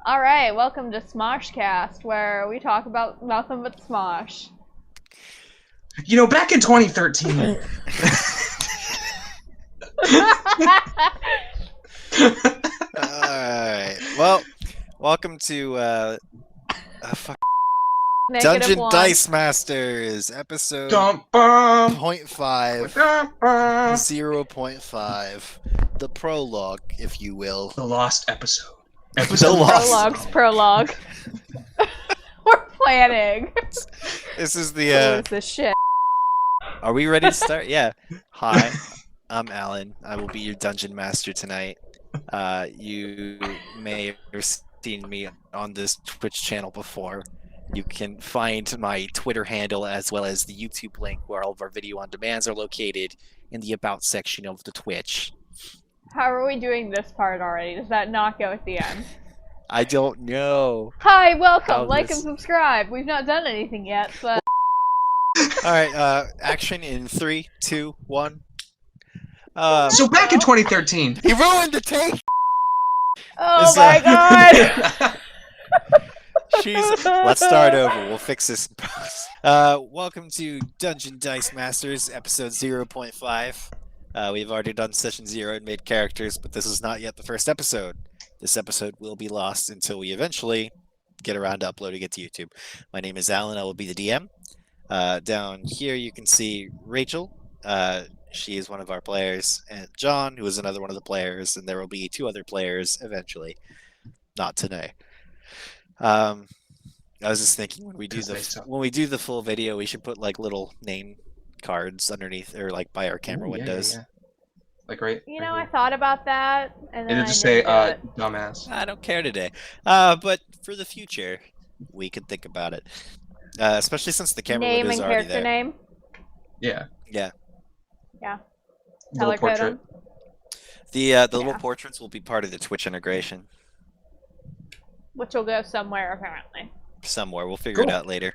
Alright, welcome to Smoshcast, where we talk about nothing but Smosh. You know, back in 2013. Alright. Well, welcome to Negative Dungeon one. Dice Masters, episode Dum, bum, 0.5, dum, bum. 0.5. The prologue, if you will. The lost episode. The lost. Prologue. We're planning. This is Who the, is this shit? Are we ready to start? Yeah. Hi, I'm Alan. I will be your Dungeon Master tonight. You may have seen me on this Twitch channel before. You can find my Twitter handle as well as the YouTube link where all of our video on demands are located in the About section of the Twitch. How are we doing this part already? Does that not go at the end? I don't know. Hi, welcome, How like this- and subscribe. We've not done anything yet, but... Alright, action in 3, 2, 1. So back in 2013. He ruined the tape! Oh Is, my god! Let's start over. We'll fix this in post. Welcome to Dungeon Dice Masters, episode 0.5. We've already done session 0 and made characters, but this is not yet the first episode. This episode will be lost until we eventually get around to uploading it to YouTube. My name is Alan. I will be the DM. Down here you can see Rachel. She is one of our players, and John, who is another one of the players, and there will be 2 other players eventually. Not today. I was just thinking when we do the full video, we should put like little name cards underneath or like by our camera windows. Yeah. Like right. You know, right I thought about that, and then It'll I just didn't say, do it. dumbass. I don't care today. But for the future, we could think about it. Especially since the camera Name windows and are already character there. name. Yeah. Little Color code portrait. 'em. The little Yeah. portraits will be part of the Twitch integration. Which will go somewhere, apparently. Somewhere. We'll figure it Cool. out later.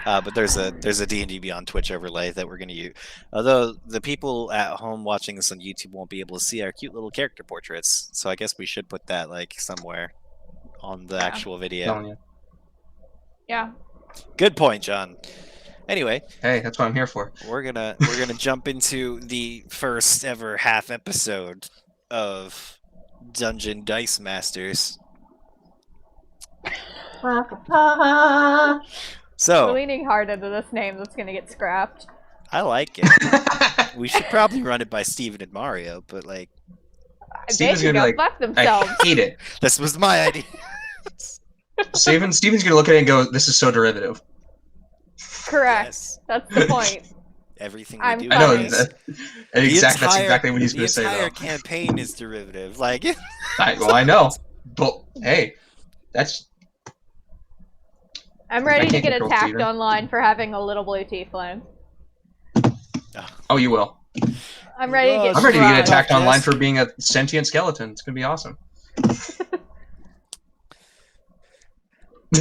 But there's a D&D Beyond Twitch overlay that we're going to use. Although the people at home watching this on YouTube won't be able to see our cute little character portraits, so I guess we should put that like somewhere on the Yeah. actual video. Telling you. Yeah. Good point, John. Anyway, Hey, that's what I'm here for. we're gonna jump into the first ever half episode of Dungeon Dice Masters. We're So leaning hard into this name that's gonna get scrapped. I like it. We should probably run it by Steven and Mario, but like Steven's They gonna can be go like, fuck themselves. I hate it. this was my idea. Steven's gonna look at it and go, "This is so derivative." Correct. Yes. That's the point. Everything I'm we do. I know. Funny. That's exactly what he's the gonna say, entire though. campaign is derivative. Like I know, but hey, that's I'm ready to can't get control attacked Steven. online for having a little blue tiefling. oh, you will. I'm ready to get I'm ready to get fried. attacked Yes. online for being a sentient skeleton. It's gonna be awesome.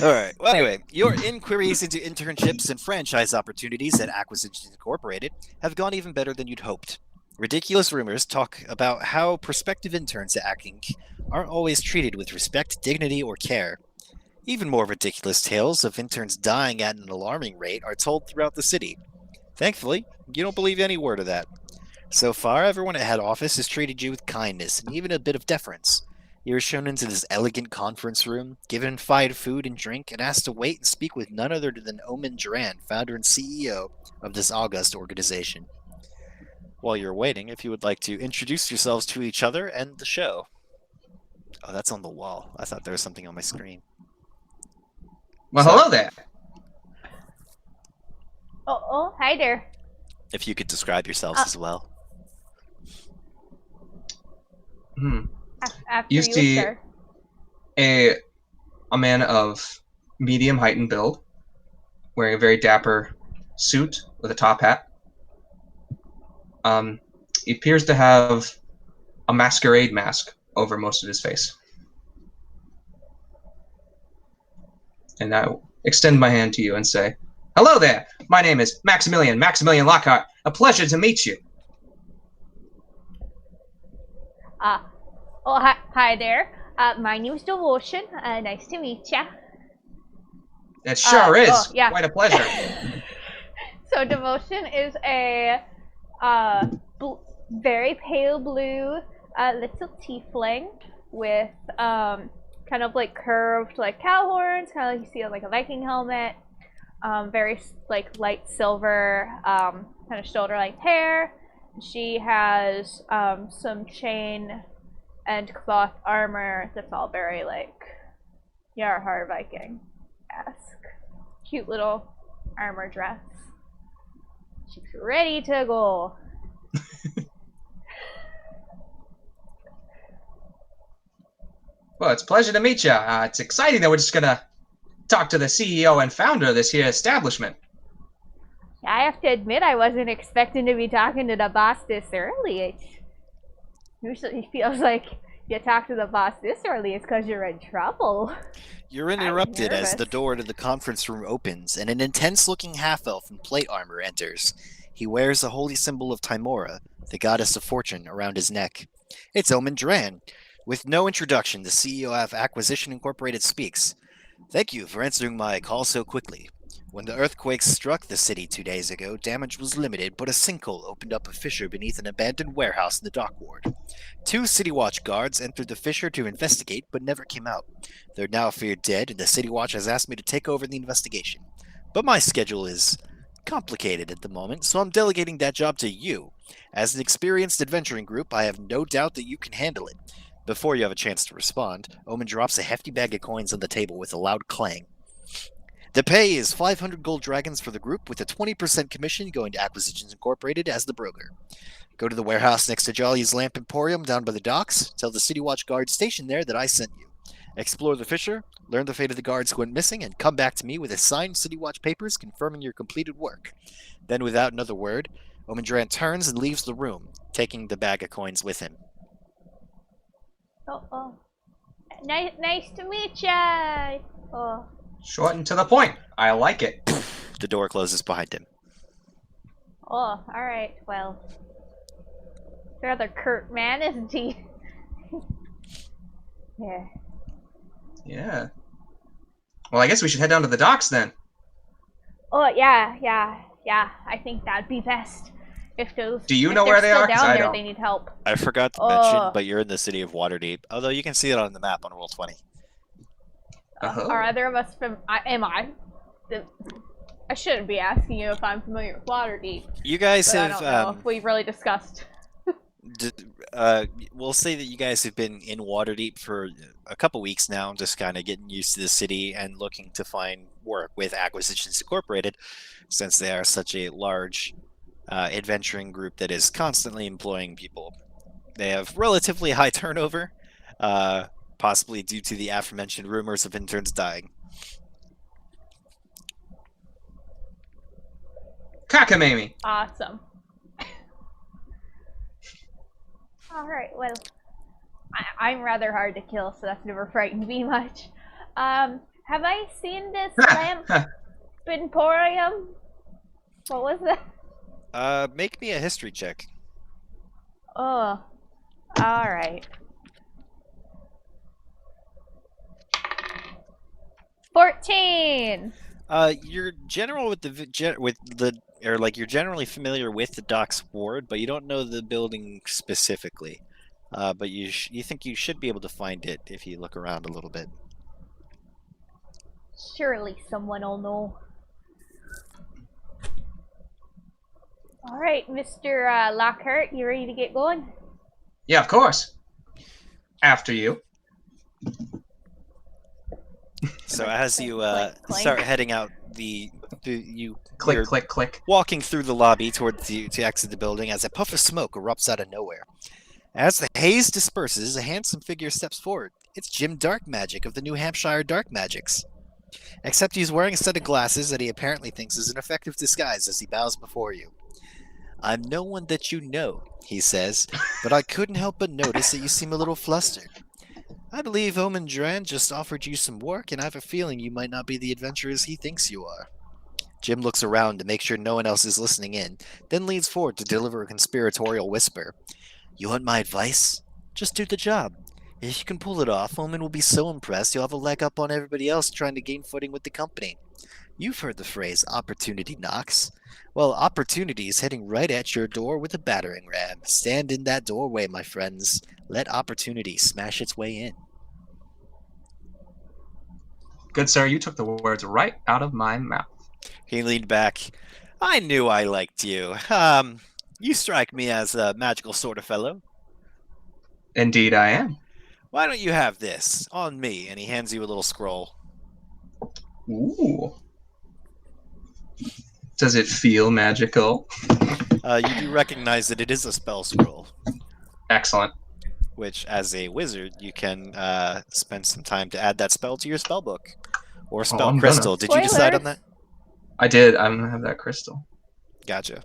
All right. Well, anyway, your inquiries into internships and franchise opportunities at Acquisitions Incorporated have gone even better than you'd hoped. Ridiculous rumors talk about how prospective interns at Acting aren't always treated with respect, dignity, or care. Even more ridiculous tales of interns dying at an alarming rate are told throughout the city. Thankfully, you don't believe any word of that. So far, everyone at head office has treated you with kindness and even a bit of deference. You were shown into this elegant conference room, given fine food and drink, and asked to wait and speak with none other than Omen Duran, founder and CEO of this august organization. While you're waiting, if you would like to introduce yourselves to each other and the show. Oh, that's on the wall. I thought there was something on my screen. Well, So- hello there. Oh, hi there. If you could describe yourselves as well. After You you, see- sir. A man of medium height and build, wearing a very dapper suit with a top hat. He appears to have a masquerade mask over most of his face. And I extend my hand to you and say, "Hello there. My name is Maximilian Lockhart. A pleasure to meet you." Oh, hi there. My name's Devotion. Nice to meet ya. It sure is. Oh, yeah. Quite a pleasure. So Devotion is a very pale blue little tiefling with kind of like curved like cow horns, kind of like you see on like a Viking helmet. Very like light silver kind of shoulder length hair. She has some chain and cloth armor that's all very like Yarhar Viking-esque. Cute little armor dress. She's ready to go. Well, it's a pleasure to meet you. It's exciting that we're just gonna talk to the CEO and founder of this here establishment. I have to admit, I wasn't expecting to be talking to the boss this early. It usually feels like you talk to the boss this early, it's because you're in trouble. You're interrupted as the door to the conference room opens, and an intense-looking half-elf in plate armor enters. He wears a holy symbol of Timora, the goddess of fortune, around his neck. It's Omen Dran. With no introduction, the CEO of Acquisition Incorporated speaks. Thank you for answering my call so quickly. When the earthquakes struck the city 2 days ago, damage was limited, but a sinkhole opened up a fissure beneath an abandoned warehouse in the dock ward. 2 City Watch guards entered the fissure to investigate, but never came out. They're now feared dead, and the City Watch has asked me to take over the investigation. But my schedule is complicated at the moment, so I'm delegating that job to you. As an experienced adventuring group, I have no doubt that you can handle it. Before you have a chance to respond, Omen drops a hefty bag of coins on the table with a loud clang. The pay is 500 gold dragons for the group, with a 20% commission going to Acquisitions Incorporated as the broker. Go to the warehouse next to Jolly's Lamp Emporium down by the docks. Tell the City Watch guard stationed there that I sent you. Explore the fissure, learn the fate of the guards who went missing, and come back to me with a signed City Watch papers confirming your completed work. Then, without another word, Omendran turns and leaves the room, taking the bag of coins with him. Oh. Nice to meet ya! Oh. Short and to the point. I like it. The door closes behind him. Oh, alright, well. Rather curt man, isn't he? Yeah. Yeah. Well, I guess we should head down to the docks then. Oh, yeah. I think that'd be best. If those, Do you know where they are? 'Cause down I there, don't. they need help. I forgot to mention, but you're in the city of Waterdeep, although you can see it on the map on Roll 20. Are either of us from? Am I? I shouldn't be asking you if I'm familiar with Waterdeep. You guys But have. I don't know if we've really discussed. We'll say that you guys have been in Waterdeep for a couple weeks now, just kind of getting used to the city and looking to find work with Acquisitions Incorporated, since they are such a large adventuring group that is constantly employing people. They have relatively high turnover, possibly due to the aforementioned rumors of interns dying. Cockamamie. Awesome. Alright, well, I'm rather hard to kill, so that's never frightened me much. Have I seen this lamp emporium? What was that? Make me a history check. Oh, alright. 14! You're general with you're generally familiar with the docks ward, but you don't know the building specifically. But you think you should be able to find it if you look around a little bit. Surely someone will know. Alright, Mr. Lockhart, you ready to get going? Yeah, of course. After you. So as you clink. start heading out, Click, click. walking through the lobby towards to exit the building as a puff of smoke erupts out of nowhere. As the haze disperses, a handsome figure steps forward. It's Jim Dark Magic of the New Hampshire Dark Magics. Except he's wearing a set of glasses that he apparently thinks is an effective disguise as he bows before you. I'm no one that you know, he says, but I couldn't help but notice that you seem a little flustered. I believe Omen Dran just offered you some work, and I have a feeling you might not be the adventurers he thinks you are. Jim looks around to make sure no one else is listening in, then leans forward to deliver a conspiratorial whisper. You want my advice? Just do the job. If you can pull it off, Omen will be so impressed you'll have a leg up on everybody else trying to gain footing with the company. You've heard the phrase opportunity knocks. Well, opportunity is heading right at your door with a battering ram. Stand in that doorway, my friends. Let opportunity smash its way in. Good sir, you took the words right out of my mouth. He leaned back. I knew I liked you. You strike me as a magical sort of fellow. Indeed, I am. Why don't you have this on me? And he hands you a little scroll. Ooh. Does it feel magical? You do recognize that it is a spell scroll, Excellent. which, as a wizard, you can spend some time to add that spell to your spell book or spell I'm crystal. Did you decide on that? I did. I'm gonna have that crystal. Gotcha.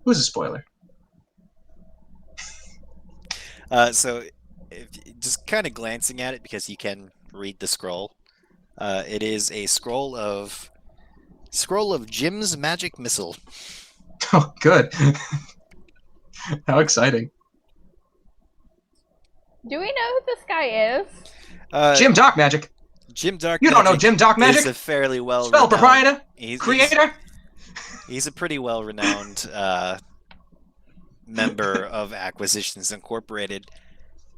Who's a spoiler? So, just kind of glancing at it because you can read the scroll. It is a scroll of Jim's magic missile. Oh, good. How exciting. Do we know who this guy is? Jim Dark Magic. Jim Dark. You don't know Jim Dark Magic? Is a fairly well Spell proprietor. Creator. He's a pretty well renowned member of Acquisitions Incorporated,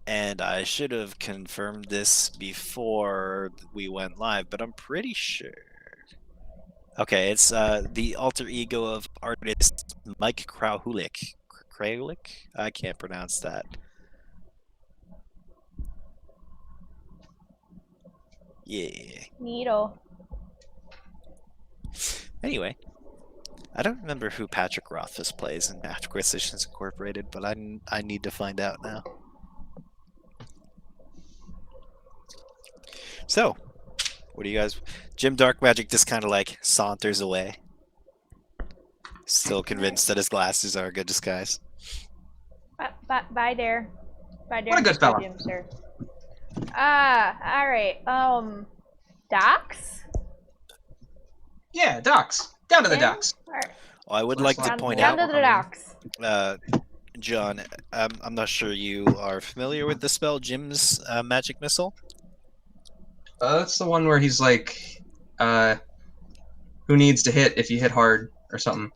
and I should have confirmed this before we went live, but I'm pretty sure. Okay, it's the alter ego of artist Mike Krahulik. Krahulik? I can't pronounce that. Yeah. Needle. Anyway, I don't remember who Patrick Rothfuss plays in Acquisitions Incorporated, but I need to find out now. So, what do you guys... Jim Dark Magic just kind of like saunters away. Still convinced that his glasses are a good disguise. Bye there. Bye there. What a good fella. Jim, sir. Alright. Docks? Yeah, docks. Down to the docks. Alright. Well, I would like to point Down out, to the docks. John, I'm not sure you are familiar with the spell Jim's magic missile. That's the one where he's like, who needs to hit if you hit hard or something.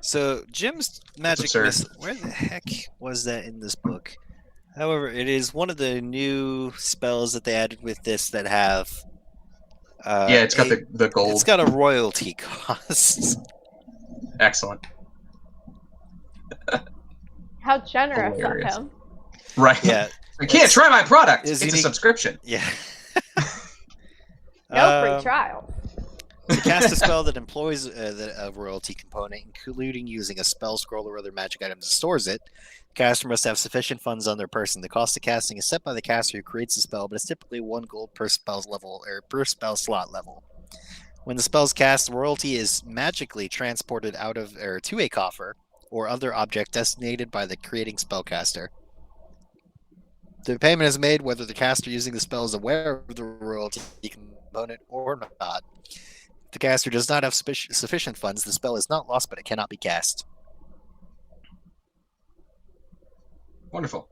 So Jim's magic missile, where the heck was that in this book? However, it is one of the new spells that they added with this that have. Yeah, it's got the gold. It's got a royalty cost. Excellent. How generous Hilarious. of him. Right. Yeah. I can't try my product. It's It's a unique. subscription. Yeah. No free trial. To cast a spell that employs a royalty component, including using a spell scroll or other magic item that stores it, the caster must have sufficient funds on their person. The cost of casting is set by the caster who creates the spell, but it's typically 1 gold per spell's level or per spell slot level. When the spell's cast, the royalty is magically transported out of or to a coffer or other object designated by the creating spellcaster. The payment is made whether the caster using the spell is aware of the royalty component or not. If the caster does not have sufficient funds, the spell is not lost, but it cannot be cast. Wonderful.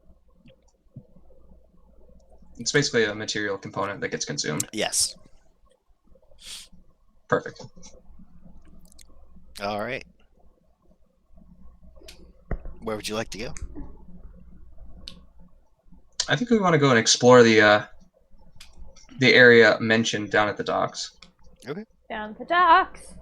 It's basically a material component that gets consumed. Yes. Perfect. All right. Where would you like to go? I think we want to go and explore the area mentioned down at the docks. Okay. Down the docks.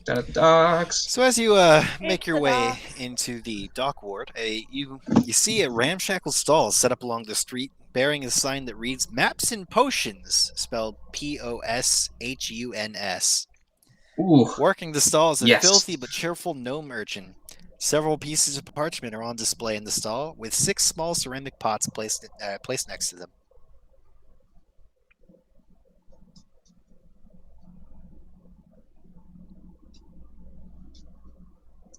Down at the docks. So as you make It's your the way docks. into the dock ward, you see a ramshackle stall set up along the street bearing a sign that reads Maps and Potions, spelled P-O-S-H-U-N-S. Ooh. Working the stall is a Yes. filthy but cheerful gnome urchin. Several pieces of parchment are on display in the stall, with 6 small ceramic pots placed next to them.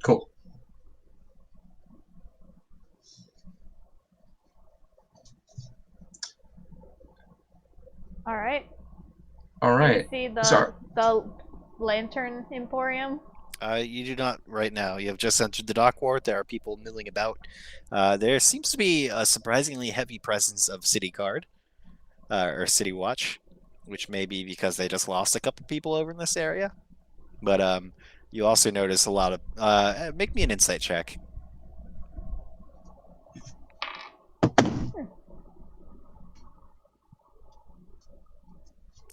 Cool. Alright. All right. See Sorry. the Lantern Emporium? You do not right now. You have just entered the dock ward. There are people milling about. There seems to be a surprisingly heavy presence of city guard or city watch, which may be because they just lost a couple people over in this area. But you also notice a lot of. Make me an insight check.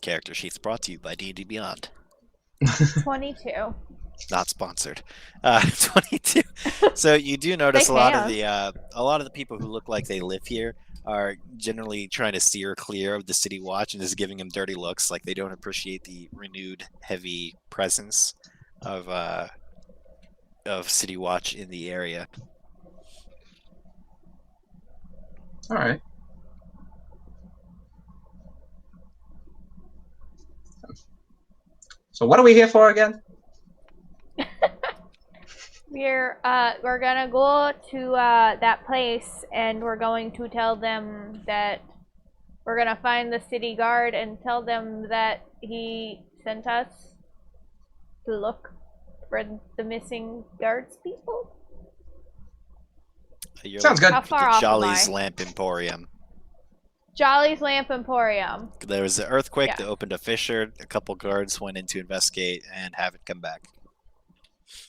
Character sheets brought to you by D&D Beyond. 22. Not sponsored. 22. So you do notice They a lot of can. the people who look like they live here are generally trying to steer clear of the city watch and just giving them dirty looks, like they don't appreciate the renewed heavy presence of city watch in the area. All right. So what are we here for again? We're gonna go to that place, and we're going to tell them that we're gonna find the city guard and tell them that he sent us to look for the missing guards people. You're Sounds looking good. How for far the off Jolly's am I? Lamp Emporium. Jolly's Lamp Emporium. There was an earthquake Yeah. that opened a fissure. A couple guards went in to investigate and haven't come back.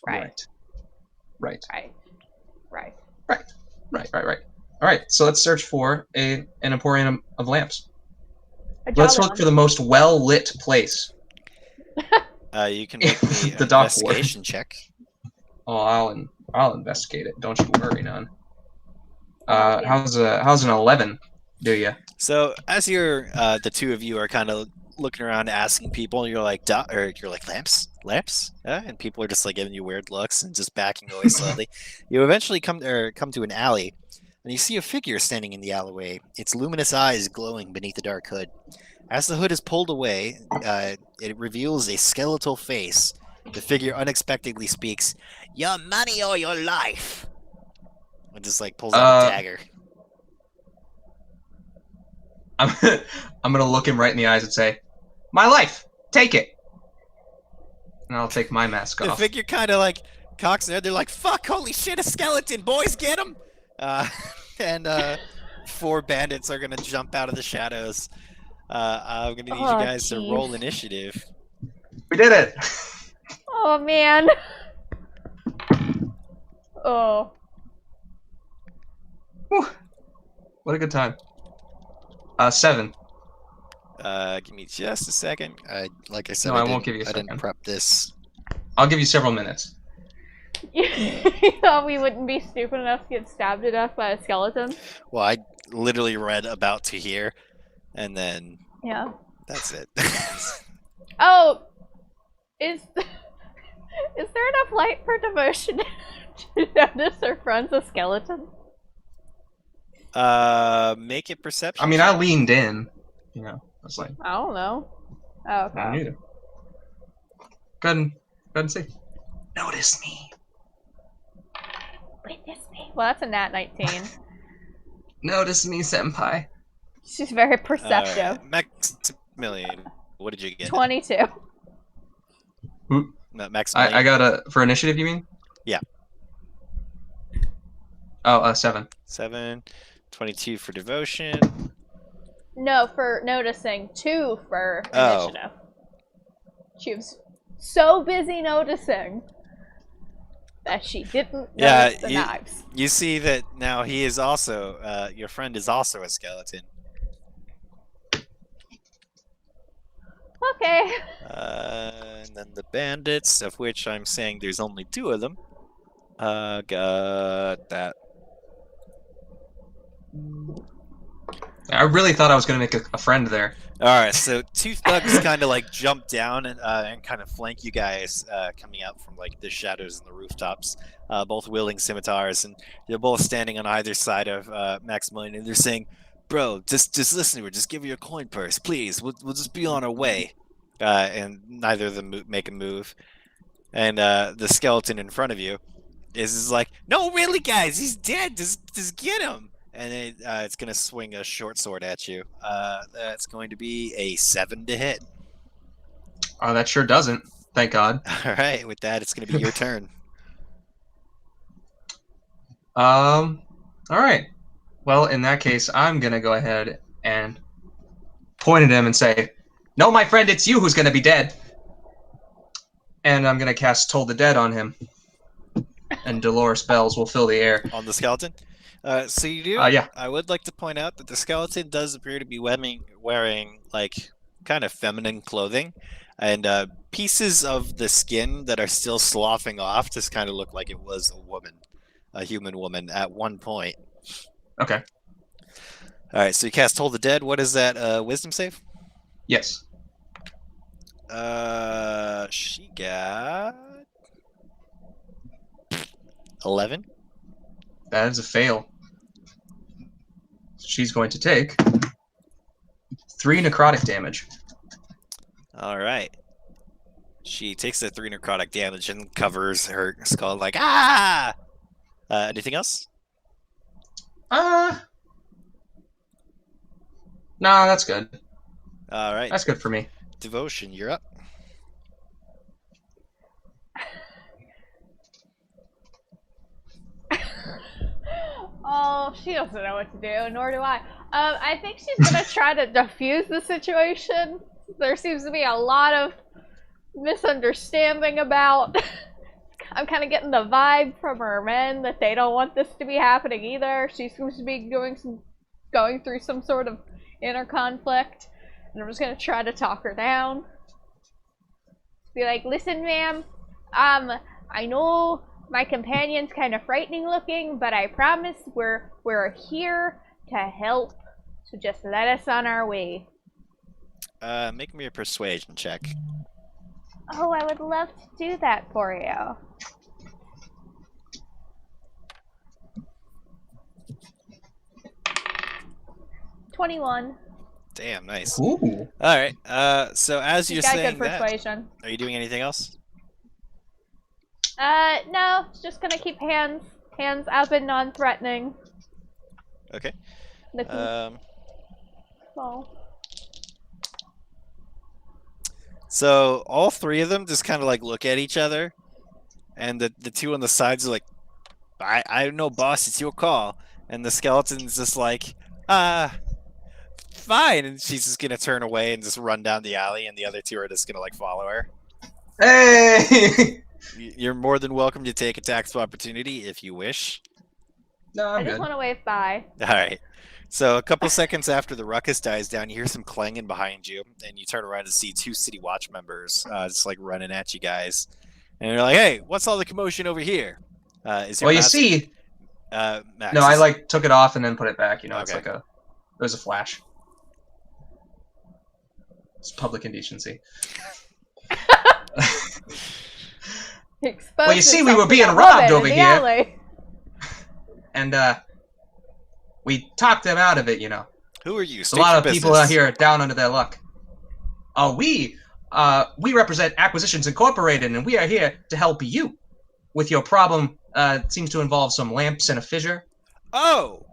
Right. Right. Right. All right. So let's search for an emporium of lamps. A Let's jolly look for the most well lit place. You can make me The an dock investigation check. Oh, I'll investigate it. Don't you worry, none. Yeah. How's an 11? Do you? So as you're, the two of you are kind of looking around, asking people, you're like, lamps, and people are just like giving you weird looks and just backing away slowly. You eventually come to an alley, and you see a figure standing in the alleyway. Its luminous eyes glowing beneath the dark hood. As the hood is pulled away, it reveals a skeletal face. The figure unexpectedly speaks, "Your money or your life," and just like pulls out a dagger. I'm gonna look him right in the eyes and say, "My life, take it." And I'll take my mask The off. figure kind of like cocks their head. They're like, "Fuck! Holy shit! A skeleton! Boys, get him!" And 4 bandits are gonna jump out of the shadows. I'm gonna need you guys to roll jeez. initiative. We did it. Oh man. Oh. Whew. What a good time. 7. Give me just a second. Like I said, No, I won't give you a I didn't second. prep this. I'll give you several minutes. You thought we wouldn't be stupid enough to get stabbed to death by a skeleton? Well, I literally read about to here, and then Yeah. that's it. Oh, is there enough light for devotion to notice her friend's a skeleton? Make it perception. I mean, I leaned in. You know, I was like, I don't know. Oh, I okay. knew. Go ahead and see. Notice me. Witness me. Well, that's a nat 19. Notice me, senpai. She's very perceptive. Maximilian, what did you get? 22. No, Maximilian. I got for initiative, you mean? Yeah. Oh, 7. 7, 22 for devotion. No, for noticing. 2 for Oh. initiative. She was so busy noticing that she didn't notice the knives. You see that now he is also, your friend is also a skeleton. Okay. And then the bandits, of which I'm saying there's only 2 of them. Got that. I really thought I was going to make a friend there. Alright, so 2 thugs kind of like jump down and kind of flank you guys coming out from like the shadows and the rooftops, both wielding scimitars, and they're both standing on either side of Maximilian, and they're saying, "Bro, just listen to her, just give her your coin purse, please, we'll just be on our way." And neither of them make a move. And the skeleton in front of you is like, "No, really, guys, he's dead, just get him." And it's going to swing a short sword at you. That's going to be a 7 to hit. Oh, that sure doesn't. Thank God. All right, with that, it's going to be your turn. All right. Well, in that case, I'm gonna go ahead and point at him and say, "No, my friend, it's you who's gonna be dead." And I'm gonna cast Toll the Dead on him, and Dolores bells will fill the air. On the skeleton? So you do? Yeah. I would like to point out that the skeleton does appear to be wearing like, kind of feminine clothing. And pieces of the skin that are still sloughing off just kind of look like it was a human woman at one point. Okay. Alright, so you cast Hold the Dead. What is that, wisdom save? Yes. She got 11. That is a fail. She's going to take 3 necrotic damage. Alright. She takes the 3 necrotic damage and covers her skull like, ah! Anything else? Nah, that's good. Alright. That's good for me. Devotion, you're up. Oh, she doesn't know what to do, nor do I. I think she's gonna try to defuse the situation. There seems to be a lot of misunderstanding about. I'm kind of getting the vibe from her men that they don't want this to be happening either. She seems to be going through some sort of inner conflict, and I'm just gonna try to talk her down. Be like, listen, ma'am, I know my companion's kind of frightening looking, but I promise we're here to help. So just let us on our way. Make me a persuasion check. Oh, I would love to do that for you. $21. Damn, nice. Ooh. Alright, so as you're Got saying good that, persuasion. are you doing anything else? No, just gonna keep hands up and non-threatening. Okay. Looking small. So all 3 of them just kind of like look at each other, and the 2 on the sides are like, I don't know, boss, it's your call. And the skeleton's just like, fine. And she's just gonna turn away and just run down the alley, and the other 2 are just gonna like follow her. Hey! You're more than welcome to take attacks of opportunity if you wish. No, I I'm just good. want to wave bye. Alright. So a couple seconds after the ruckus dies down, you hear some clanging behind you, and you turn around to see 2 City Watch members just like running at you guys. And you're like, hey, what's all the commotion over here? Is your Well, you mask- see, Max, no, I like took it off and then put it back. You know, it's Okay. like it was a flash. It's public indecency. Well, you see, we were being robbed over here. Alley. And we talked them out of it, you know. Who are you? There's a State lot your of people business. out here down under their luck. We represent Acquisitions Incorporated, and we are here to help you with your problem. It seems to involve some lamps and a fissure. Oh,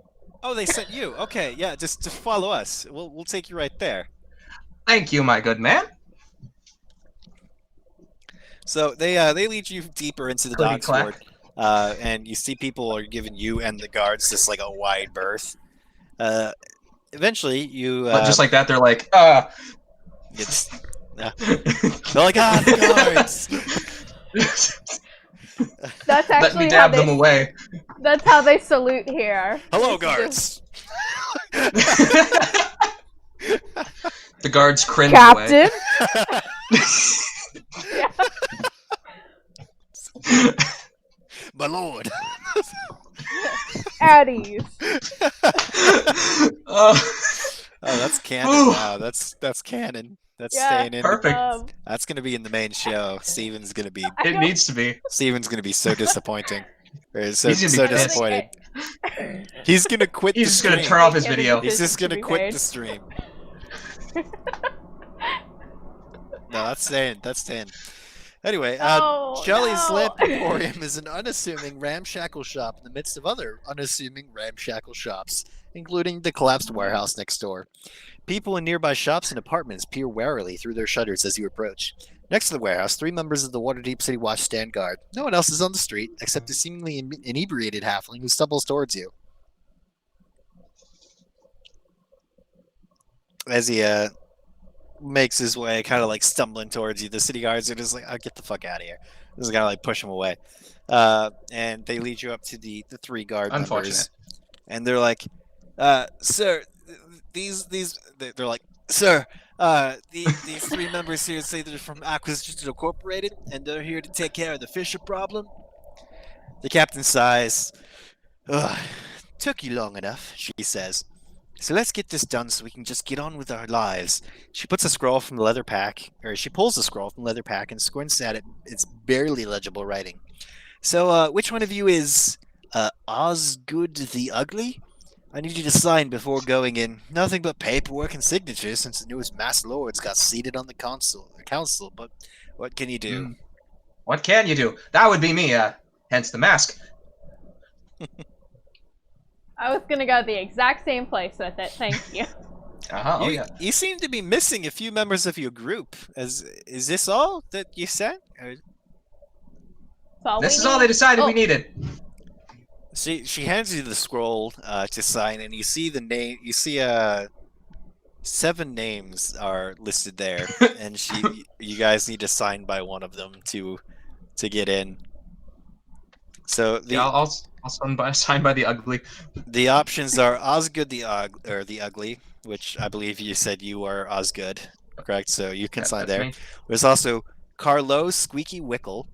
they sent you. Okay, yeah, just follow us. We'll take you right there. Thank you, my good man. So they lead you deeper into the Clickety dog's clack. ward, and you see people are giving you and the guards just like a wide berth. Eventually, you But just like that, they're like, it's, they're like, the guards. That's Let actually me how dab them away. That's how they salute here. Hello, It's guards. The guards cringe away. Captain. My lord. At ease. Oh, that's canon. Ooh. Wow, that's canon. That's Yeah. staying in. Perfect. That's gonna be in the main show. Steven's gonna be I It don't- needs to be. so disappointing. Or so He's gonna be pissed. disappointed. He's gonna quit. He's the just gonna stream. turn off his Yeah, video. He's just gonna to be quit paid. the stream. No, that's staying. That's staying. Anyway, Oh, Shelly's no. Lamp Emporium is an unassuming ramshackle shop in the midst of other unassuming ramshackle shops, including the collapsed warehouse next door. People in nearby shops and apartments peer warily through their shutters as you approach. Next to the warehouse, 3 members of the Waterdeep City Watch stand guard. No one else is on the street except a seemingly inebriated halfling who stumbles towards you. As he makes his way, kind of like stumbling towards you, the city guards are just like, "Oh, get the fuck out of here!" Just kind of like push him away, and they lead you up to the 3 guard Unfortunate. members, and they're like, "Sir, they're like, sir, these 3 members here say they're from Acquisitions Incorporated, and they're here to take care of the Fisher problem." The captain sighs. "Ugh, took you long enough," she says. "So let's get this done so we can just get on with our lives." She puts a scroll from the leather pack, or she pulls a scroll from the leather pack and squints at it. It's barely legible writing. "So, which one of you is Osgood the Ugly? I need you to sign before going in. Nothing but paperwork and signatures since the newest Mass Lords got seated on the council, but what can you do?" What can you do? That would be me, hence the mask. I was gonna go the exact same place with it. Thank you. Uh-huh, oh yeah. You seem to be missing a few members of your group. Is this all that you said? This is all they decided we needed. She hands you the scroll to sign, and you see the name. You see 7 names are listed there, and you guys need to sign by one of them to get in. So I'll sign by the ugly. the options are Osgood the Ugly, which I believe you said you are Osgood, correct? So you can sign there. Me. There's also Carlo Squeaky Wickle,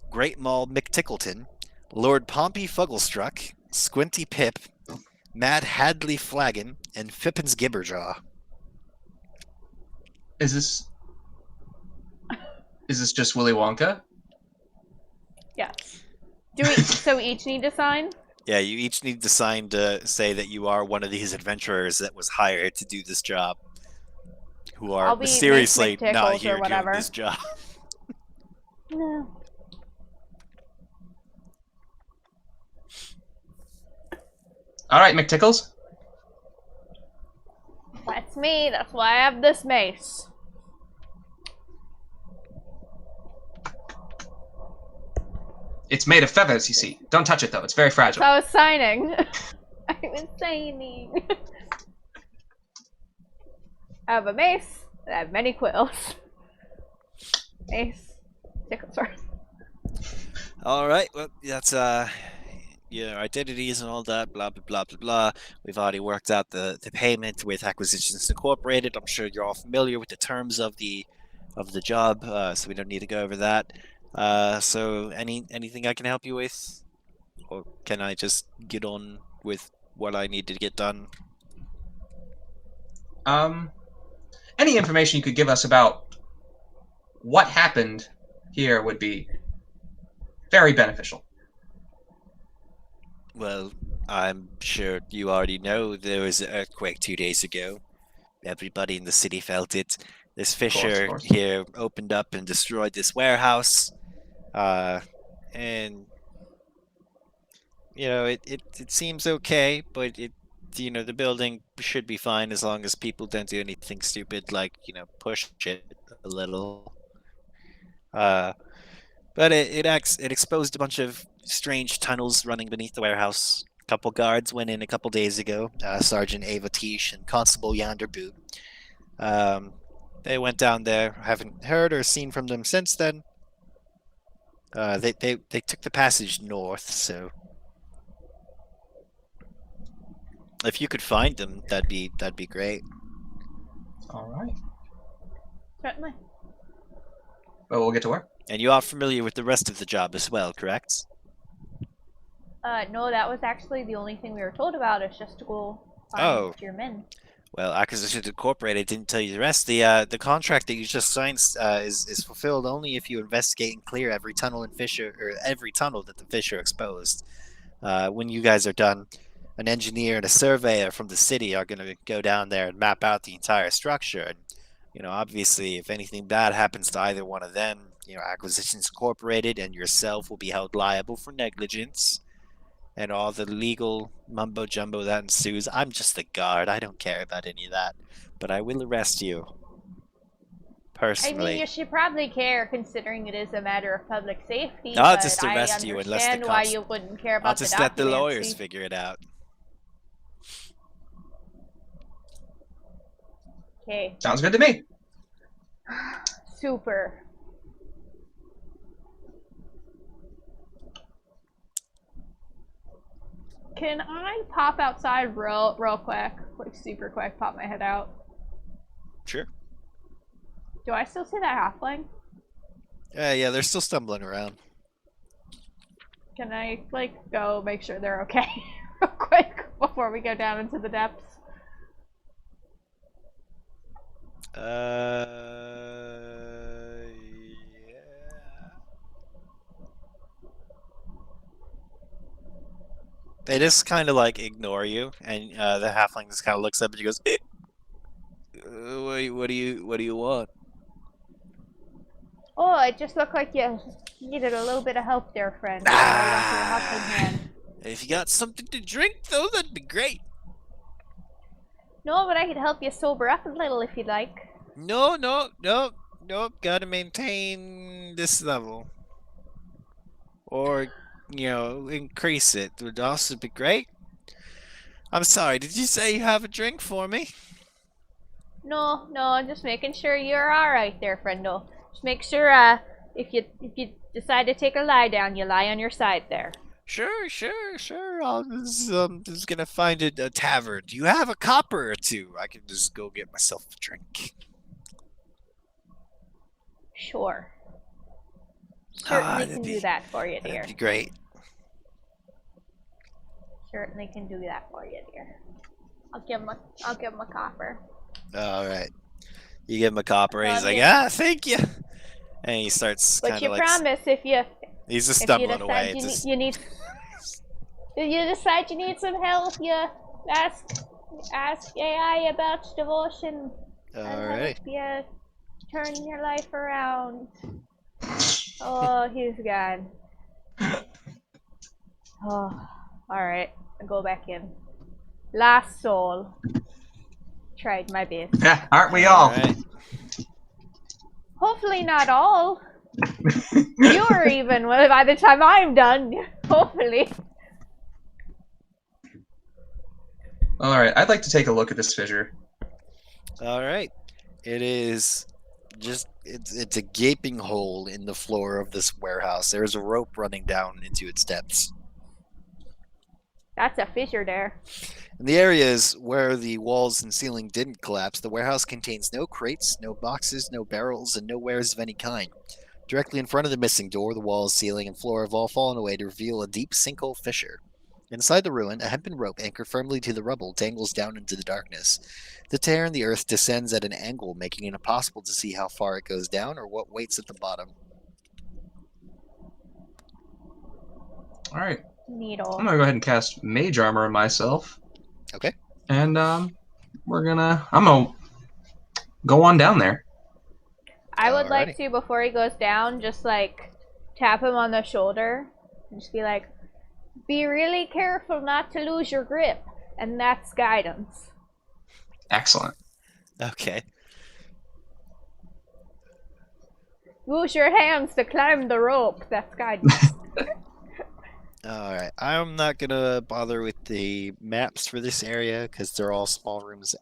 Great Maul McTickleton, Lord Pompey Fugglestruck, Squinty Pip, Mad Hadley Flagon, and Fippins Gibberjaw. Is this just Willy Wonka? Yes. So we each need to sign? Yeah, you each need to sign to say that you are one of these adventurers that was hired to do this job, who are I'll be mysteriously Mick not Tickles or here doing whatever. this job. No. All right, McTickles. That's me. That's why I have this mace. It's made of feathers, you see. Don't touch it, though. It's very fragile. So I was signing. I was signing. I have a mace. And I have many quills. Mace. Tickle, sorry. All right, well, that's identities and all that, blah blah blah blah blah. We've already worked out the payment with Acquisitions Incorporated. I'm sure you're all familiar with the terms of the job, so we don't need to go over that. So anything I can help you with, or can I just get on with what I need to get done? Any information you could give us about what happened here would be very beneficial. Well, I'm sure you already know there was an earthquake 2 days ago. Everybody in the city felt it. This Fisher course. here opened up and destroyed this warehouse. And it seems okay, but the building should be fine as long as people don't do anything stupid like push it a little. But it exposed a bunch of strange tunnels running beneath the warehouse. A couple guards went in a couple days ago, Sergeant Ava Tish and Constable Yander Boot. They went down there. Haven't heard or seen from them since then. They took the passage north, so if you could find them, that'd be great. All right. Certainly. Well, we'll get to work. And you are familiar with the rest of the job as well, correct? No, that was actually the only thing we were told about, is just to go find your men. Well, Acquisitions Incorporated didn't tell you the rest. The contract that you just signed is fulfilled only if you investigate and clear every tunnel in Fisher, or every tunnel that the Fisher exposed. When you guys are done, an engineer and a surveyor from the city are going to go down there and map out the entire structure. And obviously, if anything bad happens to either one of them, Acquisitions Incorporated and yourself will be held liable for negligence. And all the legal mumbo jumbo that ensues. I'm just the guard. I don't care about any of that. But I will arrest you. I mean, personally. you should probably care, considering it is a matter of public safety. I'll But just I arrest you unless the understand why cops. you wouldn't care I'll about the just let the lawyers documents. figure it out. Okay. Sounds good to me. Super. Can I pop outside real quick? Like super quick, pop my head out. Sure. Do I still see that halfling? Yeah, they're still stumbling around. Can I, like, go make sure they're okay real quick before we go down into the depths? Yeah. They just kind of like ignore you, and the halfling just kind of looks up and he goes, what do you want?" Oh, it just looked like you needed a little bit of help there, friend. Hold on to your helping hand. If you got something to drink, though, that'd be great. No, but I could help you sober up a little if you'd like. No. Gotta maintain this level, or increase it. Would also be great. I'm sorry. Did you say you have a drink for me? No, I'm just making sure you're alright there, friendo. Just make sure, if you decide to take a lie down, you lie on your side there. Sure. I'm just gonna find a tavern. Do you have a copper or two? I can just go get myself a drink. Sure. Certainly can that'd do that for you, dear. That'd be great. Certainly can do that for you, dear. I'll give him a copper. All right. You give him a copper, and he's like, thank you. And he starts But kind you of like. promise He's just if you stumbling decide away. you need if you decide you need some help, you ask AI about devotion and Alright. help you turn your life around. Oh, he's gone. Oh, alright. I'll go back in. Last soul. Tried my best. Yeah, aren't we all? Alright. Hopefully not all. You're even by the time I'm done. Hopefully. Alright, I'd like to take a look at this fissure. Alright. It is it's a gaping hole in the floor of this warehouse. There's a rope running down into its depths. That's a fissure there. In the areas where the walls and ceiling didn't collapse, the warehouse contains no crates, no boxes, no barrels, and no wares of any kind. Directly in front of the missing door, the walls, ceiling, and floor have all fallen away to reveal a deep sinkhole fissure. Inside the ruin, a hempen rope anchored firmly to the rubble dangles down into the darkness. The tear in the earth descends at an angle, making it impossible to see how far it goes down or what waits at the bottom. Alright, Needle. I'm gonna go ahead and cast Mage Armor on myself. Okay. And, I'm gonna go on down there. I would Alrighty. like to, before he goes down, just like tap him on the shoulder and just be like, be really careful not to lose your grip. And that's guidance. Excellent. Okay. Use your hands to climb the rope. That's guidance. Alright. I'm not gonna bother with the maps for this area because they're all small rooms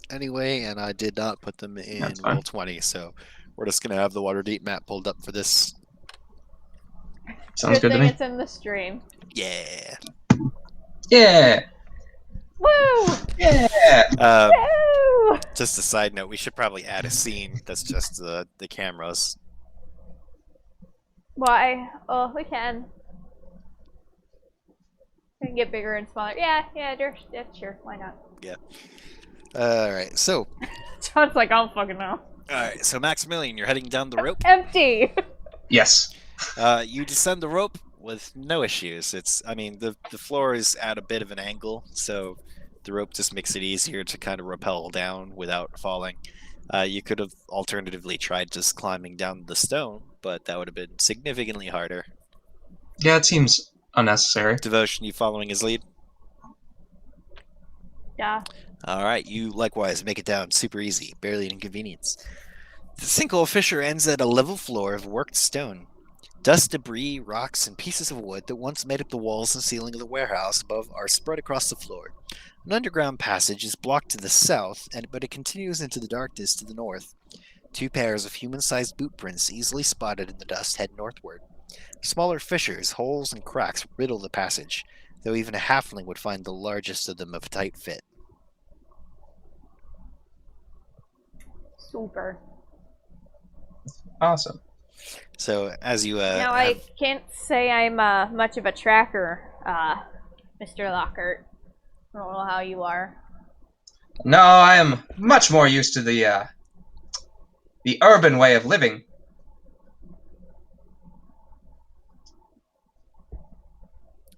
anyway, and I did not put them in That's fine. Roll20, so we're just gonna have the Waterdeep map pulled up for this. Sounds good to thing me. it's in the stream. Yeah. Yeah! Woo! Yeah! Woo! Just a side note, we should probably add a scene that's just the cameras. Why? Oh, we can. We can get bigger and smaller. Yeah, sure. Why not? Alright, so Sounds like I don't fucking know. alright, so Maximilian, you're heading down the rope. Empty! Yes. You descend the rope with no issues. The floor is at a bit of an angle, so the rope just makes it easier to kind of rappel down without falling. You could have alternatively tried just climbing down the stone, but that would have been significantly harder. Yeah, it seems unnecessary. Devotion, you following his lead? Yeah. Alright, you likewise make it down super easy, barely an inconvenience. The sinkhole fissure ends at a level floor of worked stone. Dust, debris, rocks, and pieces of wood that once made up the walls and ceiling of the warehouse above are spread across the floor. An underground passage is blocked to the south, but it continues into the darkness to the north. 2 pairs of human-sized boot prints, easily spotted in the dust, head northward. Smaller fissures, holes, and cracks riddle the passage, though even a halfling would find the largest of them a tight fit. Super. Awesome. So, as you Now, I can't say I'm much of a tracker, Mr. Lockhart. I don't know how you are. No, I am much more used to the urban way of living.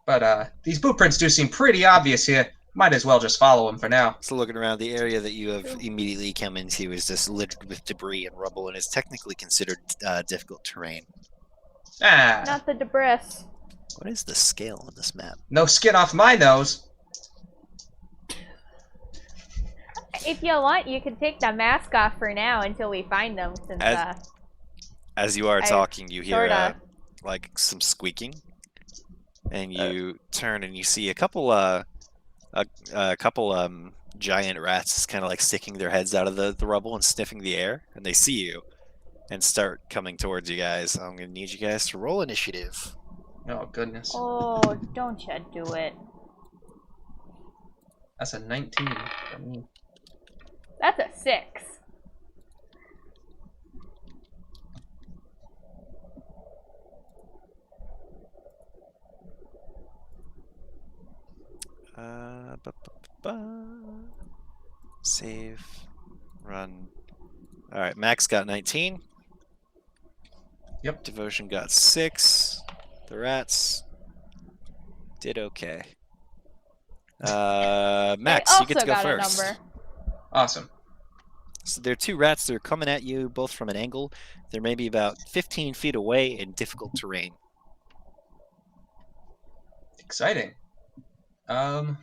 But these boot prints do seem pretty obvious here. Might as well just follow them for now. So looking around, the area that you have immediately come into is just littered with debris and rubble, and is technically considered difficult terrain. Ah, Not the debris. What is the scale on this map? no skin off my nose. If you want, you can take the mask off for now until we find them, since, As you are talking, you hear sorta. like some squeaking, and you turn and you see a couple giant rats kind of like sticking their heads out of the rubble and sniffing the air, and they see you and start coming towards you guys. I'm gonna need you guys to roll initiative. Oh, goodness. Oh, don't you do it. That's a 19 for me. That's a 6. Save, run. All right, Max got 19. Yep. Devotion got 6. The rats did okay. Max, I you get to go also got first. a number. Awesome. So there are 2 rats that are coming at you, both from an angle. They're maybe about 15 feet away in difficult terrain. Exciting. I'm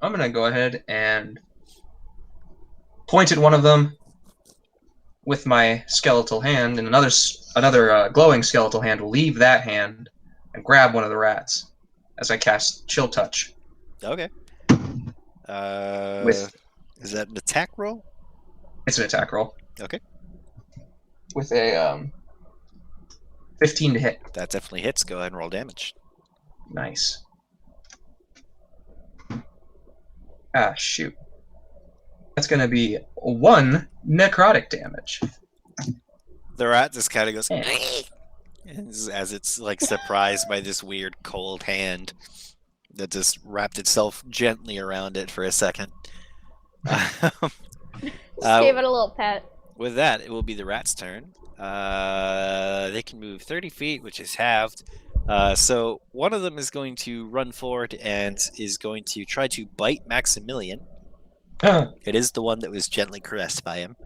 gonna go ahead and point at one of them with my skeletal hand, and another glowing skeletal hand will leave that hand and grab one of the rats as I cast Chill Touch. Okay. With Is that an attack roll? It's an attack roll. Okay. With a 15 to hit. That definitely hits. Go ahead and roll damage. Nice. Ah, shoot. That's gonna be 1 necrotic damage. The rat just kind of goes Yeah. as it's like surprised by this weird cold hand that just wrapped itself gently around it for a second. Just gave it a little pet. With that, it will be the rat's turn. They can move 30 feet, which is halved. So one of them is going to run forward and is going to try to bite Maximilian. It is the one that was gently caressed by him.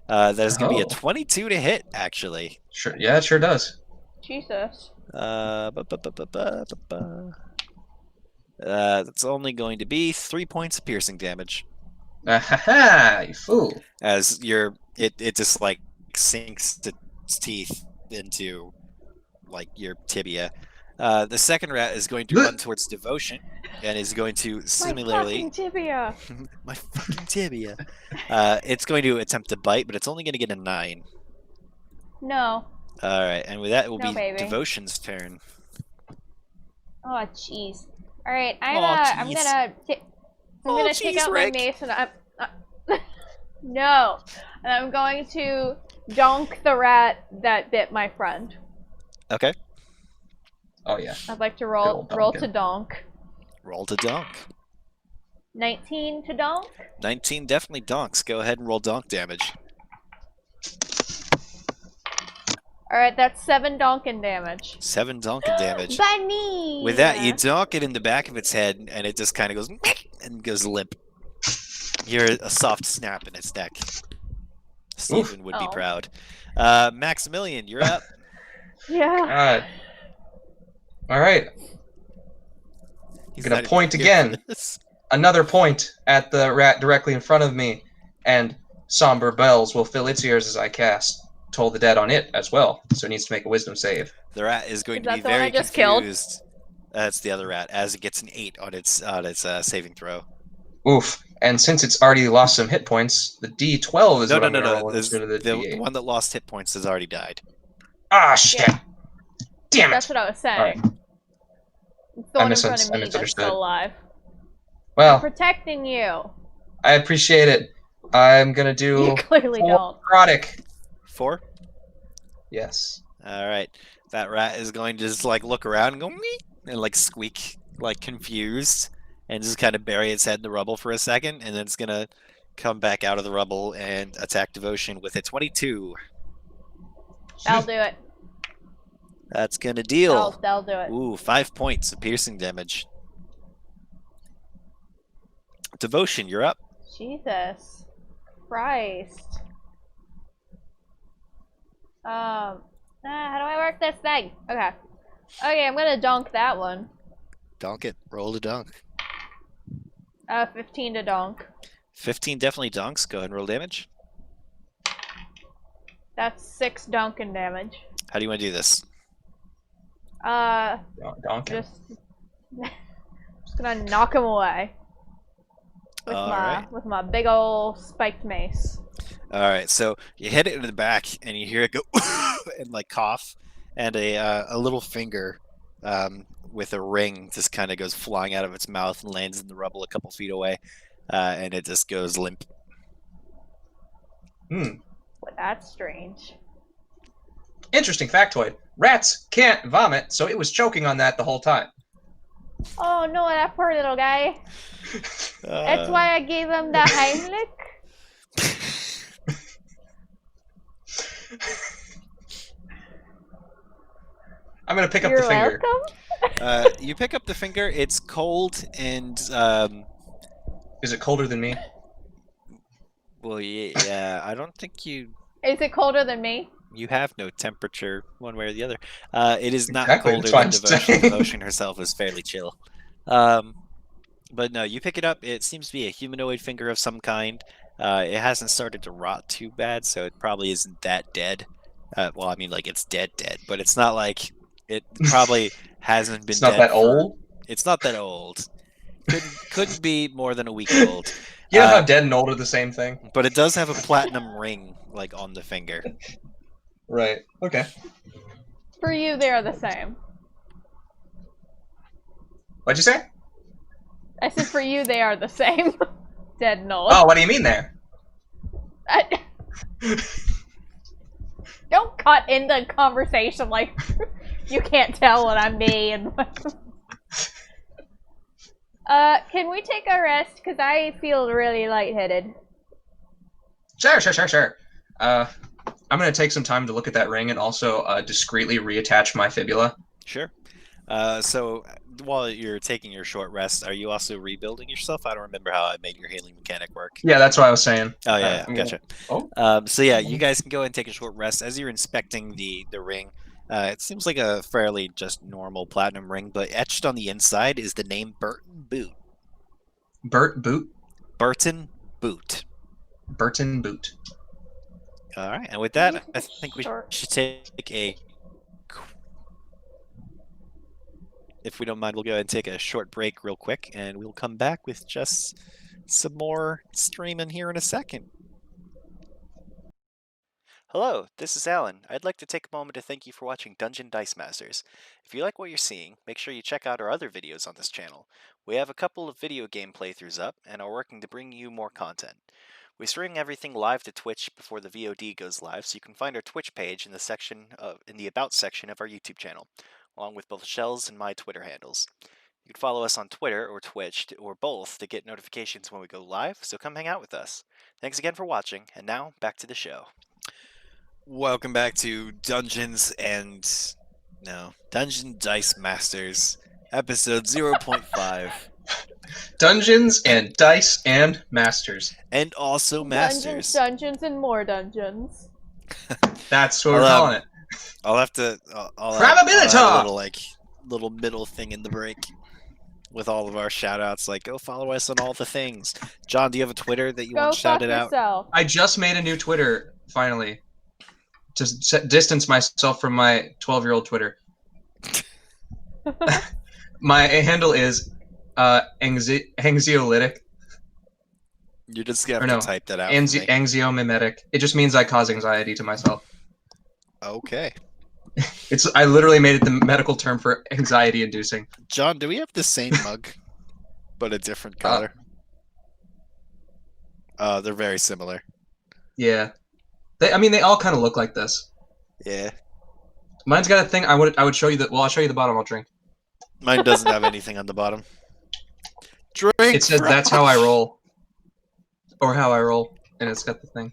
That is going to be a 22 to hit, actually. Sure. Yeah, it sure does. Jesus. That's only going to be 3 points of piercing damage. Ha! You fool. As it just like sinks its teeth into like your tibia. The second rat is going to run towards Devotion and is going to similarly My fucking tibia. my fucking tibia. It's going to attempt to bite, but it's only going to get a 9. No. All right, and with that, it will be baby. Devotion's turn. Oh, jeez. All right, I'm jeez. gonna take out my mace and no, and I'm going to donk the rat that bit my friend. Okay. Oh yeah. I'd like to Good roll old to donkin'. donk. Roll to donk. 19 to donk. 19 definitely donks. Go ahead and roll donk damage. All right, that's 7 donkin damage. 7 donkin damage. Bunny. With that, you donk it in the back of its head, and it just kind of goes and goes limp. You hear a soft snap in its neck. Stephen would be Oh. proud. Maximilian, you're up. Yeah. All right. He's Gonna not even point here again. for this. Another point at the rat directly in front of me, and somber bells will fill its ears as I cast toll the dead on it as well, so it needs to make a wisdom save. The rat is going Is to be that the one I very just killed? confused. That's the other rat, as it gets an 8 on its saving throw. Oof. And since it's already lost some hit points, the D12 is No, what no, I'm no, going to no. roll instead of the The D8. one that lost hit points has already died. Ah, shit! Yeah. Damn it! That's what I was saying. Alright. It's the I one in front of me that's misunderstood. still alive. I'm Well, protecting you. I appreciate it. I'm going to do You clearly 4 don't. necrotic. 4? Yes. Alright. That rat is going to just like look around and go me and like squeak, like confused, and just kind of bury its head in the rubble for a second, and then it's gonna come back out of the rubble and attack Devotion with a 22. That'll do it. That's gonna deal. That'll do it. Ooh, 5 points of piercing damage. Devotion, you're up. Jesus Christ. How do I work this thing? Okay. Okay, I'm gonna dunk that one. Dunk it. Roll a dunk. 15 to dunk. 15 definitely dunks. Go ahead and roll damage. That's 6 dunking damage. How do you want to do this? Donkin. Just gonna knock him away. With my big ol' spiked mace. Alright, so you hit it in the back and you hear it go and like cough, and a little finger with a ring just kind of goes flying out of its mouth and lands in the rubble a couple feet away, and it just goes limp. Hmm. Well, that's strange. Interesting factoid. Rats can't vomit, so it was choking on that the whole time. Oh no, that poor little guy. That's why I gave him the Heimlich. I'm gonna pick up You're the finger. welcome. You pick up the finger. It's cold and Is it colder than me? well, yeah. I don't think you Is it colder than me? have no temperature one way or the other. It is not Exactly, colder that's what than I'm Devotion. saying. Devotion herself is fairly chill. But no, you pick it up. It seems to be a humanoid finger of some kind. It hasn't started to rot too bad, so it probably isn't that dead. Well, I mean, like it's dead, but it's not like it probably hasn't been. It's not dead that for- old. It's not that old. Couldn't be more than a week old. You know how dead and old are the same thing? But it does have a platinum ring like on the finger. Right. Okay. For you, they are the same. What'd you say? I said for you, they are the same. Dead and old. Oh, what do you mean there? Don't cut in the conversation like you can't tell what I mean. Can we take a rest? Because I feel really lightheaded. Sure. I'm gonna take some time to look at that ring and also discreetly reattach my fibula. Sure. So while you're taking your short rest, are you also rebuilding yourself? I don't remember how I made your healing mechanic work. Yeah, that's what I was saying. Oh yeah, I'm gotcha. So yeah, you guys can go ahead and take a short rest as you're inspecting the ring. It seems like a fairly just normal platinum ring, but etched on the inside is the name Burton Boot. Burton Boot. All right, and with that, I think we should take a. If we don't mind, we'll go ahead and take a short break real quick, and we'll come back with just some more streaming here in a second. Hello, this is Alan. I'd like to take a moment to thank you for watching Dungeon Dice Masters. If you like what you're seeing, make sure you check out our other videos on this channel. We have a couple of video game playthroughs up, and are working to bring you more content. We stream everything live to Twitch before the VOD goes live, so you can find our Twitch page in the About section of our YouTube channel, along with both Shell's and my Twitter handles. You can follow us on Twitter or Twitch or both to get notifications when we go live, so come hang out with us. Thanks again for watching, and now back to the show. Welcome back to Dungeon Dice Masters, episode 0.5. Dungeons and Dice and Masters. And also Masters. Dungeons, and more dungeons. That's what we're calling it. I'll have to. I'll Probability have a little middle thing in the break with all of our shout outs. Like, go follow us on all the things. John, do you have a Twitter that you want shouted out? I just made a new Twitter, finally. distance myself from my 12-year-old Twitter. My handle is anxiolytic, You're just gonna or have to no, type that out for me. anxiomimetic. It just means I cause anxiety to myself. Okay. I literally made it the medical term for anxiety-inducing. John, do we have the same mug, but a different Uh, color? They're very similar. Yeah, they all kind of look like this. Yeah. Mine's got a thing. I would show you the. Well, I'll show you the bottom. I'll drink. Mine doesn't have anything on the bottom. Drink. It says that's how I roll, or how I roll, and it's got the thing.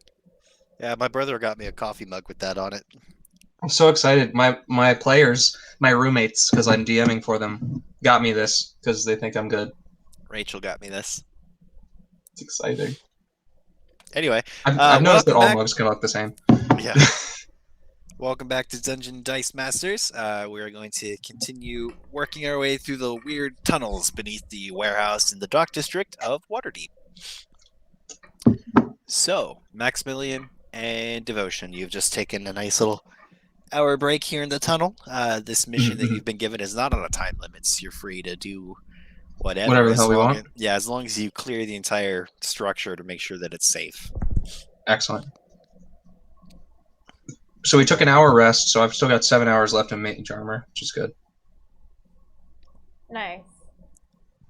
Yeah, my brother got me a coffee mug with that on it. I'm so excited. My players, my roommates, because I'm DMing for them, got me this because they think I'm good. Rachel got me this. It's exciting. Anyway, I've noticed that welcome all back. mugs kind of look the same. Yeah. Welcome back to Dungeon Dice Masters. We are going to continue working our way through the weird tunnels beneath the warehouse in the dock district of Waterdeep. So, Maximilian and Devotion, you've just taken a nice little hour break here in the tunnel. This mission that you've been given is not on a time limit, so you're free to do whatever the hell we want. as long as you clear the entire structure to make sure that it's safe. Excellent. So we took an hour rest, so I've still got 7 hours left in mage armor, which is good. Nice.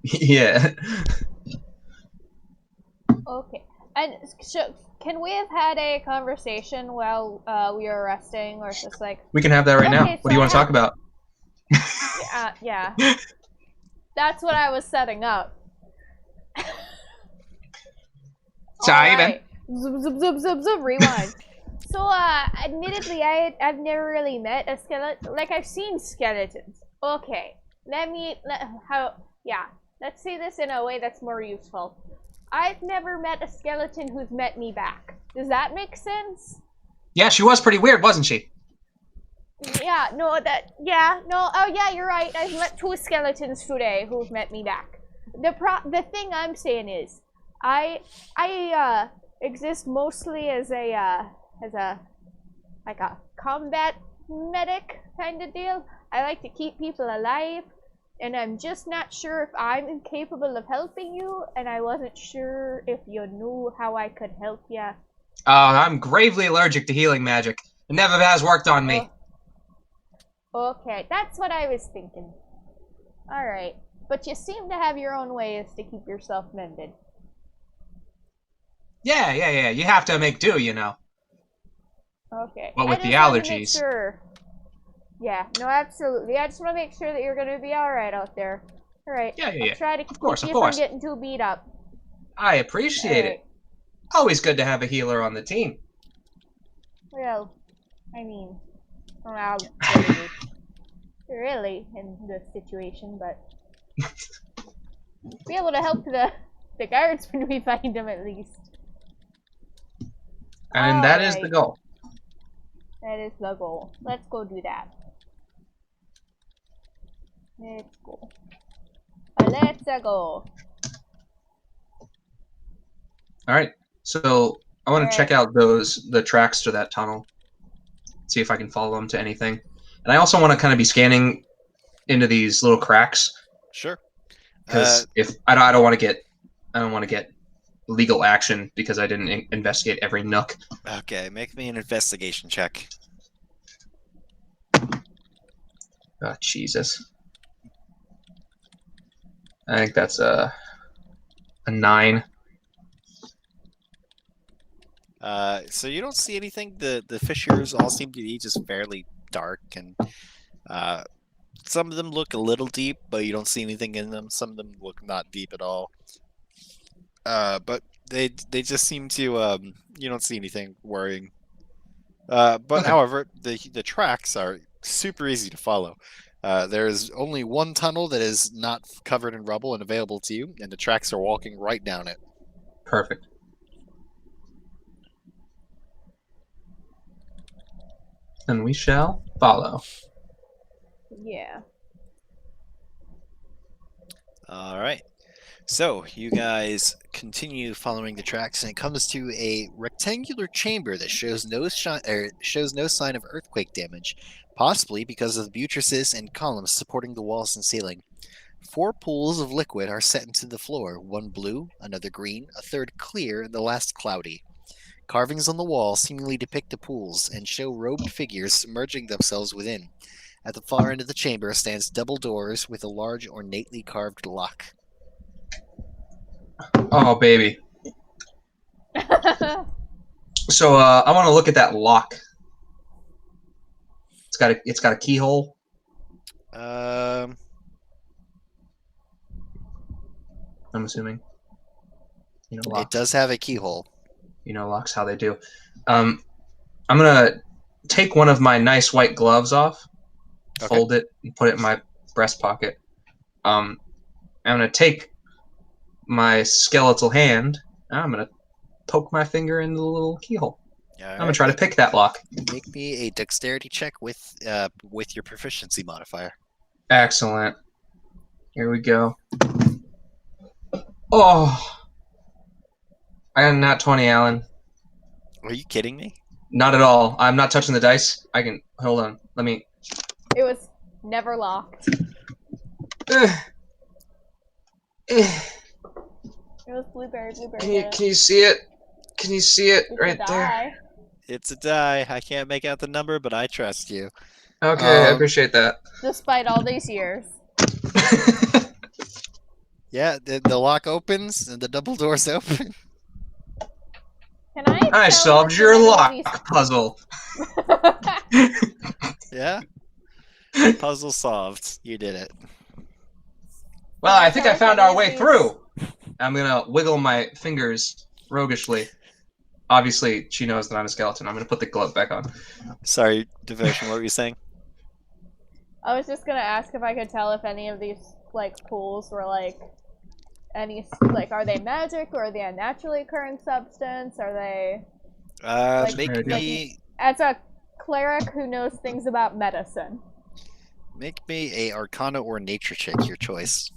Yeah. Okay. And so, can we have had a conversation while we were resting, or just like? We can have that right now. Okay, What do you want to talk about? Yeah. That's what I was setting up. Sorry, Alright. Zoom, rewind. So, admittedly, I've never really met a skeleton. Like, I've seen skeletons. Okay. Let's say this in a way that's more useful. I've never met a skeleton who's met me back. Does that make sense? Yeah, she was pretty weird, wasn't she? Yeah, oh yeah, you're right. I've met 2 skeletons today who've met me back. The thing I'm saying is, I exist mostly as a combat medic kind of deal. I like to keep people alive, and I'm just not sure if I'm incapable of helping you, and I wasn't sure if you knew how I could help you. I'm gravely allergic to healing magic. It never has worked on me. Okay, that's what I was thinking. Alright, but you seem to have your own ways to keep yourself mended. Yeah. You have to make do, you know. Okay. What with the allergies? Sure. Yeah, no, absolutely. I just want to make sure that you're going to be alright out there. Alright. Yeah. I'll try to keep Of course. you from getting too beat up. I appreciate it. Always good to have a healer on the team. Well, I mean, really in this situation, but be able to help the guards when we find them at least. And that is the goal. That is the goal. Let's go do that. Let's go. Let's go. Alright, so I want to check out the tracks to that tunnel. See if I can follow them to anything. And I also want to kind of be scanning into these little cracks. Sure. Because if I don't want to get legal action because I didn't investigate every nook. Okay, make me an investigation check. Oh, Jesus. I think that's a 9. So you don't see anything. The fissures all seem to be just fairly dark, and some of them look a little deep, but you don't see anything in them. Some of them look not deep at all. But they just seem to you don't see anything worrying. But Okay. however, the tracks are super easy to follow. There is only one tunnel that is not covered in rubble and available to you, and the tracks are walking right down it. Perfect. And we shall follow. Yeah. All right. So you guys continue following the tracks, and it comes to a rectangular chamber that shows no sign of earthquake damage, possibly because of the buttresses and columns supporting the walls and ceiling. 4 pools of liquid are set into the floor, one blue, another green, a third clear, and the last cloudy. Carvings on the wall seemingly depict the pools and show robed figures submerging themselves within. At the far end of the chamber stands double doors with a large ornately carved lock. Oh, baby. So I want to look at that lock. It's got a keyhole. Um, I'm assuming. it Locks. does have a keyhole. Locks how they do. I'm gonna take one of my nice white gloves off, fold it, and put it in my breast pocket. I'm gonna take my skeletal hand, and I'm gonna poke my finger in the little keyhole. I'm gonna try to pick that lock. Make me a dexterity check with your proficiency modifier. Excellent. Here we go. Oh, I got a nat 20, Alan. Are you kidding me? Not at all. I'm not touching the dice. I can hold on. Let me. It was never locked. It It was blueberry. Can you see it? Can you see it It's right a there? die. It's a die. I can't make out the number, but I trust you. Okay, I appreciate that. Despite all these years. Yeah, the lock opens and the double doors open. Can I? I solved your lock puzzle. Yeah. Puzzle solved. You did it. Well, I think I found our way through. I'm gonna wiggle my fingers roguishly. Obviously, she knows that I'm a skeleton. I'm gonna put the glove back on. Sorry, Devotion, what were you saying? I was just gonna ask if I could tell if any of these pools were are they magic or are they a naturally occurring substance? Are they Make me as a cleric who knows things about medicine? Make me a Arcana or Nature check, your choice.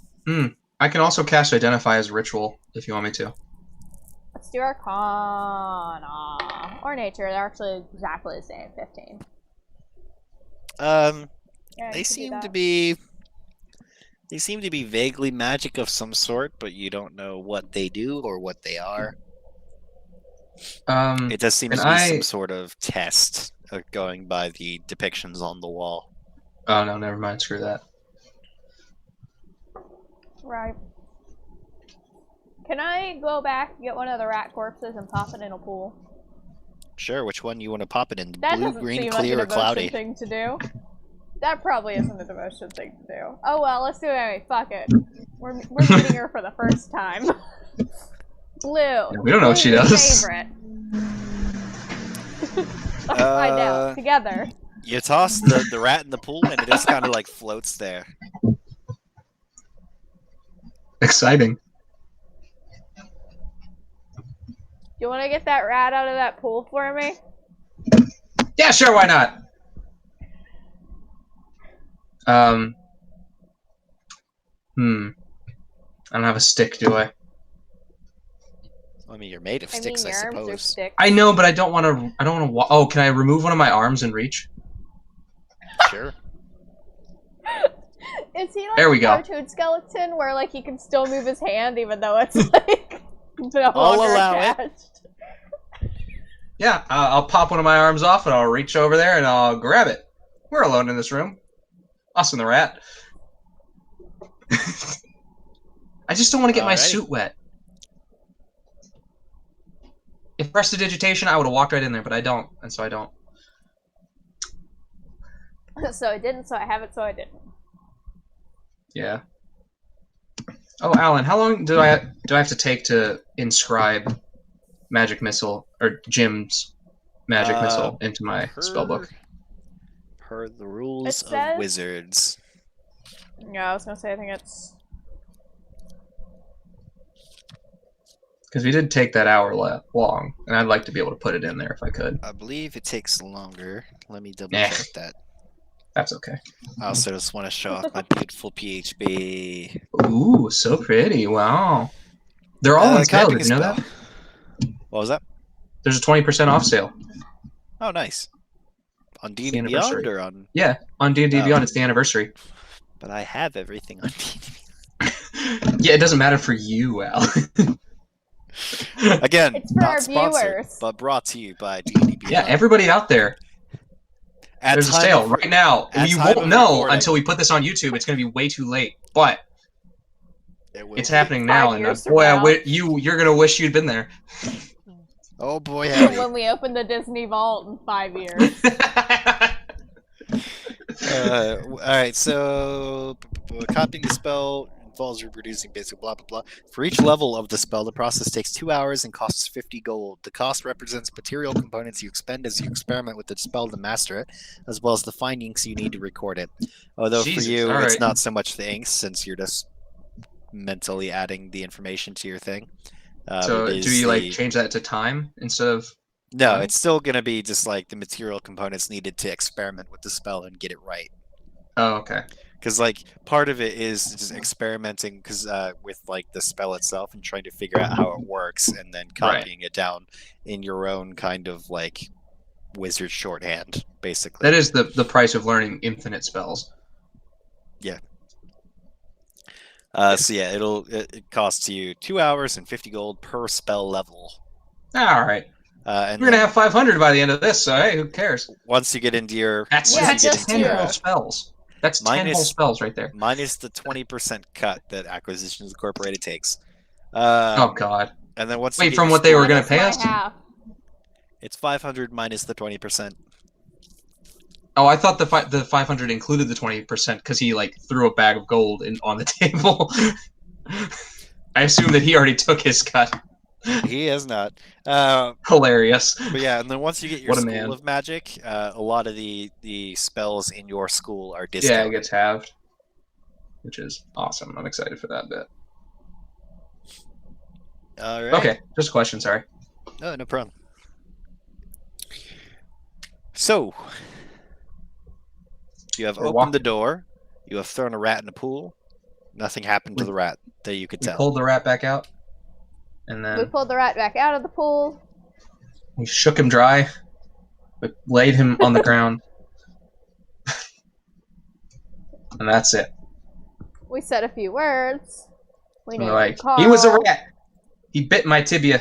I can also cast Identify as Ritual if you want me to. Let's do Arcana or Nature. They're actually exactly the same. 15. Yeah, they seem to be vaguely magic of some sort, but you don't know what they do or what they are. It does seem to be some sort of test going by the depictions on the wall. Oh no, never mind. Screw that. Right. Can I go back and get one of the rat corpses and pop it in a pool? Sure. Which one you want to pop it in? That Blue, doesn't green, seem clear, like or cloudy? thing to do. That probably isn't a devotion thing to do. Oh well, let's do it anyway. Fuck it. We're meeting her for the first time. Blue. Yeah, we don't know what she does. Favorite. Let's find out together. You toss the rat in the pool, and it just kind of floats there. Exciting. You want to get that rat out of that pool for me? Yeah, sure. Why not? I don't have a stick, do I? I mean, you're made of sticks, I suppose. Sticks. I know, but I don't want to. I don't want to. Oh, can I remove one of my arms and reach? Sure. Is he there we a go. cartoon skeleton where he can still move his hand even though it's no I'll longer allow attached? Yeah, I'll pop one of my arms off and I'll reach over there and I'll grab it. We're alone in this room. Us and the rat. I just don't want to get my suit wet. If prestidigitation, I would have walked right in there, but I don't, and so I don't. So I didn't, so I haven't, so I didn't. Yeah. Oh, Alan, how long do I have to take to inscribe magic missile or Jim's magic missile into my spellbook? Per the rules of wizards. Yeah, I was gonna say I think it's. Because we did take that hour long, and I'd like to be able to put it in there if I could. I believe it takes longer. Let me double check that. That's okay. I also just want to show off my beautiful PHB. Ooh, so pretty. Wow. They're all on sale. Copying Did a you know spell. that? What was that? There's a 20% off sale. Oh, nice. On It's the D&D Beyond anniversary. or on... Yeah, on D&D Oh. Beyond, it's the anniversary. But I have everything on D&D. Yeah, it doesn't matter for you, Al. Again, It's for not our sponsored, viewers. but brought to you by D&D Beyond. Yeah, everybody out there, At there's a time sale of- right now. at You time won't of know recording. until we put this on YouTube. It's going to be way too late, but It will it's be. happening 5 now. And years from boy, now. You're going to wish you'd been there. Oh boy, howdy. When we open the Disney Vault in 5 years. Alright, so copying the spell involves reproducing basic blah blah blah. For each level of the spell, the process takes 2 hours and costs 50 gold. The cost represents material components you expend as you experiment with the spell to master it, as well as the findings you need to record it. Although Jesus, for you, all it's right. not so much the inks, since you're just mentally adding the information to your thing. So It is do you like the- change that to time instead of? No, time? it's still going to be just like the material components needed to experiment with the spell and get it right. Oh, okay. Because like part of it is just experimenting with like the spell itself and trying to figure out how it works, and then copying it down in your own kind of like wizard shorthand, basically. That is the price of learning infinite spells. So yeah, it costs you 2 hours and 50 gold per spell level. All right. And We're gonna then have 500 by the end of this, so hey, who cares? once you get into your That's Yeah, once you get just into 10 your, whole spells. That's 10 Minus- whole spells right there. minus the 20% cut that Acquisitions Incorporated takes. Oh god. And then once you Wait, get from your what they were school- gonna Minus pay my us? half. It's 500 minus the 20%. Oh, I thought the 500 included the 20% because he like threw a bag of gold on the table. I assume that he already took his cut. He has not. Hilarious. But yeah, and then once you get your What a School man. of Magic, a lot of the spells in your school are Yeah, discounted. it gets halved, which is awesome. I'm excited for that bit. All right. Okay, just a question. Sorry. Oh, no problem. So, you have We're opened the door. You have thrown a rat in the pool. Nothing happened to We- the rat that you could We tell. pulled the rat back out, and We then pulled the rat back out of the pool. we shook him dry. We laid him on the ground, and that's it. We said a few words. We And named we're like, Carl. he was a rat. He bit my tibia,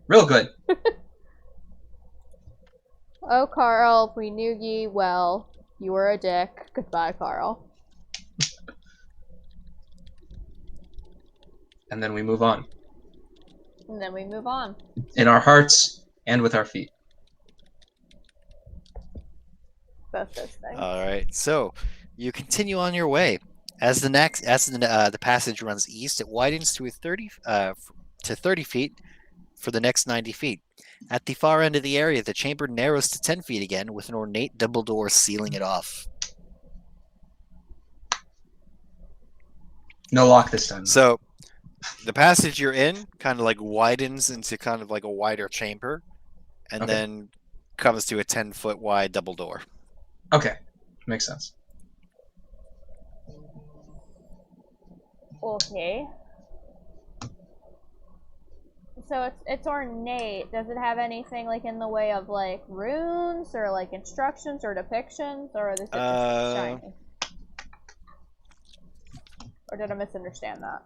real good. Oh, Carl, we knew ye well. You were a dick. Goodbye, Carl. And then we move on And then we move on. in our hearts and with our feet. Both those things. All right. So, you continue on your way. As the passage runs east, it widens to 30 feet for the next 90 feet. At the far end of the area, the chamber narrows to 10 feet again, with an ornate double door sealing it off. No lock this time. So, the passage you're in kind of like widens into kind of like a wider chamber, and Okay. then comes to a 10-foot wide double door. Okay, makes sense. Okay. So it's ornate. Does it have anything like in the way of like runes or like instructions or depictions, or is it just shiny? Or did I misunderstand that?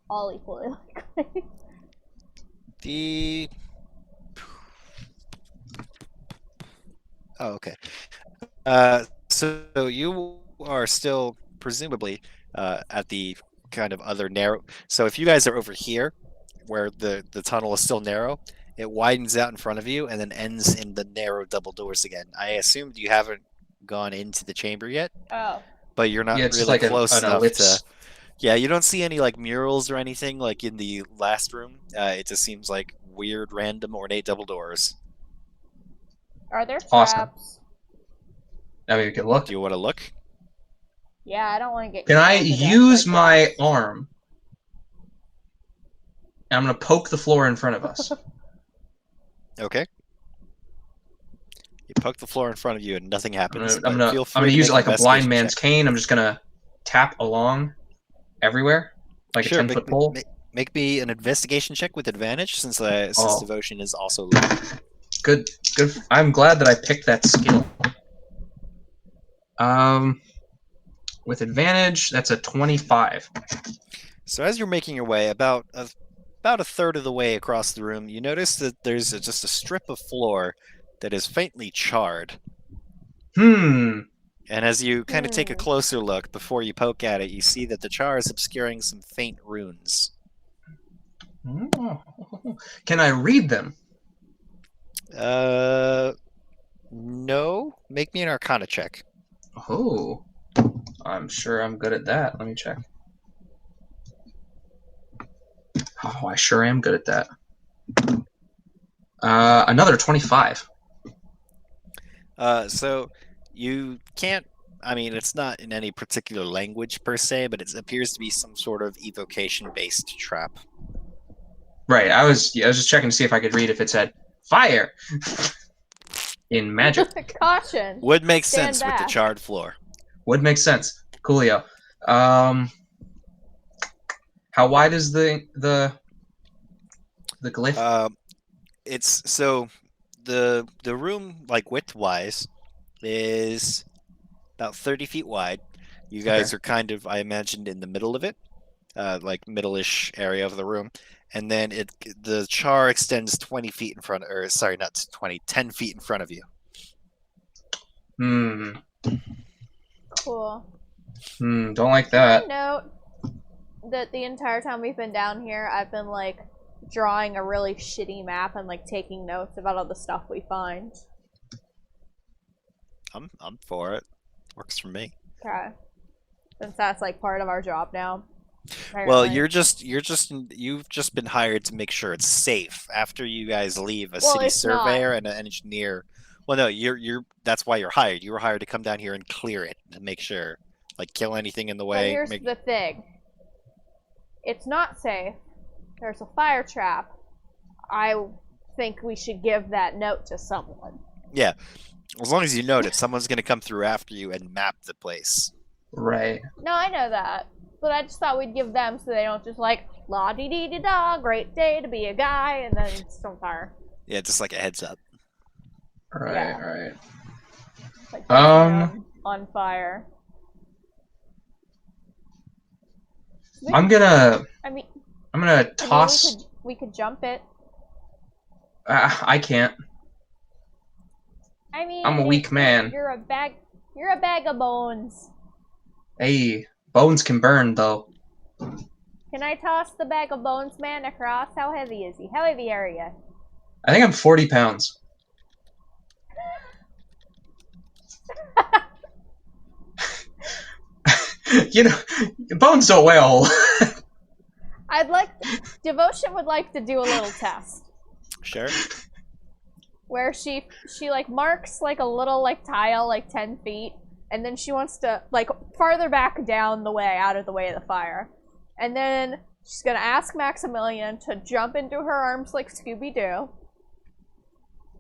All equally likely. The okay. So you are still presumably at the kind of other narrow. So if you guys are over here, where the tunnel is still narrow, it widens out in front of you and then ends in the narrow double doors again. I assumed you haven't gone into the chamber yet, Oh. but you're not Yeah, it's really like close an enough ellipse. to. Yeah, you don't see any like murals or anything like in the last room. It just seems like weird, random, ornate double doors. Are there Awesome. traps? I mean, we can look. Do you want to look? Yeah, I don't want to get. Can I killed to death use by my traps. arm? And I'm gonna poke the floor in front of us. Okay. You poke the floor in front of you and nothing happens. I'm But gonna feel I'm free gonna to use make it an like a blind investigation man's check. cane. I'm just gonna tap along everywhere, like a Sure, 10-foot pole. make me an investigation check with advantage since Oh, devotion is also legal. good. I'm glad that I picked that skill. With advantage, that's a 25. So as you're making your way about a third of the way across the room, you notice that there's just a strip of floor that is faintly charred. Hmm. And as you kind of take a Hmm. closer look before you poke at it, you see that the char is obscuring some faint runes. Oh. Can I read them? No. Make me an Arcana check. Oh, I'm sure I'm good at that. Let me check. Oh, I sure am good at that. Another 25. So you can't. I mean, it's not in any particular language per se, but it appears to be some sort of evocation-based trap. Right. I was just checking to see if I could read if it said fire in magic. Caution. Would make Stand sense with the back. charred floor. Would make sense. Coolio. How wide is the glyph? It's so the room, like width-wise, is about 30 feet wide. You Okay. guys are kind of, I imagined, in the middle of it, like middle-ish area of the room, and then the char extends 20 feet in front, or sorry, not 20, 10 feet in front of you. Hmm. Cool. Don't like Can I that. note that the entire time we've been down here, I've been like drawing a really shitty map and like taking notes about all the stuff we find. I'm for it. Works for me. Okay. Since that's like part of our job now. Well, Apparently. you've just been hired to make sure it's safe. After you guys leave, a Well, city it's not. surveyor and an engineer. Well, no, you're that's why you're hired. You were hired to come down here and clear it and make sure, like, kill anything in the But way. here's the thing. It's not safe. There's a fire trap. I think we should give that note to someone. Yeah, as long as you note it, someone's gonna come through after you and map the place. Right. No, I know that. But I just thought we'd give them so they don't just like, la dee dee dee da, great day to be a guy, and then just on fire. Yeah, just like a heads up. Right. Yeah. Right. Like, on fire. I'm gonna I mean, toss. we could jump it. I can't. I mean, I'm a weak man. You're a bag of bones. Hey, bones can burn though. Can I toss the bag of bones man across? How heavy is he? How heavy are you? I think I'm 40 pounds. You know, bones don't weigh a whole. Devotion would like to do a little test. Sure. Where she like marks like a little like tile like 10 feet, and then she wants to like farther back down the way out of the way of the fire, and then she's gonna ask Maximilian to jump into her arms like Scooby-Doo.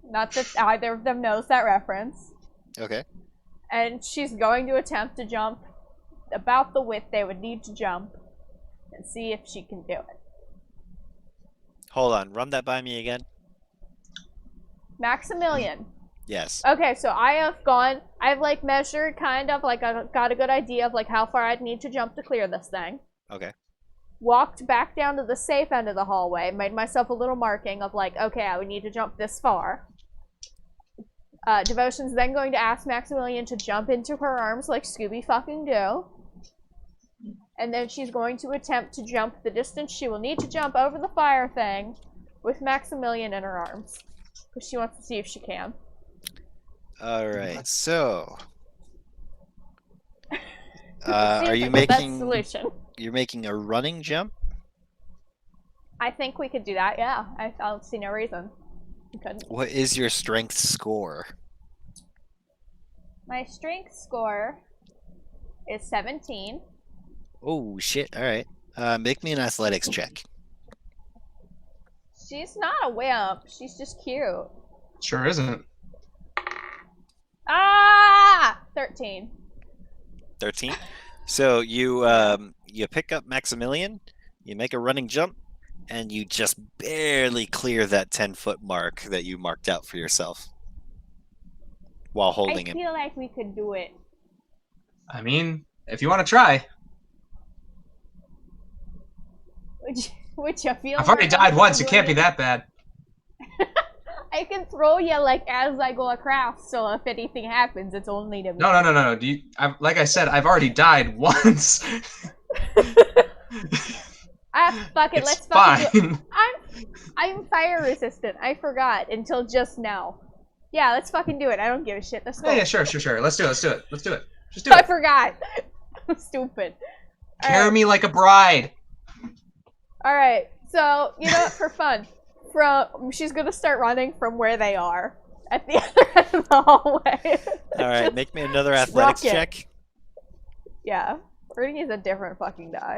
Not that either of them knows that reference. Okay. And she's going to attempt to jump about the width they would need to jump, and see if she can do it. Hold on. Run that by me again. Maximilian. Yes. Okay, so I've like measured kind of like I got a good idea of like how far I'd need to jump to clear this thing. Okay. Walked back down to the safe end of the hallway, made myself a little marking of like, okay, I would need to jump this far. Devotion's then going to ask Maximilian to jump into her arms like Scooby fucking Doo. And then she's going to attempt to jump the distance she will need to jump over the fire thing with Maximilian in her arms. Because she wants to see if she can. Alright, so... are you making... solution. You're making a running jump? I think we could do that, yeah. I don't see no reason we couldn't. What is your strength score? My strength score is 17. Oh, shit, alright. Make me an athletics check. She's not a wimp. She's just cute. Sure isn't. Ah! 13. 13. So you you pick up Maximilian, you make a running jump, and you just barely clear that 10-foot mark that you marked out for yourself while holding I him. feel like we could do it. I mean, if you want to try. Which you feel I've already more died once. It comfortable can't be doing that bad. I can throw you like as I go across, so if anything happens, it's only to me. No. Do you? Like I said, I've already died once. Fuck it. It's Let's fucking do it. fine. I'm fire resistant. I forgot until just now. Yeah, let's fucking do it. I don't give a shit. Let's go. Yeah, sure. Let's do it. Just do I it. forgot. I'm stupid. Carry me like a bride. All right. So you know what? For fun, she's gonna start running from where they are at the other end of the hallway. All right, make me another athletics check. Yeah, we're gonna use a different fucking die.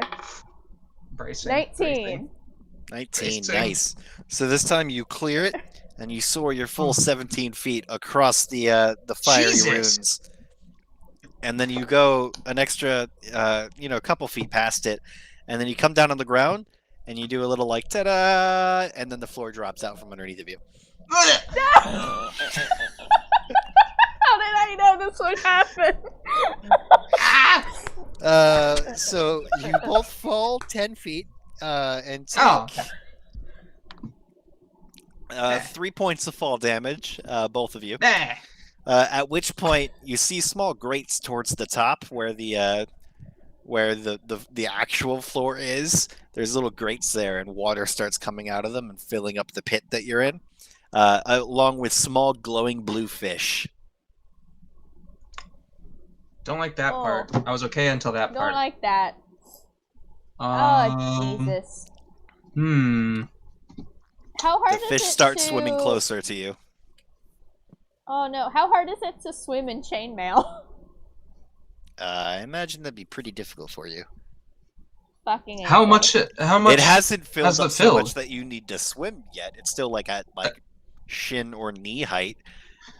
Bracing. 19. 19, Bracing. nice. So this time you clear it, and you soar your full 17 feet across the fiery Jesus. runes. And then you go an extra, couple feet past it, and then you come down on the ground, and you do a little like ta-da, and then the floor drops out from underneath of you. How did I know this would happen? So you both fall 10 feet, and take Oh. 3 points of fall damage, both of you. Nah. At which point you see small grates towards the top where the actual floor is. There's little grates there, and water starts coming out of them and filling up the pit that you're in, along with small glowing blue fish. Don't like that part. I was okay until that part. Don't like that. Um, Jesus. The How hard is fish it start to... swimming closer to you. Oh no, how hard is it to swim in chainmail? I imagine that'd be pretty difficult for you. Fucking How much? It hasn't filled has up it so filled? much that you need to swim yet. It's still like at shin or knee height.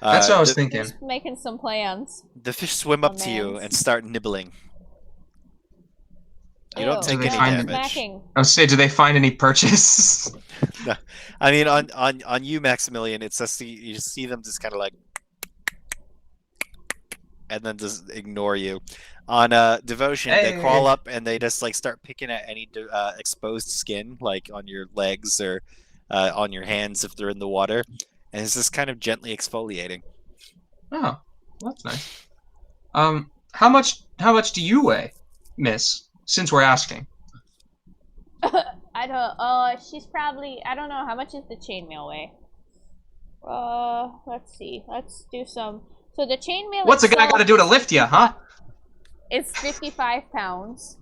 That's what I was the, thinking. Just making some plans. The fish swim up Oh, to you man. and start nibbling. You Ew, don't take Do they any find damage. smacking. I was say, do they find any purchase? No. I mean, on you, Maximilian, it's just you see them just kind of like, and then just ignore you. On Devotion, they crawl up and they just like start picking at any exposed skin, like on your legs or on your hands if they're in the water, and it's just kind of gently exfoliating. Oh, well, that's nice. How much do you weigh, Miss? Since we're asking. I don't. She's probably. I don't know how much is the chainmail weigh. Let's see. Let's do some. So the chainmail. What's a guy got to do to lift you, huh? It's 55 pounds,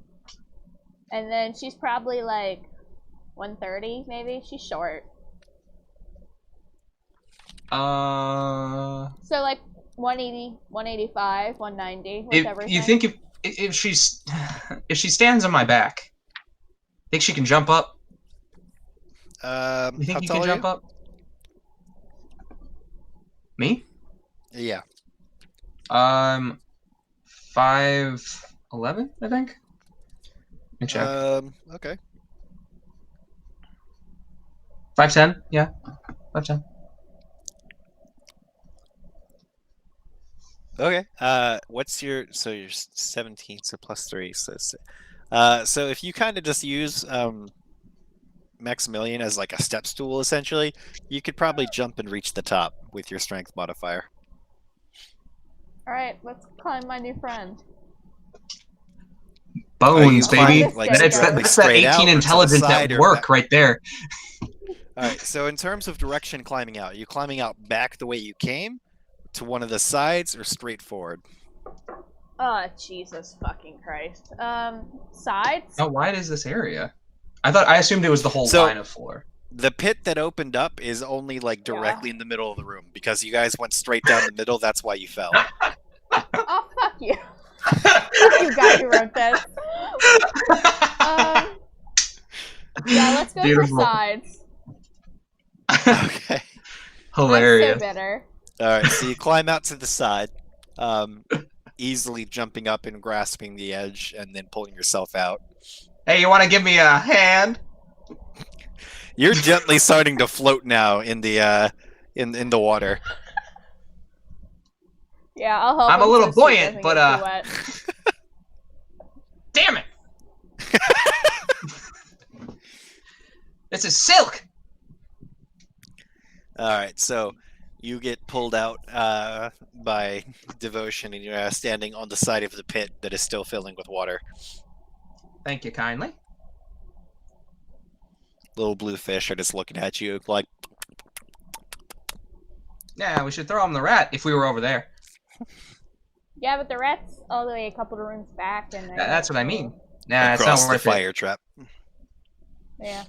and then she's probably like 130, maybe. She's short. So like 180, 185, 190, whatever. You think if she stands on my back, think she can jump up? You think you can jump up? Me? Yeah. 5'11", I think. Let me check. Okay. 5'10", yeah. 5'10". Okay. What's your you're 17, so plus 3, so so if you kind of just use Maximilian as like a step stool, essentially, you could probably jump and reach the top with your strength modifier. All right, let's climb my new friend. Bones, baby. Like, That's that 18 intelligence at work right there. All right. So in terms of direction climbing out, are you climbing out back the way you came, to one of the sides, or straight forward? Oh, Jesus fucking Christ. Sides? How wide is this area? I assumed it was the whole line of floor. The pit that opened up is only like directly in the middle of the room because you guys went straight down the middle. That's why you fell. Oh, fuck you. Fuck you guy who wrote this. Yeah, let's go Beautiful. for sides. Okay. Hilarious. I'm so bitter. All right. So you climb out to the side. easily jumping up and grasping the edge and then pulling yourself out. Hey, you want to give me a hand? You're gently starting to float now in the water. Yeah, I'll help I'm him a little so Stu buoyant, doesn't but, get too wet. Damn it! This is silk! Alright, so you get pulled out by Devotion, and you're standing on the side of the pit that is still filling with water. Thank you kindly. Little blue fish are just looking at you like, Yeah, we should throw him the rat if we were over there. Yeah, but the rat's all the way a couple of rooms back, and That's what I mean. Nah, it's across not the worth fire trap. Yeah.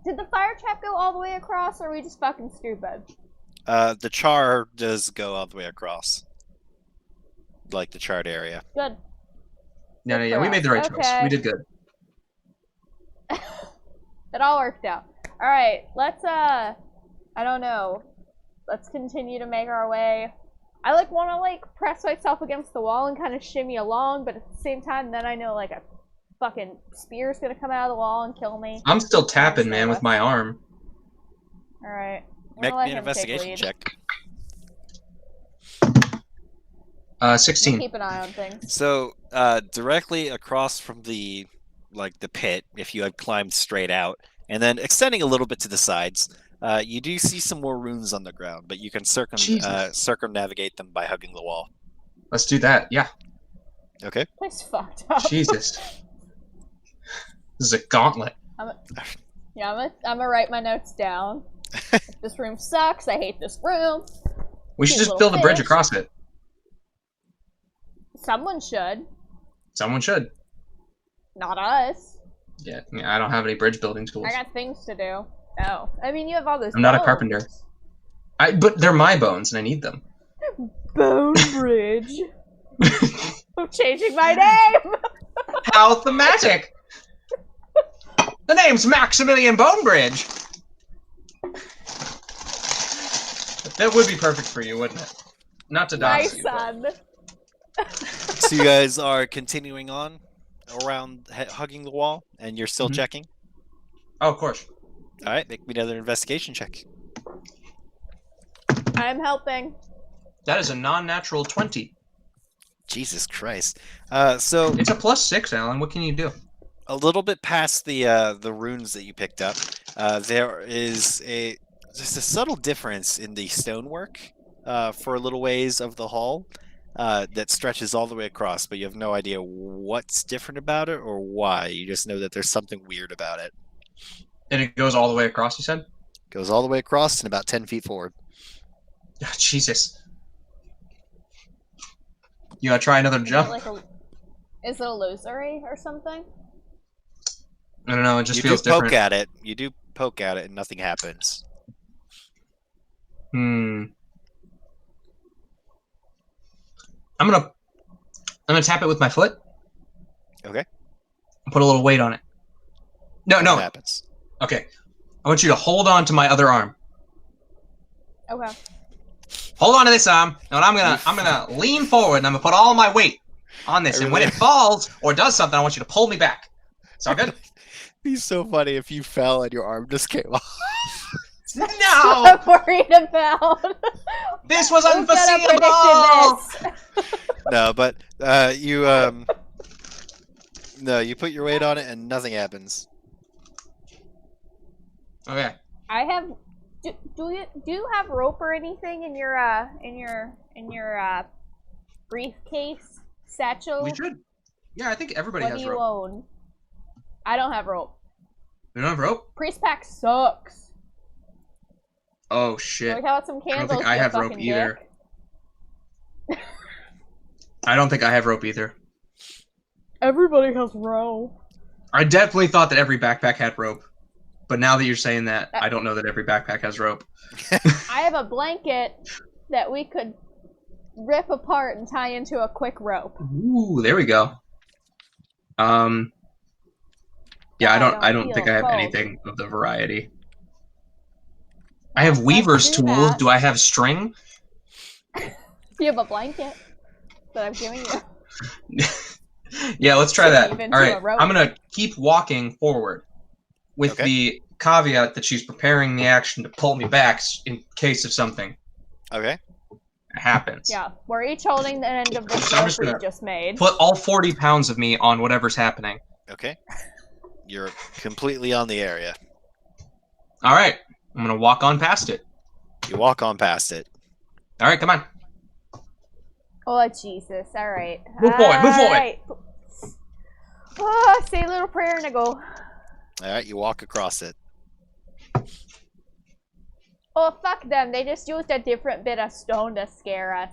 Did the fire trap go all the way across, or are we just fucking stupid? The char does go all the way across. Like the charred area. Good. No, Good yeah, for we made the right us. choice. Okay. We did good. It all worked out. Alright, let's, I don't know. Let's continue to make our way. I, want to, press myself against the wall and kind of shimmy along, but at the same time, then I know, a fucking spear's gonna come out of the wall and kill me. I'm still tapping, man, with my arm. Alright. Make me an investigation check. 16. Keep an eye on things. So, directly across from the pit, if you had climbed straight out, and then extending a little bit to the sides, you do see some more runes on the ground, but you can circumnavigate them by hugging the wall. Let's do that, yeah. Okay. Place fucked up. Jesus. This is a gauntlet. I'm gonna write my notes down. If this room sucks, I hate this room. We should just build a bridge across it. Someone should. Someone should. Not us. Yeah, I mean, I don't have any bridge building tools. I got things to do. Oh. I mean, you have all those I'm not a bones. carpenter. But they're my bones, and I need them. Bone Bridge. I'm changing my name! How thematic! The name's Maximilian Bonebridge! That would be perfect for you, wouldn't it? Not to My dox you, son. So you guys are continuing on around hugging the wall, and you're still checking? Oh, of course. All right, make me another investigation check. I'm helping. That is a non-natural 20. Jesus Christ. So It's a +6, Alan. What can you do? a little bit past the runes that you picked up, there is just a subtle difference in the stonework for a little ways of the hall that stretches all the way across, but you have no idea what's different about it or why. You just know that there's something weird about it. And it goes all the way across, you said? Goes all the way across and about 10 feet forward. Oh, Jesus. You want to try another jump? Is it a illusory or something? I don't know, it just You feels do poke different. at it. You do poke at it and nothing happens. I'm gonna tap it with my foot. Okay. And put a little weight on it. No. Nothing happens. Okay. I want you to hold on to my other arm. Okay. Hold on to this arm, and I'm gonna lean forward, and I'm gonna put all my weight on this. And when it falls or does something, I want you to pull me back. Sound good? It'd be so funny if you fell and your arm just came off. No! I'm worried about. This was Who could have unforeseeable! predicted this? No, but you put your weight on it and nothing happens. Okay. I have. Do you have rope or anything in your briefcase satchel? We should. Yeah, I think everybody What has do you rope. own? I don't have rope. You don't have rope? Priest pack sucks. Oh Like, shit. how about some I don't candles? think I you have rope fucking either. dick? I don't think I have rope either. Everybody has rope. I definitely thought that every backpack had rope. But now that you're saying that, I don't know that every backpack has rope. I have a blanket that we could rip apart and tie into a quick rope. Ooh, there we go. Yeah, I don't think I have cold. anything of the variety. I have weaver's do tools. that. Do I have string? You have a blanket that I'm giving you. Yeah, let's try that. Even All to right, a rope. I'm gonna keep walking forward, with Okay. the caveat that she's preparing the action to pull me back in case of something Okay. happens. Yeah, we're each holding the end of this So I'm rope just we gonna just made. Put all 40 pounds of me on whatever's happening. Okay. You're completely on the area. All right, I'm gonna walk on past it. You walk on past it. All right, come on. Oh, Jesus. All right. Move forward, move forward. Alright. Oh, say a little prayer and I go. All right. You walk across it. Oh, fuck them. They just used a different bit of stone to scare us.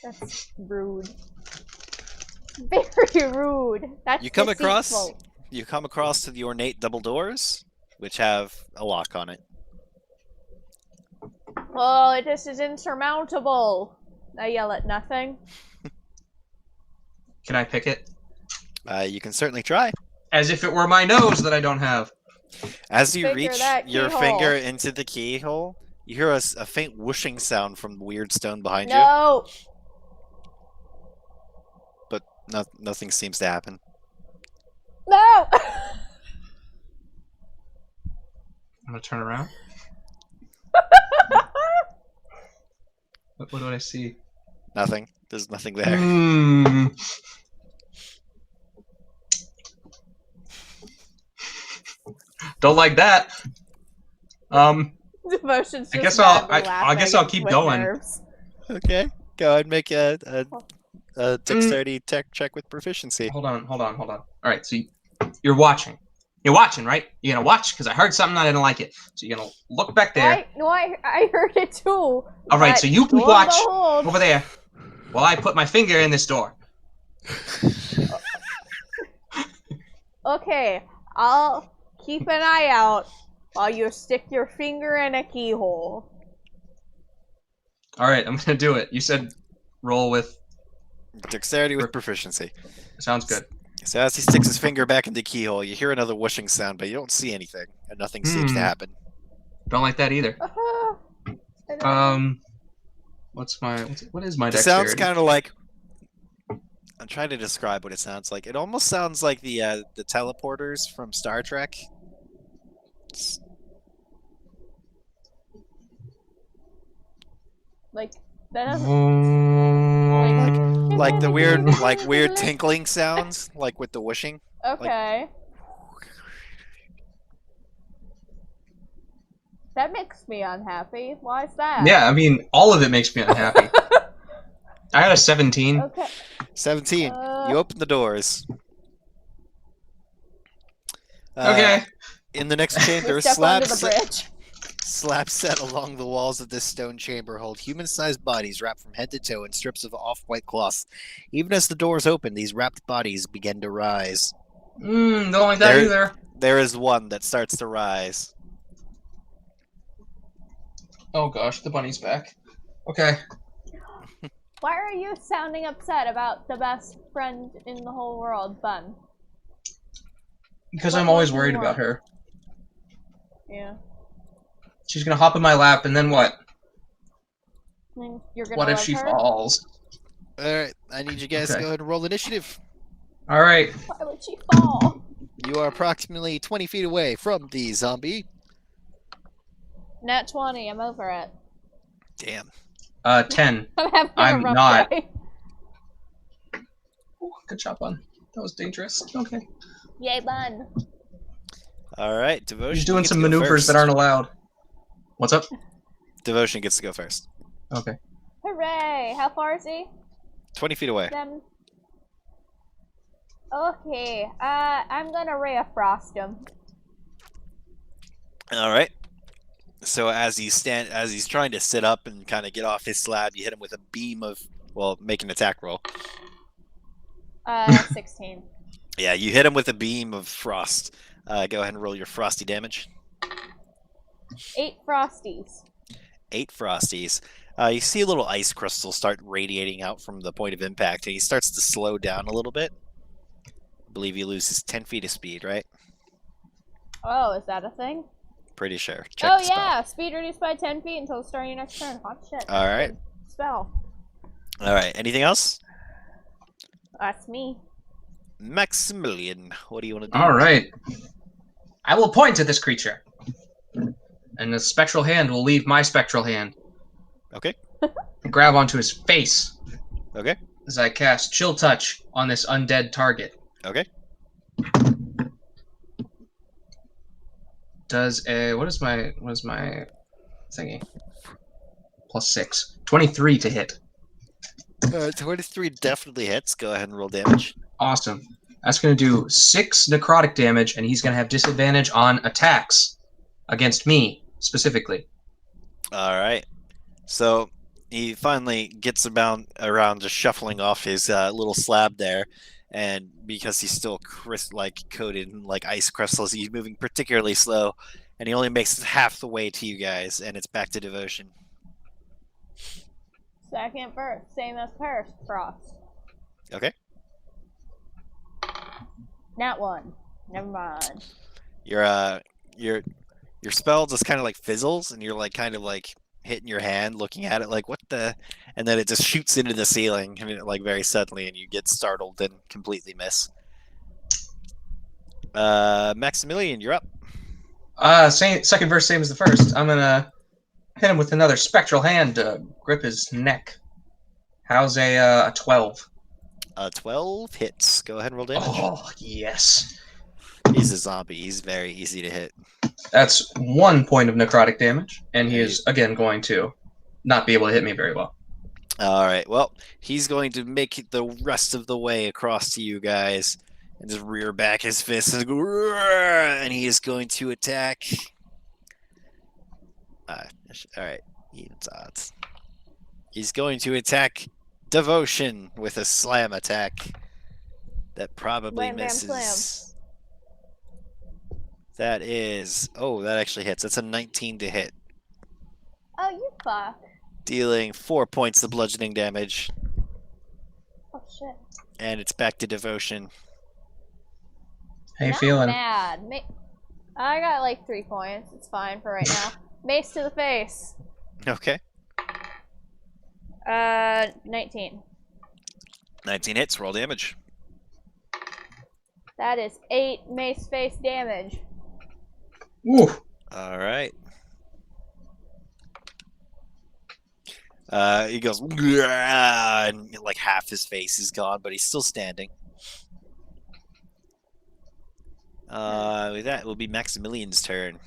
That's rude. Very rude. That's You come deceitful. across. You come across to the ornate double doors, which have a lock on it. Oh, this is insurmountable. I yell at nothing. Can I pick it? You can certainly try. As if it were my nose that I don't have. As you Figure reach that your keyhole. finger into the keyhole, you hear a faint whooshing sound from the weird stone behind you, No. but nothing seems to happen. No. I'm gonna turn around. What do I see? Nothing. There's nothing there. Don't like that. Devotion's I just guess I'll- madly I guess I'll laughing keep with going. nerves. Okay. Go ahead and make a dexterity tech check with proficiency. Hold on. All right, so you're watching. You're watching, right? You're gonna watch because I heard something I didn't like it. So you're gonna look back there. I heard it too. All right, but so you keep lo and watch behold- over there while I put my finger in this door. Okay, I'll keep an eye out while you stick your finger in a keyhole. All right, I'm gonna do it. You said roll with. Dexterity with proficiency. Sounds good. So as he sticks his finger back into the keyhole, you hear another whooshing sound, but you don't see anything, and nothing seems to happen. Don't like that either. I don't- What is my It dexterity? sounds kind of like. I'm trying to describe what it sounds like. It almost sounds like the teleporters from Star Trek. It's- like that doesn't like the weird tinkling sounds, like with the whooshing. Okay. That makes me unhappy. Why is that? Yeah, I mean, all of it makes me unhappy. I had a 17. Okay. 17. You open the doors. Okay. In the next chamber, Step onto slabs the bridge. slabs set along the walls of this stone chamber hold human-sized bodies wrapped from head to toe in strips of off-white cloth. Even as the doors open, these wrapped bodies begin to rise. Don't like that either. There is one that starts to rise. Oh gosh, the bunny's back. Okay. Why are you sounding upset about the best friend in the whole world, Bun? Because What I'm always more? worried about her. Yeah. She's gonna hop in my lap, and then what? I mean, you're gonna What if love she her? falls? Alright, I need you guys to Okay. go ahead and roll initiative. All right. Why would she fall? You are approximately 20 feet away from the zombie. Nat 20, I'm over it. Damn. 10. I'm having I'm a rough not. day. Ooh, good job, Bun. That was dangerous. Okay. Yay, Bun. Alright, Devotion. He's you doing get some to go maneuvers first. that aren't allowed. What's up? Devotion gets to go first. Okay. Hooray! How far is he? 20 feet away. Then. Okay, I'm gonna Ray of Frost him. Alright. So as he's trying to sit up and kind of get off his slab, you hit him with a beam of, well, make an attack roll. 16. Yeah, you hit him with a beam of frost. Go ahead and roll your frosty damage. 8 Frosties. 8 frosties. You see a little ice crystal start radiating out from the point of impact, and he starts to slow down a little bit. I believe he loses 10 feet of speed, right? Oh, is that a thing? Pretty sure. Check Oh the spell. yeah, speed reduced by 10 feet until the start of your next turn. Hot shit. All right. Good spell. All right. Anything else? That's me. Maximilian, what do you want to do? All right. I will point to this creature, and the spectral hand will leave my spectral hand Okay. and grab onto his face Okay. as I cast Chill Touch on this undead target. Okay. What is my thingy? +6. 23 to hit. 23 definitely hits. Go ahead and roll damage. Awesome. That's going to do 6 necrotic damage, and he's going to have disadvantage on attacks against me, specifically. All right. So he finally gets around just shuffling off his little slab there, and because he's still coated in like ice crystals, he's moving particularly slow, and he only makes it half the way to you guys, and it's back to devotion. Second verse, same as first, Frost. Okay. Nat 1. Never mind. Your spell just kind of like fizzles, and you're like kind of like hitting your hand, looking at it like what the, and then it just shoots into the ceiling, like very suddenly, and you get startled and completely miss. Maximilian, you're up. Second verse, same as the first. I'm going to hit him with another spectral hand to grip his neck. How's a 12? 12 hits. Go ahead and roll damage. Oh, yes. He's a zombie. He's very easy to hit. That's 1 point of necrotic damage, and he is, again, going to not be able to hit me very well. All right. Well, he's going to make it the rest of the way across to you guys and just rear back his fist and go, and he is going to attack. All right. Evens odds. He's going to attack Devotion with a slam attack. That probably Blam, bam, misses. That is... Oh, that actually hits. That's a 19 to hit. Oh, you fuck. Dealing 4 points of bludgeoning damage. Oh, shit. And it's back to Devotion. How you Not feeling? mad. I got like 3 points. It's fine for right now. Mace to the face. Okay. 19. 19 hits. Roll damage. That is 8 mace face damage. Ooh. All right. He goes, and like half his face is gone, but he's still standing. That will be Maximilian's turn.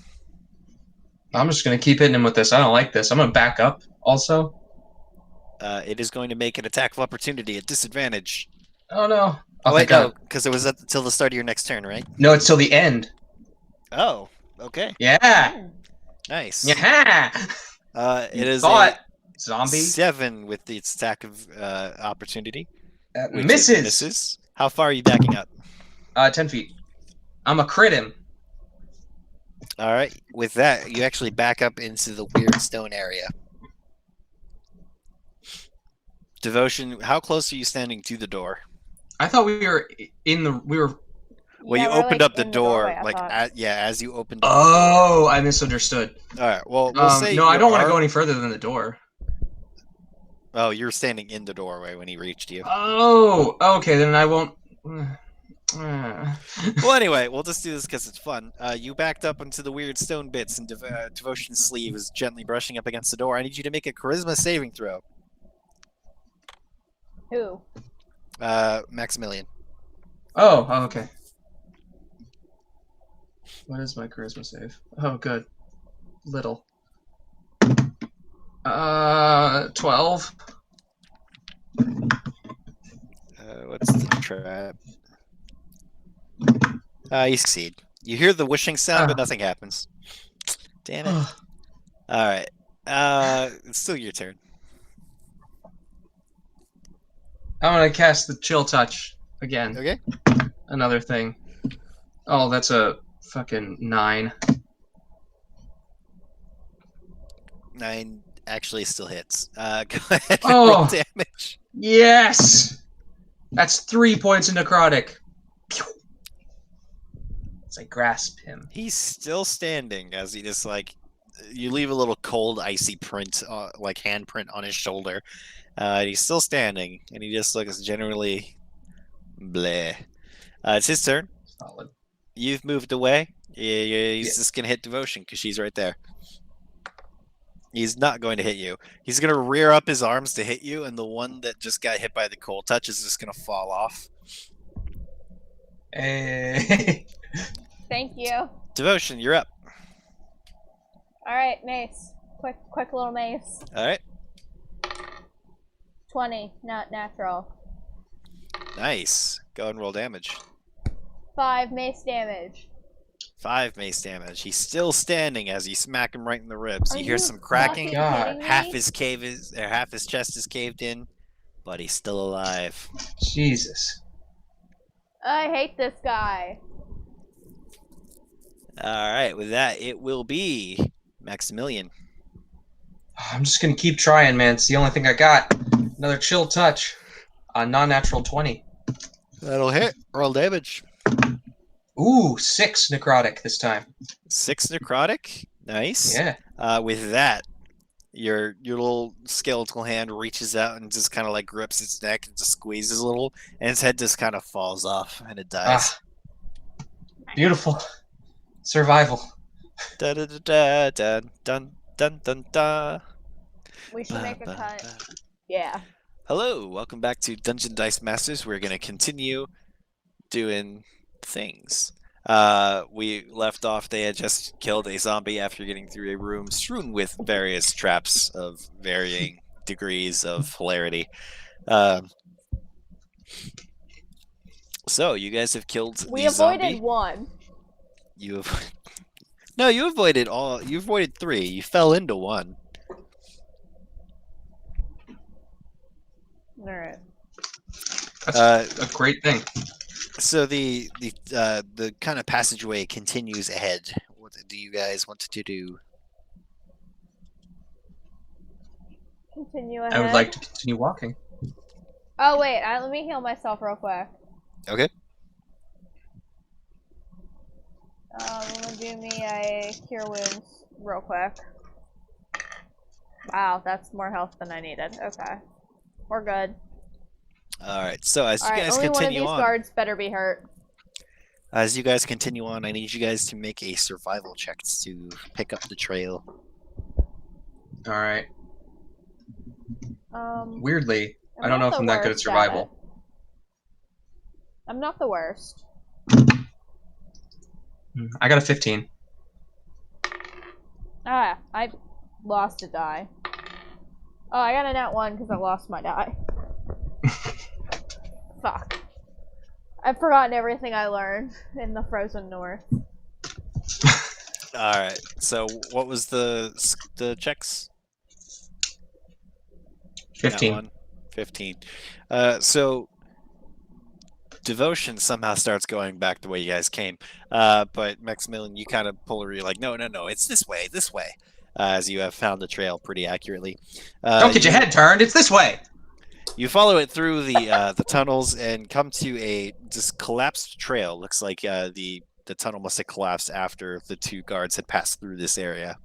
I'm just going to keep hitting him with this. I don't like this. I'm going to back up also. It is going to make an attack of opportunity at disadvantage. Oh, no. Oh, wait, no, because it was until the start of your next turn, right? No, it's till the end. Oh, okay. Yeah. Nice. Yeah. It is a zombie 7 with its attack of opportunity. Misses. How far are you backing up? 10 feet. I'm a crit him. All right. With that, you actually back up into the weird stone area. Devotion, how close are you standing to the door? I thought we were in the... Well, you opened up the door, as you opened up the door. Oh, I misunderstood. All right, well, we'll say no, I don't want to go any further than the door. Oh, you're standing in the doorway when he reached you. Oh, okay, then I won't... Well, anyway, we'll just do this because it's fun. You backed up into the weird stone bits, and Devotion's sleeve is gently brushing up against the door. I need you to make a charisma saving throw. Who? Maximilian. Oh, okay. What is my charisma save? Oh, good. Little. 12. What's the trap? You succeed. You hear the whooshing sound, but nothing happens. Damn it. Alright. It's still your turn. I'm gonna cast the Chill Touch again. Okay. Another thing. Oh, that's a fucking 9. 9 actually still hits. Go ahead and roll damage. Yes! That's 3 points of necrotic. As I grasp him. He's still standing as he just like you leave a little cold, icy print, like handprint on his shoulder. He's still standing, and he just looks generally bleh. It's his turn. Solid. You've moved away. He's Yeah. just gonna hit Devotion because she's right there. He's not going to hit you. He's gonna rear up his arms to hit you, and the one that just got hit by the cold touch is just gonna fall off. Hey. Thank you. Devotion, you're up. All right, mace. Quick little mace. All right. 20, not natural. Nice. Go and roll damage. 5 mace damage. 5 mace damage. He's still standing as you smack him right in the ribs. You Are hear you some cracking. fucking kidding me? Half his chest is caved in, but he's still alive. Jesus. I hate this guy. All right. With that, it will be Maximilian. I'm just gonna keep trying, man. It's the only thing I got. Another chill touch. Non-natural 20. That'll hit. Roll damage. Ooh, 6 necrotic this time. 6 necrotic. Nice. Yeah. With that, your little skeletal hand reaches out and just kind of like grips its neck and just squeezes a little, and its head just kind of falls off and it dies. Beautiful. Survival. Da da da da dun dun dun da. We should make a Ba, ba, cut. ba. Yeah. Hello, welcome back to Dungeon Dice Masters. We're gonna continue doing things. We left off. They had just killed a zombie after getting through a room strewn with various traps of varying degrees of hilarity. So you guys have killed We the avoided zombie. 1. You have no. You avoided all. You avoided 3. You fell into 1. All right. That's a great thing. So the kind of passageway continues ahead. What do you guys want to do? Continue ahead. I would like to continue walking. Oh wait, let me heal myself real quick. Okay. I'm gonna do me a cure wounds real quick. Wow, that's more health than I needed. Okay, we're good. All right. So as you All right, guys only one of continue these on, guards better be hurt. I need you guys to make a survival check to pick up the trail. All right. Weirdly, I'm I don't know not if the I'm that good at worst survival. it. I'm not the worst. I got a 15. Ah, I lost a die. Oh, I got a nat 1 because I lost my die. Fuck. I've forgotten everything I learned in the Frozen North. All right. So what was the checks? 15. That one? 15. So Devotion somehow starts going back the way you guys came. But Maximilian, you kind of pull her. You're like, no, it's this way. As you have found the trail pretty accurately. Don't get your head turned. It's this way. You follow it through the tunnels and come to a just collapsed trail. Looks like the tunnel must have collapsed after the 2 guards had passed through this area.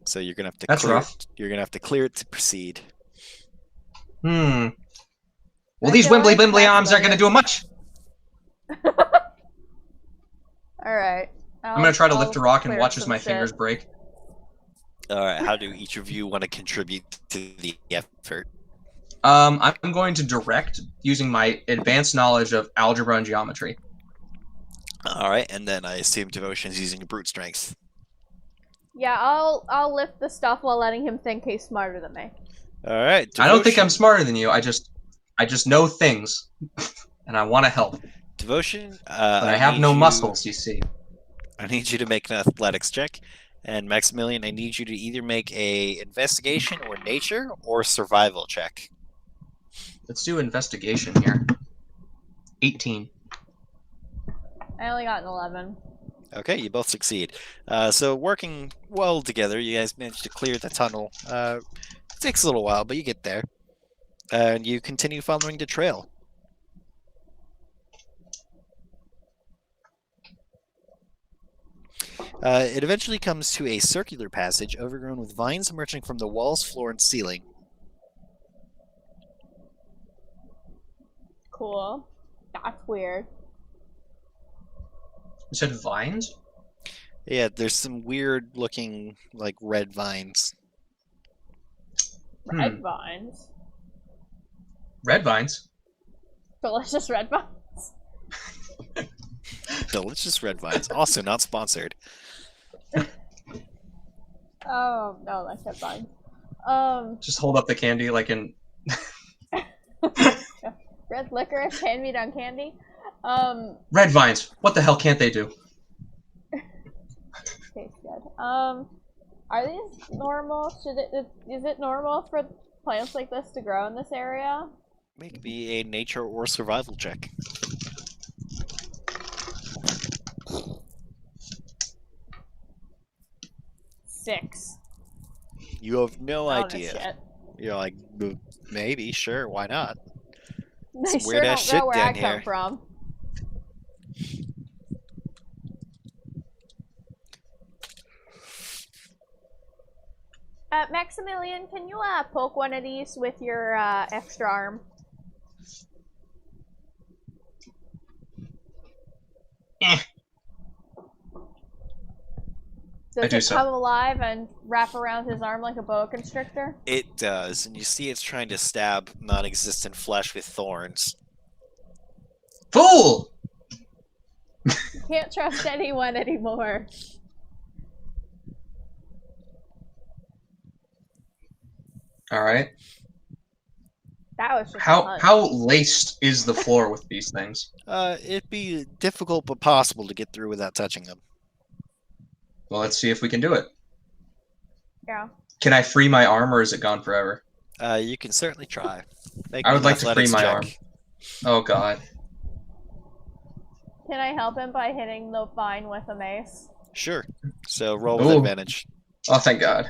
So you're gonna have to That's clear rough. it. You're gonna have to clear it to proceed. Well, I these feel wimbly like bimbly arms Maximilian- aren't gonna do much. Alright. I'm gonna try to lift a rock and clear watch as some my shit. fingers break. All right. How do each of you want to contribute to the effort? I'm going to direct using my advanced knowledge of algebra and geometry. All right, and then I assume Devotion is using brute strength. Yeah, I'll lift the stuff while letting him think he's smarter than me. All right. I don't think I'm Devotion. smarter than you. I just know things, and I want to help. Devotion. But I have no muscles, you see. I need you to make an athletics check, and Maximilian, I need you to either make a investigation or nature or survival check. Let's do investigation here. 18. I only got an 11. Okay, you both succeed. So working well together, you guys managed to clear the tunnel. It takes a little while, but you get there. And you continue following the trail. It eventually comes to a circular passage overgrown with vines emerging from the walls, floor, and ceiling. Cool. That's weird. You said vines? Yeah, there's some weird looking, like, red vines. Red vines. Red vines? Delicious red vines. Delicious red vines. Also not sponsored. Oh, no, that's red vines. Just hold up the candy like in... Red licorice, hand-me-down candy. Red vines! What the hell can't they do? Tastes good. Are these normal? Is it normal for plants like this to grow in this area? Make me a nature or survival check. Six. You have no Oh, idea. shit. You're like, maybe, sure, why not? They Some sure weird-ass don't shit grow where down I come here. from. Maximilian, can you poke one of these with your extra arm? Eh. Does do it so. come alive and wrap around his arm like a boa constrictor? It does, and you see it's trying to stab non-existent flesh with thorns. Fool! You can't trust anyone anymore. Alright. That was just a hunch. How laced is the floor with these things? It'd be difficult but possible to get through without touching them. Well, let's see if we can do it. Yeah. Can I free my arm, or is it gone forever? You can certainly try. Make I me would an like to free athletics my check. arm. Oh god. Can I help him by hitting the vine with a mace? Sure. So roll with Ooh. advantage. Oh, thank god.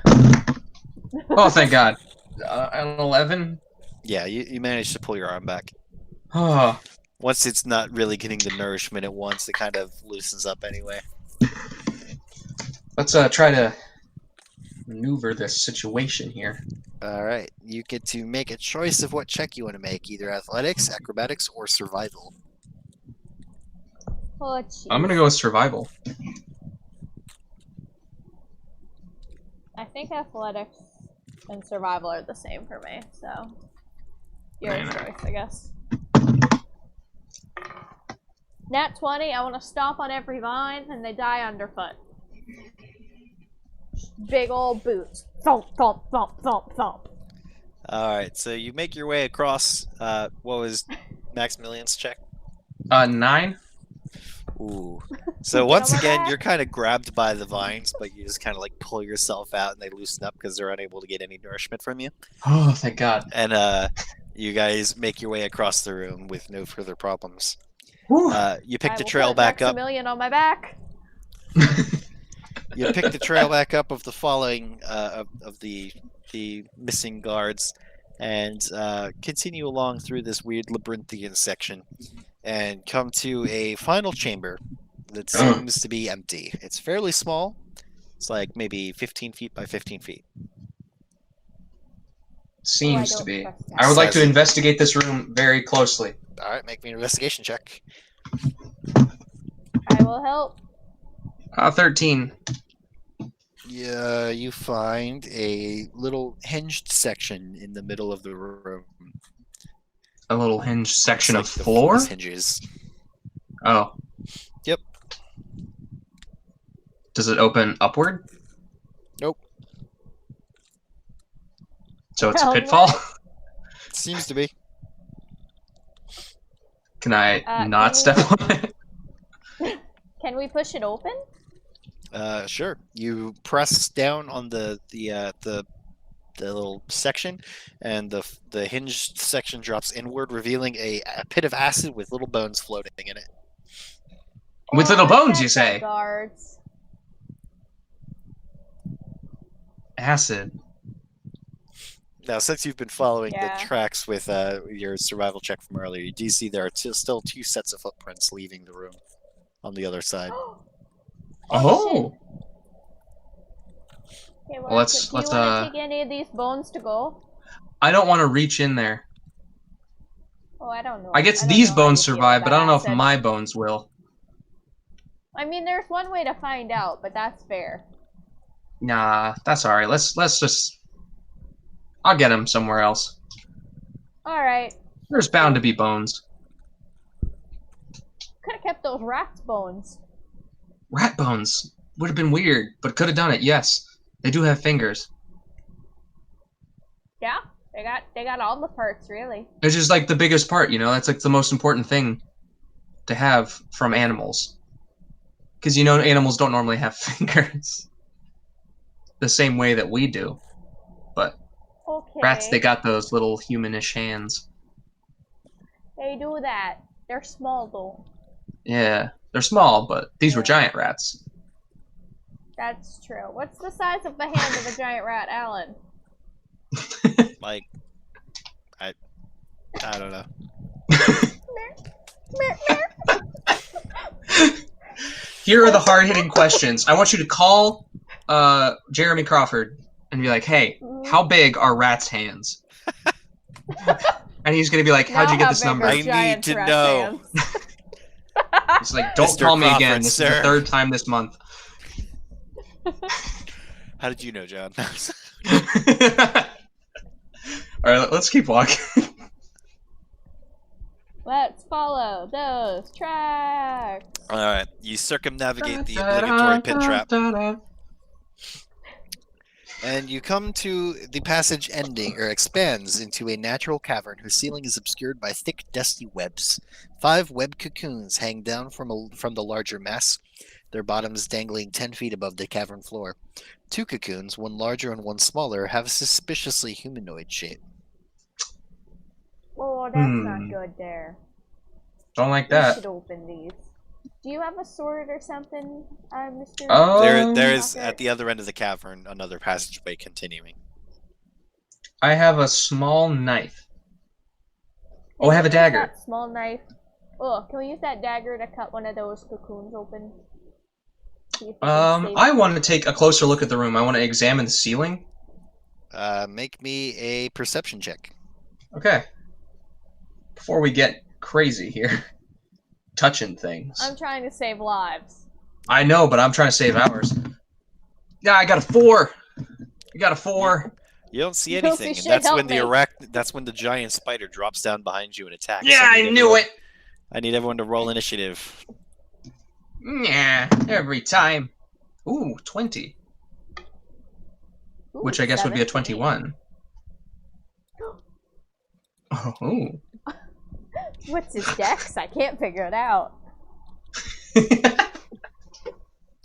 Oh, thank god. An 11? Yeah, you managed to pull your arm back. Oh. Once it's not really getting the nourishment at once, it kind of loosens up anyway. Let's try to maneuver this situation here. Alright, you get to make a choice of what check you want to make, either athletics, acrobatics, or survival. Oh, jeez. I'm gonna go with survival. I think athletics and survival are the same for me, so your choice, I guess. Nat 20, I want to stomp on every vine and they die underfoot. Big old boots. Thump, thump, thump, thump, thump. Alright, so you make your way across, what was Maximilian's check? 9? Ooh. So once Come again, back. you're kind of grabbed by the vines, but you just kind of like pull yourself out and they loosen up because they're unable to get any nourishment from you. Oh, thank god. And you guys make your way across the room with no further problems. Whew. You pick I the will trail put back up. Maximilian on my back. You pick the trail back up of the following of the missing guards, and continue along through this weird labyrinthian section, and come to a final chamber that seems to be empty. It's fairly small. It's like maybe 15 feet by 15 feet. Seems Oh, I to be. don't trust I would like to Says- investigate this room very closely. All right, make me an investigation check. I will help. 13. Yeah, you find a little hinged section in the middle of the room. A little hinged section It's of like floor? the hinges. Oh. Yep. Does it open upward? Nope. So it's a Downward? pitfall? Seems to be. Can I Can not we- step on it? Can we push it open? Sure. You press down on the little section, and the hinged section drops inward, revealing a pit of acid with little bones floating in it. With little bones, you say? Guards. Acid. Now, since you've been following Yeah. the tracks with your survival check from earlier, you do see there are still 2 sets of footprints leaving the room on the other side. Oh! Okay, Well, let's do you want to take any of these bones to go? I don't want to reach in there. Oh, I don't know. I guess I don't these know how bones you feel survive, but I about don't know if acid. my bones will. I mean, there's one way to find out, but that's fair. Nah, that's alright. Let's just. I'll get him somewhere else. Alright. There's bound to be bones. Could have kept those rat's bones. Rat bones would have been weird, but could have done it. Yes, they do have fingers. Yeah, they got all the parts, really. It's just like the biggest part, you know. That's like the most important thing to have from animals, because you know animals don't normally have fingers the same way that we do. But rats, they Okay. got those little humanish hands. They do that. They're small, though. Yeah, they're small, but these were giant rats. That's true. What's the size of the hand of a giant rat, Alan? Like, I don't know. Here are the hard-hitting questions. I want you to call Jeremy Crawford and be like, "Hey, how big are rats' hands?" And he's gonna be like, "How'd you get this number?" I need to know. It's like, "Don't Mr. call me Crawford, again. This is the third time this month." How did you know, John? All right, let's keep walking. Let's follow those tracks. All right, you circumnavigate the obligatory pit trap, and you come to the passage ending, or expands into a natural cavern whose ceiling is obscured by thick, dusty webs. 5 web cocoons hang down from the larger mass, their bottoms dangling 10 feet above the cavern floor. 2 cocoons, one larger and one smaller, have a suspiciously humanoid shape. Oh, that's not good there. Don't like We that. should open these. Do you have a sword or something, Mr. There is, at the other end of the cavern, another passageway continuing. I have a small knife. Oh, I have a dagger. That small knife. Oh, can we use that dagger to cut one of those cocoons open? I want to take a closer look at the room. I want to examine the ceiling. Make me a perception check. Okay. Before we get crazy here. Touching things. I'm trying to save lives. I know, but I'm trying to save ours. Yeah, I got a 4. I got a 4. You don't see You don't anything, see and shit, that's help when me. that's when the giant spider drops down behind you and attacks. Yeah, I knew it. I need everyone to roll initiative. Yeah, every time. Ooh, 20. Ooh, Which I guess would be a 17. 21. Oh. What's his dex? I can't figure it out.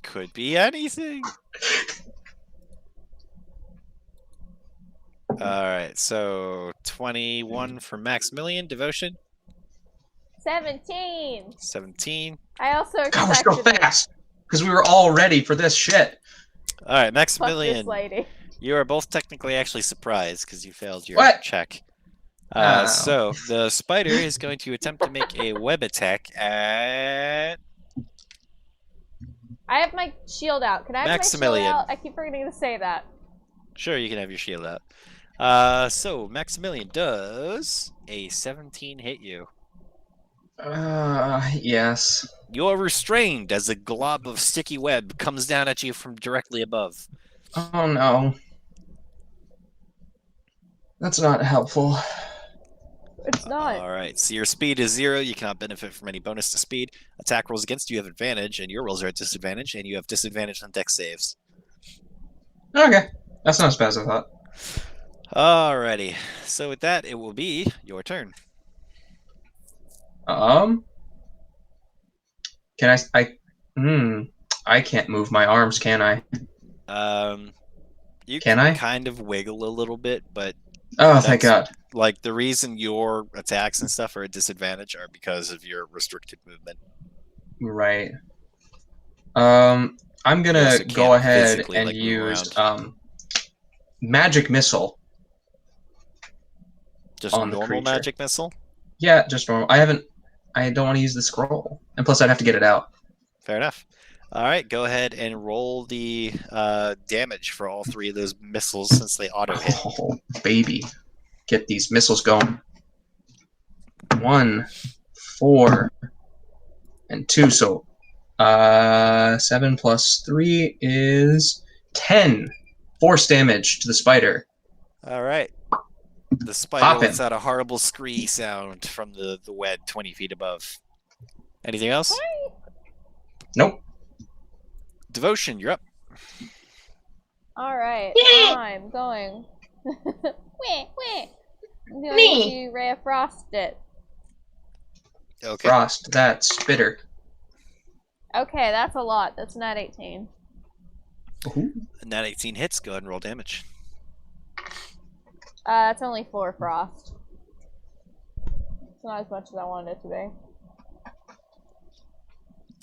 Could be anything. Alright, so 21 for Maximilian, Devotion. 17. 17. I also God, we're so expected fast. Because we were all ready for this shit. Alright, Fuck Maximilian. this lady. You are both technically actually surprised because you failed your check. Oh. So the spider is going to attempt to make a web attack at I have my shield out. Can I have Maximilian. my shield out? I keep forgetting to say that. Sure, you can have your shield out. So Maximilian, does a 17 hit you? Yes. You're restrained as a glob of sticky web comes down at you from directly above. Oh no. That's not helpful. It's not. Alright, so your speed is 0. You cannot benefit from any bonus to speed. Attack rolls against you have advantage, and your rolls are at disadvantage, and you have disadvantage on dex saves. Okay. That's not as bad as I thought. Alrighty. So with that, it will be your turn. Can I can't move my arms, can I? You can I? kind of wiggle a little bit, but oh, thank God. Like the reason your attacks and stuff are at disadvantage are because of your restricted movement. Right. I'm gonna go ahead and use magic missile. Just normal magic missile? Yeah, just normal. I don't want to use the scroll, and plus I'd have to get it out. Fair enough. All right, go ahead and roll the damage for all 3 of those missiles since they auto hit. Oh, baby. Get these missiles going. 1, 4, and 2. So 7 plus 3 is 10 force damage to the spider. All right. The spider Poppin'. lets out a horrible scree sound from the web 20 feet above. Anything else? Nope. Devotion, you're up. Alright, I'm going. I'm going to Ray of Frost it. Okay. Frost that spitter. Okay, that's a lot. That's not 18. Ooh. And that 18 hits. Go ahead and roll damage. It's only 4 frost. It's not as much as I wanted it to be.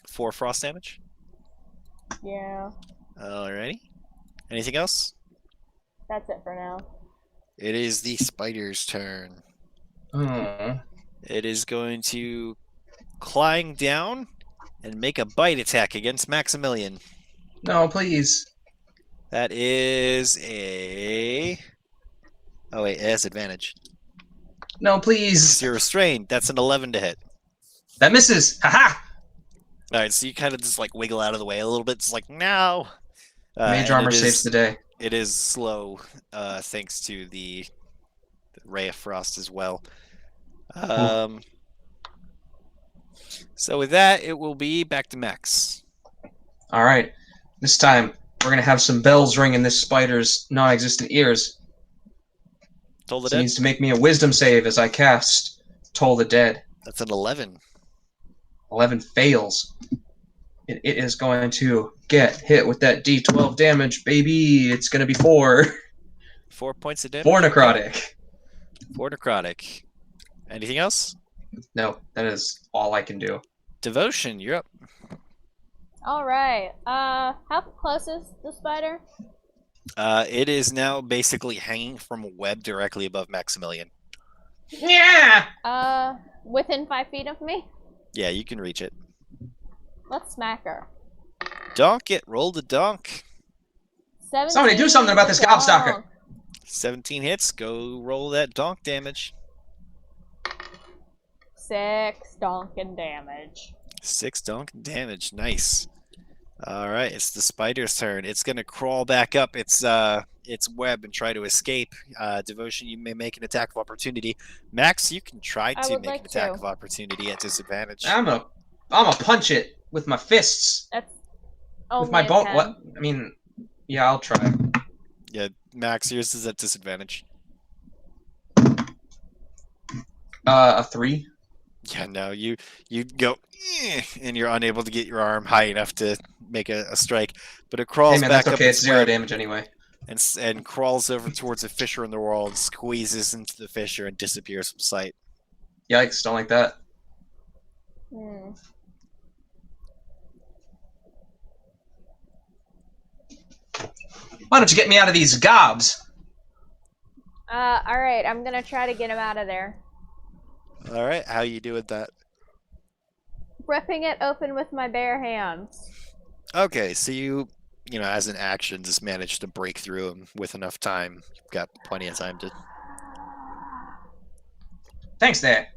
4 frost damage. Yeah, Alrighty. Anything else? that's it for now. It is the spider's turn. Oh. It is going to climb down and make a bite attack against Maximilian. No, please. That is a... Oh wait, it has advantage. No, please. You're restrained. That's an 11 to hit. That misses. Haha. Alright, so you kind of just like wiggle out of the way a little bit. It's like, no! Mage and armor it is- saves the day. It is slow, thanks to the Ray of Frost as well. So with that, it will be back to Max. All right. This time, we're going to have some bells ring in this spider's non-existent ears. Toll the He Dead? needs to make me a wisdom save as I cast Toll the Dead. That's an 11. 11 fails. It is going to get hit with that D12 damage, baby. It's going to be 4. 4 points of damage? 4 necrotic. 4 necrotic. Anything else? No, that is all I can do. Devotion, you're up. Alright, how close is the spider? It is now basically hanging from a web directly above Maximilian. Yeah! Within 5 feet of me? Yeah, you can reach it. Let's smack her. Donk it, roll the donk. 17 Somebody do something about this gobstocker. donk. 17 hits, go roll that donk damage. 6 donkin damage. 6 donk damage, nice. Alright, it's the spider's turn. It's gonna crawl back up its web and try to escape. Devotion, you may make an attack of opportunity. Max, you can try I to would make like an attack to. of opportunity at disadvantage. I'm gonna punch it with my fists. That's With only my a bone. 10. What? I mean, yeah, I'll try. Yeah, Max, yours is at disadvantage. A 3. Yeah, no, you go, and you're unable to get your arm high enough to make a strike. But it crawls Hey man, back that's up okay. It's its 0 web damage anyway. and crawls over towards a fissure in the wall and squeezes into the fissure and disappears from sight. Yikes! Don't like that. Hmm. Why don't you get me out of these gobs? Alright, I'm gonna try to get him out of there. All right, how you do with that? Ripping it open with my bare hands. Okay, so you know, as an action, just managed to break through him with enough time. You've got plenty of time to. Thanks, there.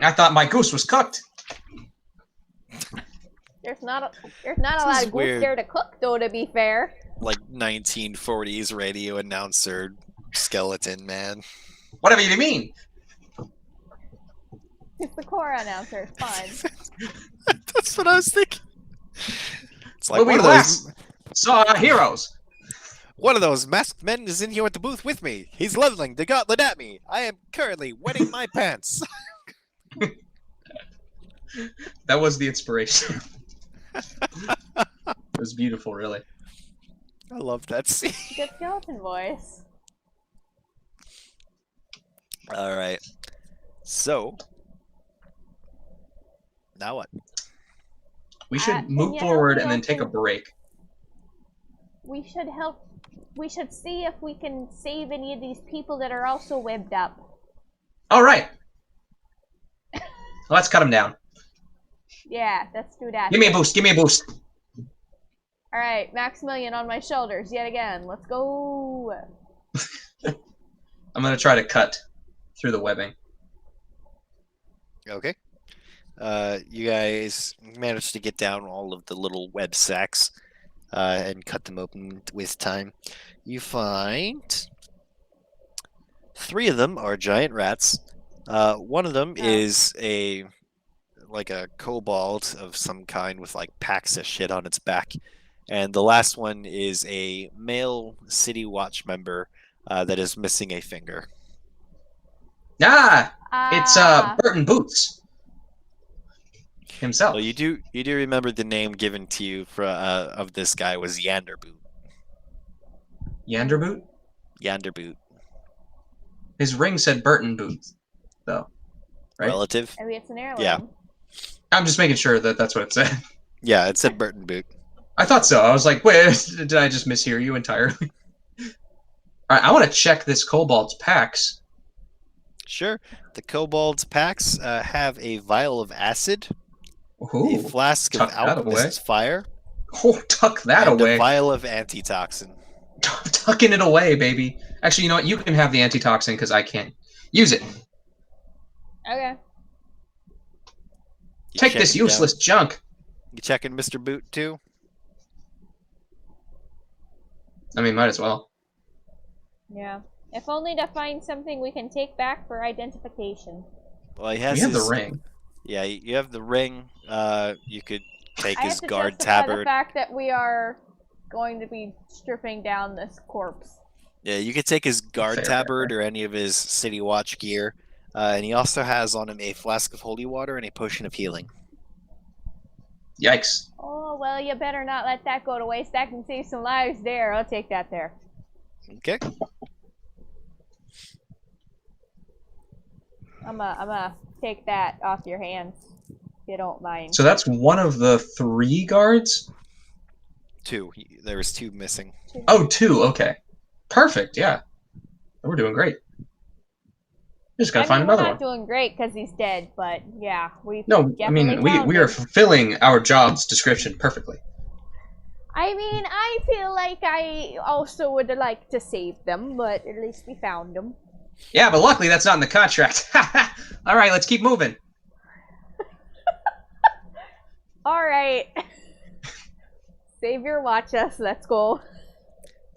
I thought my goose was cooked. There's not a This lot is of goose weird. there to cook, though, to be fair. Like 1940s radio announcer skeleton man. Whatever you mean. It's the core announcer, it's fine. That's what I was thinking. It's like Louis one of West those. saw our heroes. One of those masked men is in here at the booth with me. He's leveling the gauntlet at me. I am currently wetting my pants. That was the inspiration. It was beautiful, really. I love that scene. Good skeleton voice. All right. So now what? We should Can move you forward help and me then take a also- break. We should help. We should see if we can save any of these people that are also webbed up. All right. Let's cut him down. Yeah, let's do that. Give me a boost. Give me a boost. All right, Maximilian on my shoulders yet again. Let's go. I'm gonna try to cut through the webbing. Okay. You guys managed to get down all of the little web sacks and cut them open with time. You find 3 of them are giant rats. One of them is a kobold of some kind with like packs of shit on its back, and the last one is a male City Watch member that is missing a finger. Ah, it's Burton Boots himself. Well, you do remember the name given to you for of this guy was Yanderboot. Yanderboot? Yanderboot. His ring said Burton Boots, though. Right? Relative? Maybe it's an heirloom. Yeah. I'm just making sure that that's what it said. Yeah, it said Burton Boot. I thought so. I was like, wait, did I just mishear you entirely? Alright, I want to check this kobold's packs. Sure. The kobold's packs have a vial of acid, Ooh, a flask of tuck that alchemist's fire, Oh, tuck that and away. a vial of antitoxin. Tucking it away, baby. Actually, you know what? You can have the antitoxin because I can't use it. Okay. You Take this checking useless junk. You checking Mr. Boot too? I mean, might as well. Yeah. If only to find something we can take back for identification. Well, he has We have his, the ring. Yeah, you have the ring. You could take I his have to guard justify the tabard. fact that we are going to be stripping down this corpse. Yeah, you could take his guard Fair, tabard fair. or any of his City Watch gear. And he also has on him a flask of holy water and a potion of healing. Yikes. Oh, well, you better not let that go to waste. That can save some lives there. I'll take that there. Okay. I'm gonna take that off your hands, if you don't mind. So that's one of the 3 guards? 2. There was 2 missing. Oh, 2. Okay. Perfect. Yeah. We're doing great. Just gotta find another we're one. not doing great because he's dead, but yeah, we. No, I mean we are fulfilling our job's description perfectly. I mean, I feel like I also would like to save them, but at least we found them. Yeah, but luckily that's not in the contract. All right, let's keep moving. All right. Savior, watch us. Let's go.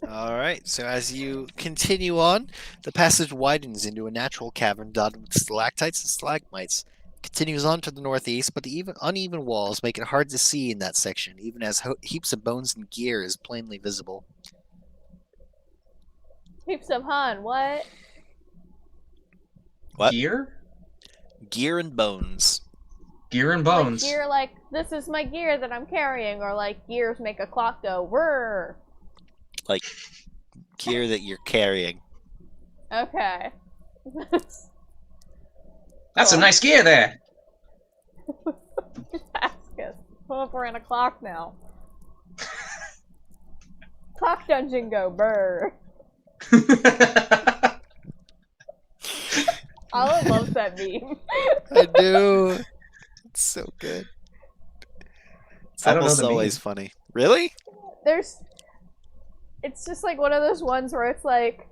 Alright, so as you continue on, the passage widens into a natural cavern dotted with stalactites and stalagmites. It continues on to the northeast, but the uneven walls make it hard to see in that section, even as heaps of bones and gear is plainly visible. Heaps of hun. What? What? Gear? Gear and bones. Gear and bones. Like gear, like, this is my gear that I'm carrying, or like gears make a clock go whirr. Like gear that you're carrying. Okay. That's some nice gear there. Ask us. Well, if we're in a clock now. Clock dungeon go burr. Alan loves that meme. I do. It's so good. It's I don't know almost the meme. always funny. Really? It's just like one of those ones where it's like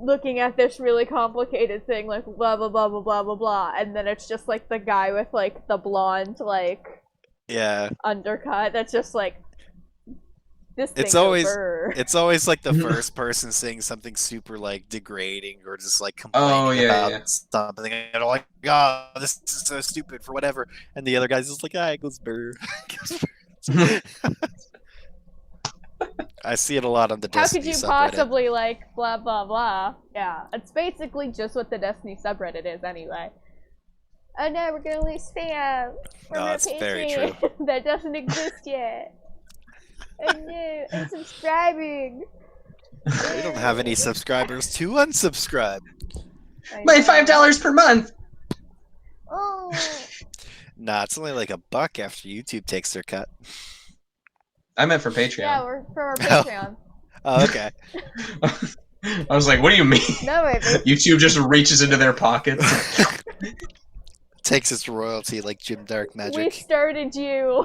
looking at this really complicated thing, like blah blah blah blah blah blah blah, and then it's just like the guy with like the blonde like undercut that's just like this thing It's always over. It's always like the first person saying something super like degrading or just like complaining about something and like, oh, this is so stupid for whatever, and the other guy's just like, it goes burr. I see it a lot on the How Destiny could you subreddit. possibly like blah blah blah? Yeah, it's basically just what the Destiny subreddit is anyway. Oh no, we're gonna lose spam from our it's very true. Patreon that doesn't exist yet. Oh no, I'm subscribing. We don't have any subscribers to unsubscribe. My $5 per month. Oh. Nah, it's only like $1 after YouTube takes their cut. I meant for Patreon. Yeah, we're from our Patreon. Oh, okay. I was like, what do you mean? No way, baby. YouTube just reaches into their pockets. takes its royalty like Jim Dark We magic. started you.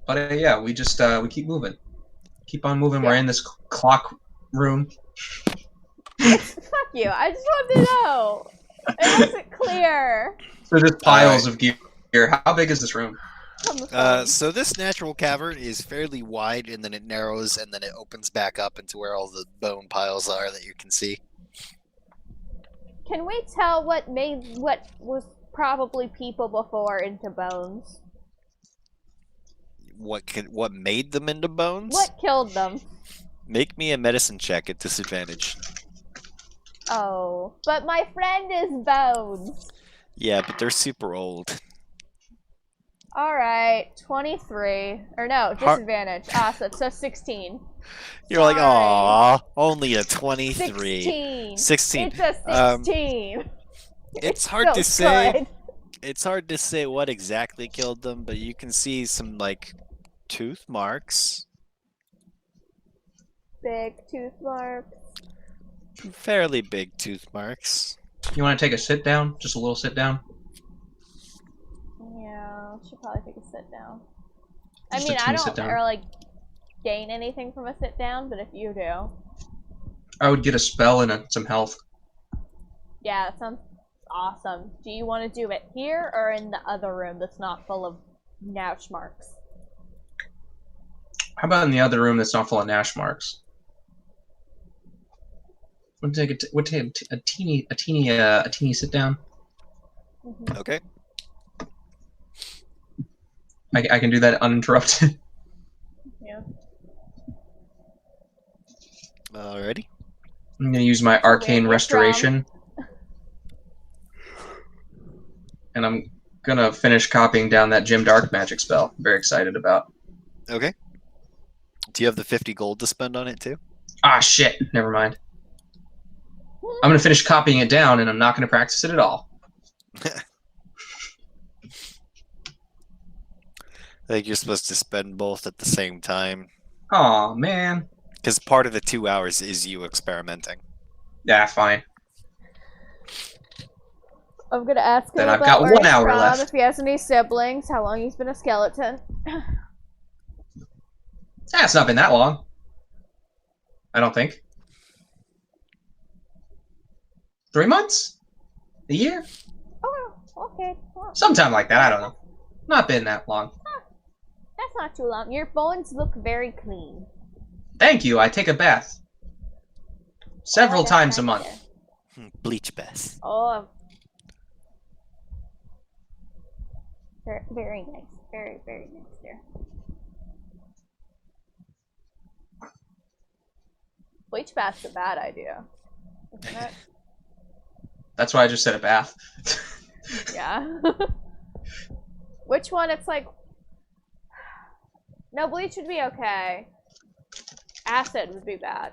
But yeah, we just we keep moving. Keep on moving. Yeah. We're in this clock room. Fuck you. I just wanted to know. It wasn't clear. So just piles of gear. How big is this room? On the phone. So this natural cavern is fairly wide, and then it narrows, and then it opens back up into where all the bone piles are that you can see. Can we tell what was probably people before into bones? What made them into bones? What killed them? Make me a medicine check at disadvantage. Oh, but my friend is bones. Yeah, but they're super old. Alright, 23. Or no, disadvantage. Awesome, so 16. You're like, Sorry. aw, only a 23. 16. 16. It's a 16. It's hard to still say. good. It's hard to say what exactly killed them, but you can see some like tooth marks. Big tooth mark. Fairly big tooth marks. You want to take a sit down? Just a little sit down? Yeah, should probably take a sit down. I Just a mean, I teeny sit don't down. really gain anything from a sit down, but if you do. I would get a spell and some health. Yeah, that sounds awesome. Do you want to do it here or in the other room that's not full of Nash marks? How about in the other room that's not full of Nash marks? Would take a teeny sit down. Mm-hmm. Okay. I can do that uninterrupted. Yeah. Alrighty. I'm gonna use my arcane restoration, and I'm gonna finish copying down that Jim Dark magic spell. I'm very excited about. Okay. Do you have the 50 gold to spend on it too? Ah, shit. Never mind. I'm gonna finish copying it down, and I'm not gonna practice it at all. I think you're supposed to spend both at the same time. Aw, man. Because part of the 2 hours is you experimenting. Yeah, fine. I'm gonna ask him Then I've about got where 1 he's hour from, left. if he has any siblings, how long he's been a skeleton. It's not been that long. I don't think. 3 months? A year? Oh, okay. Well, Sometime like that, I don't know. Not been that long. that's not too long. Your bones look very clean. Thank you, I take a bath. Several that's times a nice month. there. Bleach bath. Oh. Very, very nice. Very, very nice there. Bleach bath's a bad idea, isn't it? That's why I just said a bath. Yeah. Which one? It's like... No, bleach would be okay. Acid would be bad.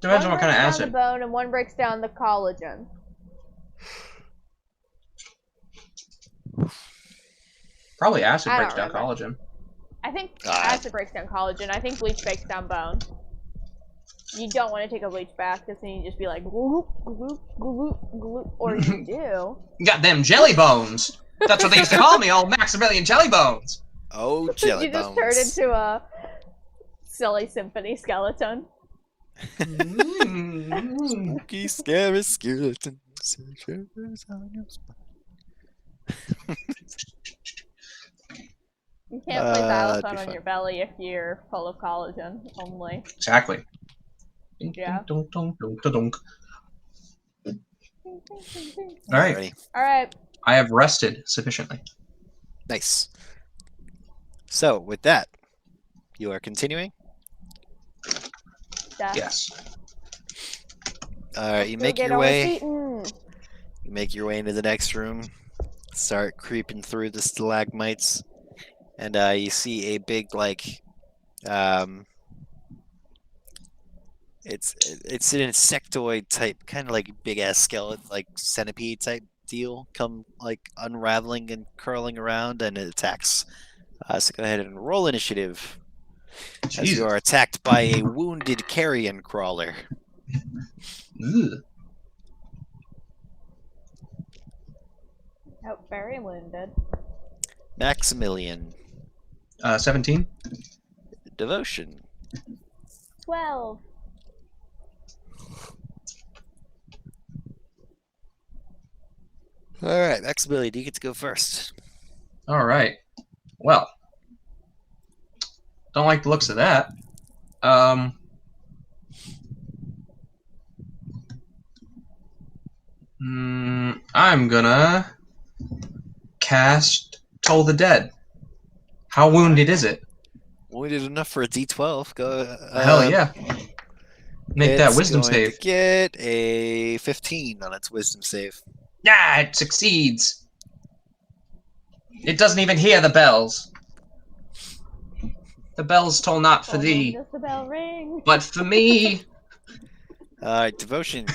Depends on One what kind of breaks down acid. the bone and one breaks down the collagen. Probably acid I breaks don't down collagen. I think acid breaks down collagen. I think bleach breaks down bone. You don't want to take a bleach bath because then you just be like gloop, gloop, gloop, gloop. Or you do. Got them jelly bones. That's what they used to call me, old Maximilian Jelly Bones. Oh, jelly You just bones. turned into a silly symphony skeleton. Spooky, scary skeleton. Shivers on your spine. You can't play that'd xylophone be on fun. your belly if you're full of collagen only. Exactly. Yeah. Dunk, dunk, dunk, dunk, dunk. All right. Alrighty. Alright. I have rested sufficiently. Nice. So, with that, you are continuing. Yes. Alright, you make your way. You make your way into the next room. Start creeping through the stalagmites, and you see a big it's an insectoid type, kind of like big ass skeleton, like centipede type deal, come like unraveling and curling around, and it attacks. So go ahead and roll initiative. As Jesus. you are attacked by a wounded carrion crawler. Ugh. very wounded. Maximilian. 17. Devotion. 12. All right, Maximilian, you get to go first. All right. Well, don't like the looks of that. I'm gonna cast Toll the Dead. How wounded is it? Wounded enough for a D12. Go. Hell yeah. Make that wisdom It's going save. to get a 15 on its wisdom save. Yeah, it succeeds. It doesn't even hear the bells. The bells toll not for thee, Does the bell ring? but for me. Devotion.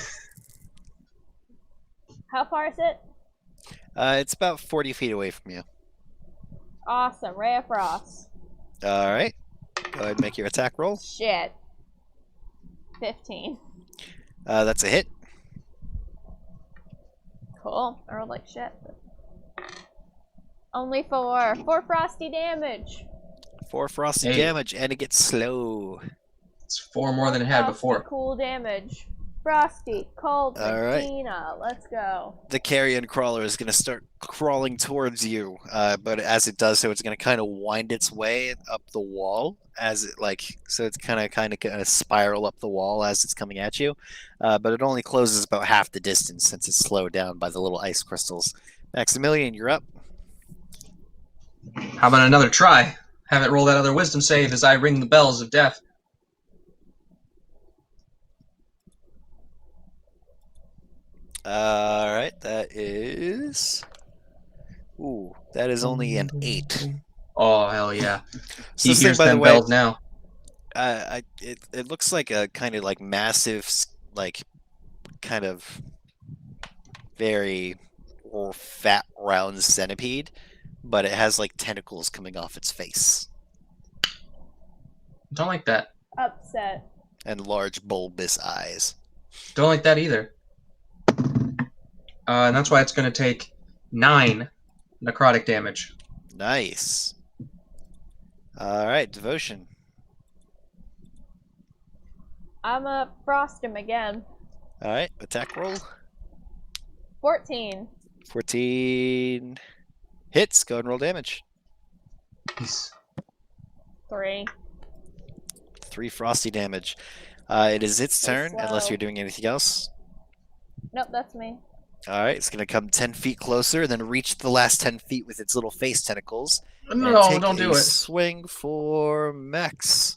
How far is it? It's about 40 feet away from you. Awesome. Ray of Frost. All right. Go ahead and make your attack roll. Shit. 15. That's a hit. Cool. I rolled like shit. Only 4. 4 frosty damage. 4 frosty Hey. damage, and it gets slow. It's 4 more than it had Frosty before. Cool damage. Frosty, cold, All right. Medina. Let's go. The carrion crawler is going to start crawling towards you, but as it does so, it's going to kind of wind its way up the wall as it so it's kind of spiral up the wall as it's coming at you, but it only closes about half the distance since it's slowed down by the little ice crystals. Maximilian, you're up. How about another try? Have it roll that other wisdom save as I ring the bells of death. All right, that is only an 8. Oh, hell yeah. So He this thing, hears by the them way, bells now. it looks like a kind of like massive, kind of very fat, round centipede, but it has like tentacles coming off its face Don't like that. Upset. and large bulbous eyes. Don't like that either. And that's why it's going to take 9 necrotic damage. Nice. All right, devotion. I'm gonna frost him again. All right, attack roll. 14. 14 hits. Go and roll damage. He's 3. 3 frosty damage. It is its So turn, unless slow. you're doing anything else. Nope, that's me. All right, it's going to come 10 feet closer, then reach the last 10 feet with its little face tentacles. And No, take don't do a it. swing for Max.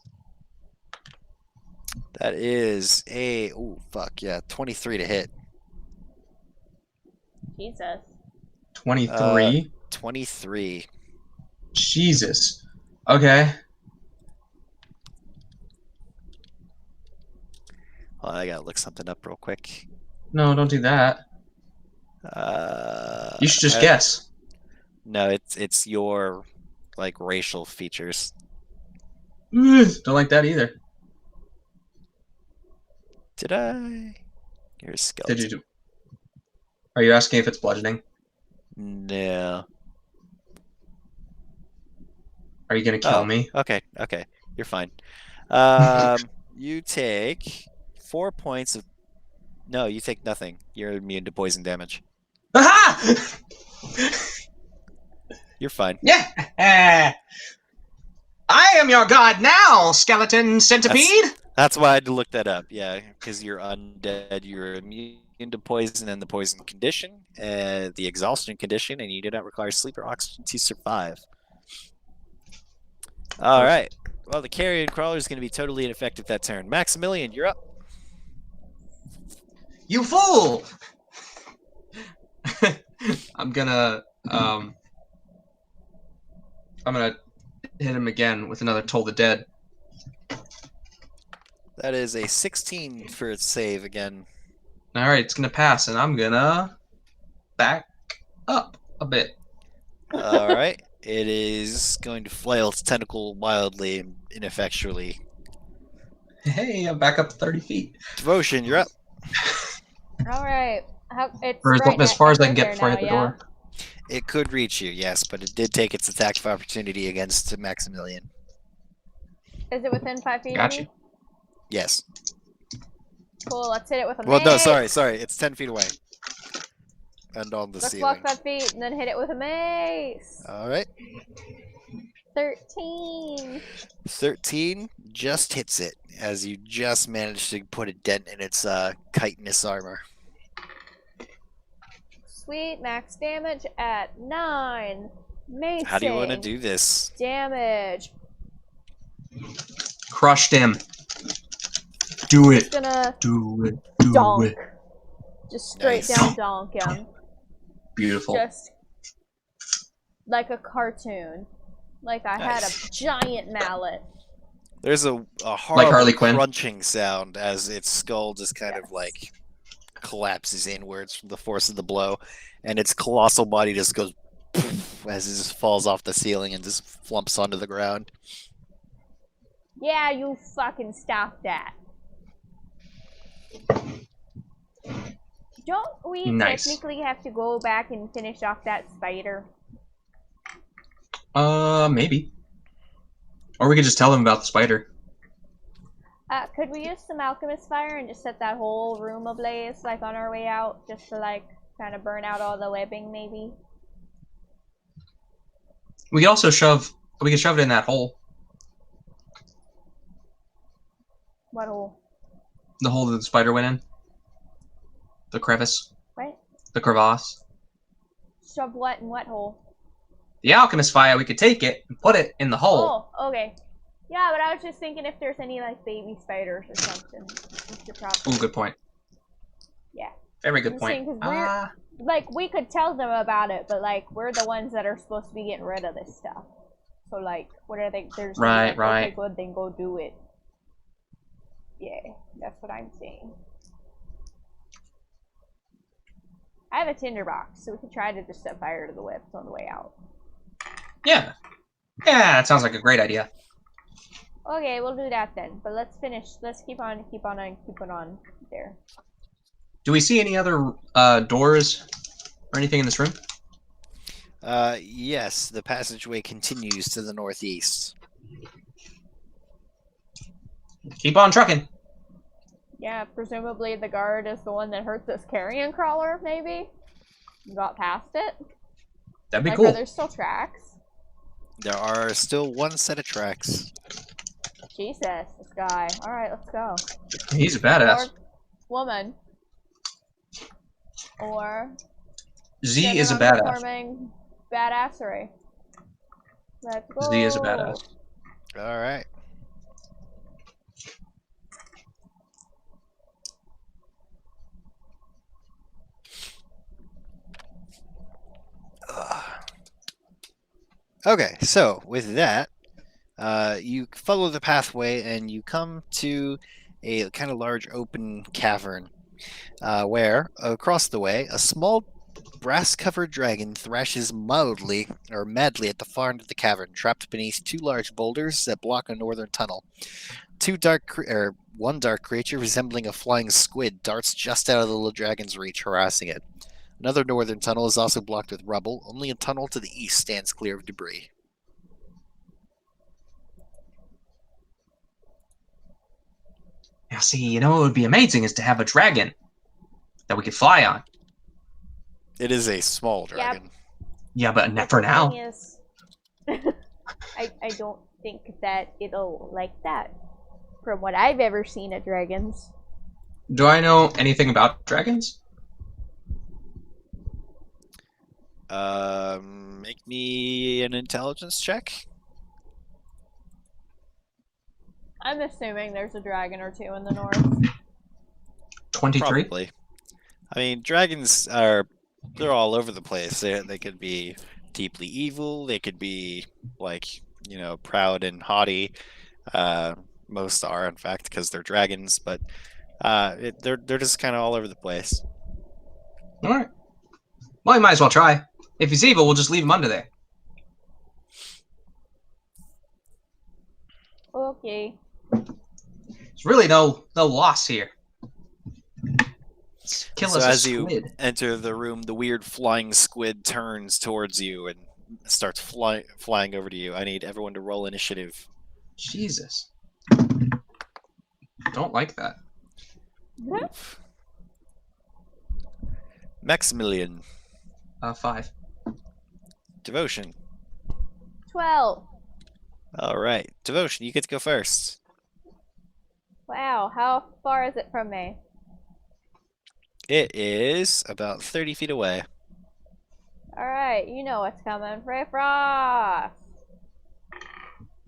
That is a 23 to hit. Jesus. 23? 23. Jesus. Okay. Well, I gotta look something up real quick. No, don't do that. You should just guess. No, it's your racial features. Ugh, don't like that either. Did I? Here's skeleton. Did you do? Are you asking if it's bludgeoning? No. Are you gonna kill me? Okay, you're fine. You take 4 points of. No, you take nothing. You're immune to poison damage. Aha! You're fine. Yeah. I am your god now, skeleton centipede. That's why I had to look that up. Yeah, because you're undead, you're immune to poison and the poison condition, the exhaustion condition, and you do not require sleep or oxygen to survive. All right. Well, the carrion crawler is going to be totally ineffective that turn. Maximilian, you're up. You fool! I'm gonna hit him again with another Toll the Dead. That is a 16 for its save again. All right, it's gonna pass, and I'm gonna back up a bit. All right. It is going to flail its tentacle wildly and ineffectually. Hey, I'm back up 30 feet. Devotion, you're up. Alright. It's Or right as far as I can it's get before I hit there the now, door. It could reach you, yes, but it did take its attack of opportunity against Maximilian. Is it within 5 feet of Got you. me? Yes. Cool, let's hit it with a Well, mace. no, sorry. It's 10 feet away. And on the Let's ceiling. walk 5 feet and then hit it with a mace. All right. 13. 13 just hits it as you just managed to put a dent in its chitinous armor. Sweet, max damage at 9. Mace. How do you want to do this? Damage. Crushed him. Do it. Just gonna Do it. Do donk. it. Just straight Nice. down donk him. Beautiful. Just like a cartoon. Like I had Nice. a giant mallet. There's a horrible Like Harley Quinn. crunching sound as its skull just kind of like collapses inwards from the force of the blow, and its colossal body just goes poof, as it just falls off the ceiling and just flumps onto the ground. Yeah, you fucking stop that. Don't we Nice. technically have to go back and finish off that spider? Maybe. Or we could just tell them about the spider. Could we use some alchemist fire and just set that whole room ablaze, like on our way out, just to like kind of burn out all the webbing, maybe? We could also shove it in that hole. What hole? The hole that the spider went in. The crevice. What? The crevasse. Shove what in what hole? The alchemist fire, we could take it and put it in the hole. Oh, okay. Yeah, but I was just thinking if there's any like baby spiders or something. We should probably... Ooh, good point. Yeah. Very good I'm point. saying 'cause we're- Like, we could tell them about it, but like, we're the ones that are supposed to be getting rid of this stuff. So like, what are they? They're just gonna be Right, like, right. Okay, good, then go do it. Yeah, that's what I'm saying. I have a tinderbox, so we could try to just set fire to the whips on the way out. Yeah. Yeah, that sounds like a great idea. Okay, we'll do that then. But let's finish. Let's keep on there. Do we see any other doors or anything in this room? Yes, the passageway continues to the northeast. Keep on trucking. Yeah, presumably the guard is the one that hurt this carrion crawler, maybe? Got past it? That'd be Like, cool. are there still tracks? There are still one set of tracks. Jesus, this guy. Alright, let's go. He's a badass. Or woman. Or Z is a gender badass. non-conforming badassery. Let's go. Z is a badass. All right. Okay, so with that, you follow the pathway and you come to a kind of large open cavern where, across the way, a small brass-covered dragon thrashes madly at the far end of the cavern, trapped beneath two large boulders that block a northern tunnel. One dark creature resembling a flying squid darts just out of the little dragon's reach, harassing it. Another northern tunnel is also blocked with rubble. Only a tunnel to the east stands clear of debris. Now, see, what would be amazing is to have a dragon that we could fly on. It is a small dragon. Yeah, but But for the now. thing is, I don't think that it'll like that. From what I've ever seen at dragons. Do I know anything about dragons? Make me an intelligence check. I'm assuming there's a dragon or two in the north. 23? Probably. I mean, dragons they're all over the place. They could be deeply evil. They could be proud and haughty. Most are, in fact, because they're dragons. But they're just kind of all over the place. All right. Well, you might as well try. If he's evil, we'll just leave him under there. Okay. There's really no loss here. Kill So us a as you squid. enter the room, the weird flying squid turns towards you and starts flying over to you. I need everyone to roll initiative. Jesus. Don't like that. Oof. Maximilian. 5. Devotion. 12. All right. Devotion, you get to go first. Wow, how far is it from me? It is about 30 feet away. Alright, you know what's coming. Ray Frost!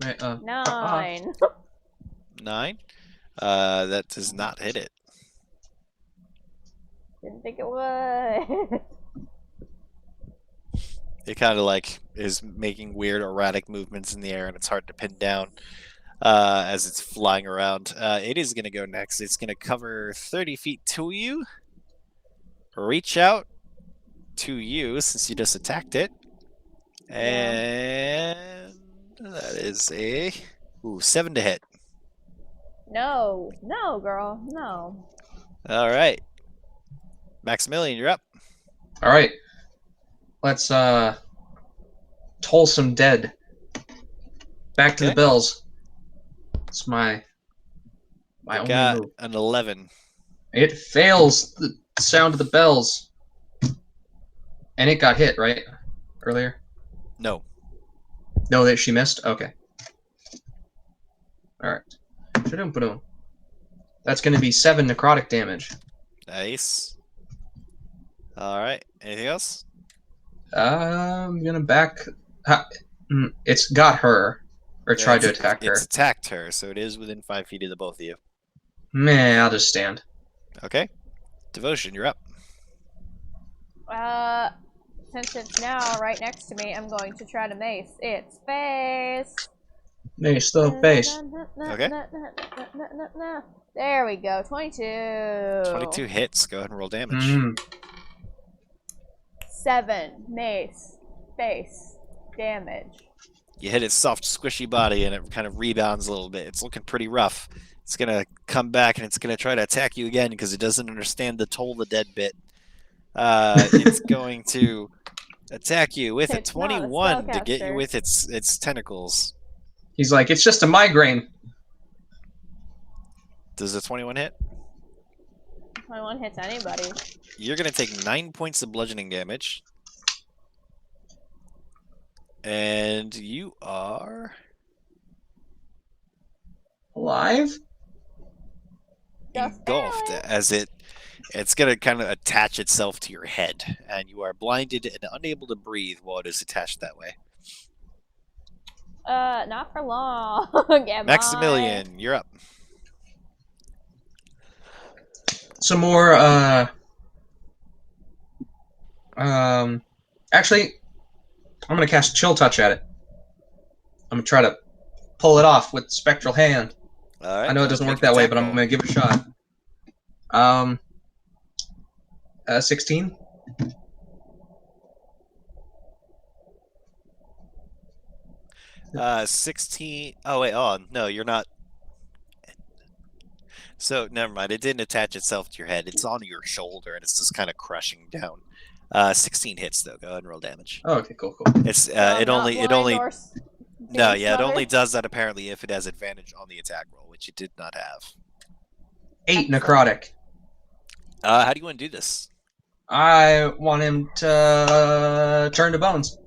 Right, 9. 9. That does not hit it. Didn't think it would. It kind of like is making weird erratic movements in the air, and it's hard to pin down as it's flying around. It is going to go next. It's going to cover 30 feet to you. Reach out to you since you just attacked it. And that is a 7 to hit. No, no, girl, no. All right. Maximilian, you're up. All right. Let's toll some dead. Back to the Okay. bells. It's my You only got move. an 11. It fails the sound of the bells. And it got hit, right? Earlier? No. No, that she missed? Okay. Alright. Ba-dum. That's going to be 7 necrotic damage. Nice. All right. Anything else? I'm going to back... It's got her. Or tried to attack her. It's attacked her, so it is within 5 feet of the both of you. Meh, I'll just stand. Okay. Devotion, you're up. Since it's now right next to me, I'm going to try to mace its face. Mace the face. Okay. There we go. 22. 22 hits. Go ahead and roll damage. 7 mace face damage. You hit its soft, squishy body, and it kind of rebounds a little bit. It's looking pretty rough. It's going to come back, and it's going to try to attack you again because it doesn't understand the toll the dead bit. It's going to attack you with It's a not a 21 to get you spellcaster. with its tentacles. He's like, it's just a migraine. Does a 21 hit? 21 hits anybody. You're going to take 9 points of bludgeoning damage. And you are... Alive? Just engulfed barely. as it's going to kind of attach itself to your head, and you are blinded and unable to breathe while it is attached that way. Not for long. Am Maximilian, you're up. Some more, actually, I'm gonna cast Chill Touch at it. I'm gonna try to pull it off with Spectral Hand. All right, I know it doesn't work that way, but I'm gonna give it a shot. 16? 16. Oh, wait. Oh, no, you're not. So, never mind. It didn't attach itself to your head. It's on your shoulder, and it's just kind of crushing down. 16 hits, though. Go ahead and roll damage. Oh, okay, cool. It's I? it only No, it only does that apparently if it has advantage on the attack roll, which it did not have. 8 Excellent. necrotic. How do you want to do this? I want him to turn to bones,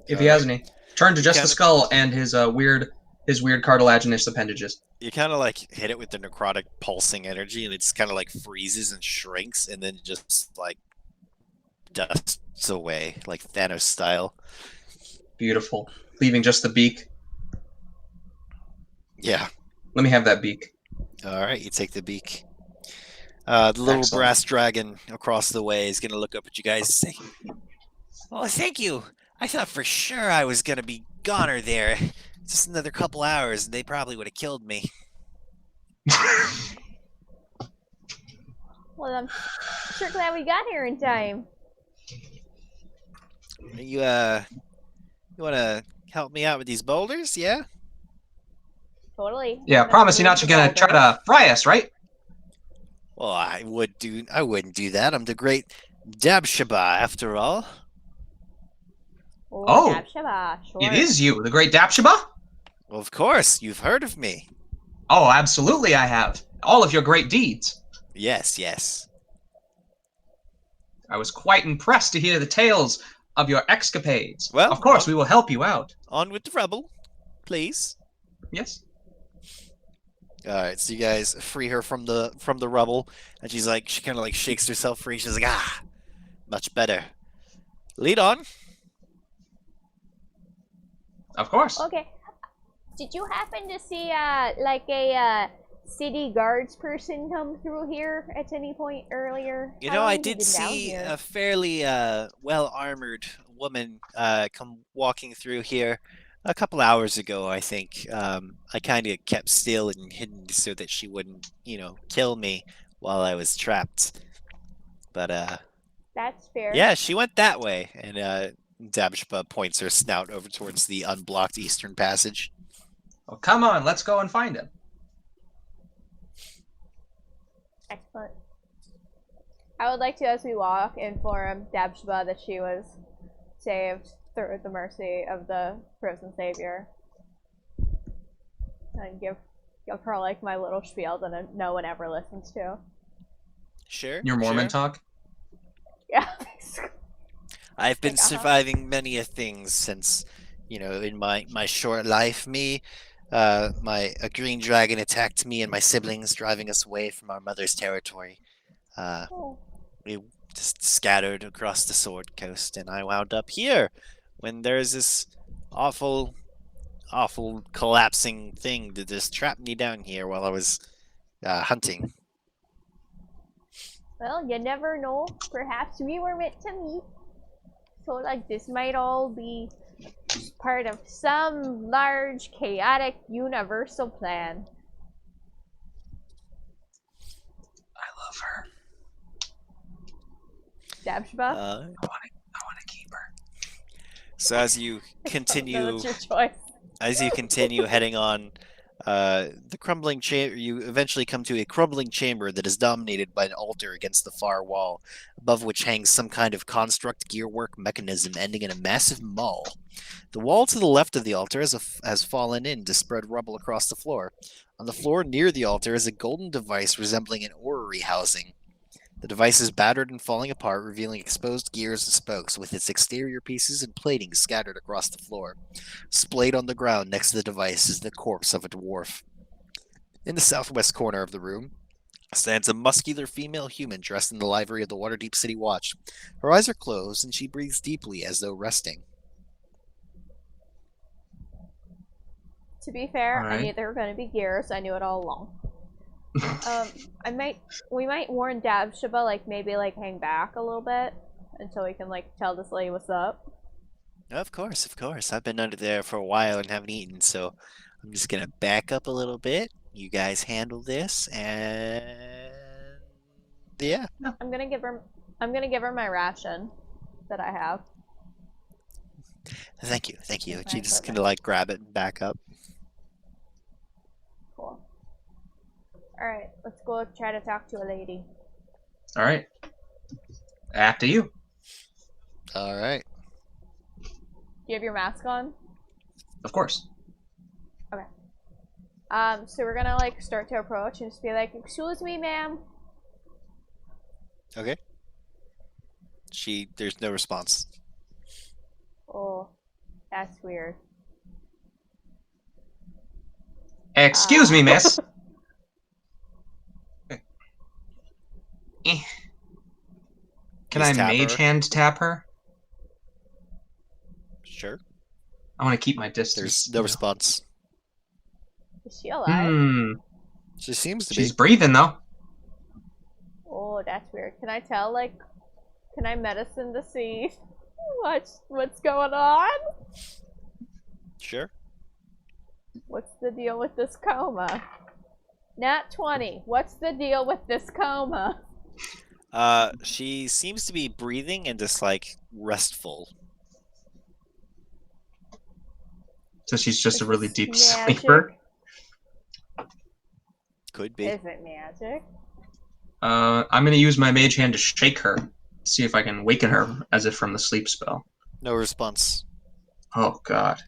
if he has any. Turn to just the skull and his weird cartilaginous appendages. You kind of like hit it with the necrotic pulsing energy, and it's kind of like freezes and shrinks, and then just like dusts away, like Thanos style. Beautiful. Leaving just the beak. Yeah. Let me have that beak. All right, you take the beak. The little Excellent. brass dragon across the way is going to look up at you guys and say, "Oh, thank you. I thought for sure I was going to be goner there. Just another couple hours, and they probably would have killed me." Well, I'm sure glad we got here in time. You want to help me out with these boulders? Yeah. Totally. Yeah, I'm promise you're gonna not move gonna the try boulder. to fry us, right? Well, I wouldn't do that. I'm the great Dabshaba, after all. Oh, Oh, Dabshaba, it sure. is you, the great Dapshaba? Well, of course, you've heard of me. Oh, absolutely I have. All of your great deeds. Yes, yes. I was quite impressed to hear the tales of your escapades. Well, Of course, we will help you out. on with the rebel, please. Yes? All right, so you guys free her from the rubble, and she kind of like shakes herself free. She's like, ah, much better. Lead on. Of course. Okay. Did you happen to see like a city guards person come through here at any point earlier? You How know, long I have you did been down see here? a fairly well-armored woman come walking through here a couple hours ago, I think. I kind of kept still and hidden so that she wouldn't, kill me while I was trapped. But That's fair. yeah, she went that way, and Dabshpa points her snout over towards the unblocked eastern passage. Well, come on, let's go and find him. Excellent. I would like to, as we walk, inform Dabshba that she was saved through the mercy of the frozen savior, and give her like my little spiel that no one ever listens to. Sure. Your Mormon sure. talk? Yeah. I've been Like, surviving many a things since, in my short life. A green dragon attacked me and my siblings, driving us away from our mother's territory. Uh, Oh. we just scattered across the Sword Coast, and I wound up here when there's this awful, awful collapsing thing that just trapped me down here while I was hunting. Well, you never know. Perhaps we were meant to meet. So, like, this might all be part of some large, chaotic, universal plan. I love her. Dabshba? I want to keep her. So as you continue That's your choice. as you continue heading on, the crumbling chamber, you eventually come to a crumbling chamber that is dominated by an altar against the far wall, above which hangs some kind of construct gearwork mechanism ending in a massive maul. The wall to the left of the altar has fallen in to spread rubble across the floor. On the floor near the altar is a golden device resembling an orrery housing. The device is battered and falling apart, revealing exposed gears and spokes, with its exterior pieces and plating scattered across the floor. Splayed on the ground next to the device is the corpse of a dwarf. In the southwest corner of the room stands a muscular female human dressed in the livery of the Waterdeep City Watch. Her eyes are closed, and she breathes deeply as though resting. To be fair, I Alright. knew there were going to be gears. I knew it all along. We might warn Dabshaba, like, maybe, like, hang back a little bit until we can, like, tell this lady what's up. Of course, of course. I've been under there for a while and haven't eaten, so I'm just gonna back up a little bit. You guys handle this, and yeah. I'm gonna give her my ration that I have. Thank you, thank you. With my She just equipment. gonna like grab it and back up. Cool. Alright, let's go try to talk to a lady. Alright. After you. All right. Do you have your mask on? Of course. So we're gonna, like, start to approach and just be like, excuse me, ma'am. Okay. There's no response. Oh, that's weird. Excuse me, miss. Eh. Can I Just tap mage her. hand tap her? Sure. I want to keep my distance. There's no response. Is she alive? She seems to She's be. breathing though. Oh, that's weird. Can I tell, like, can I medicine to see what's going on? Sure. What's the deal with this coma? Nat 20. What's the deal with this coma? She seems to be breathing and just like restful. So she's just Is a really this deep magic? sleeper. Could be. Is it magic? I'm gonna use my mage hand to shake her, see if I can waken her as if from the sleep spell. No response. Oh god,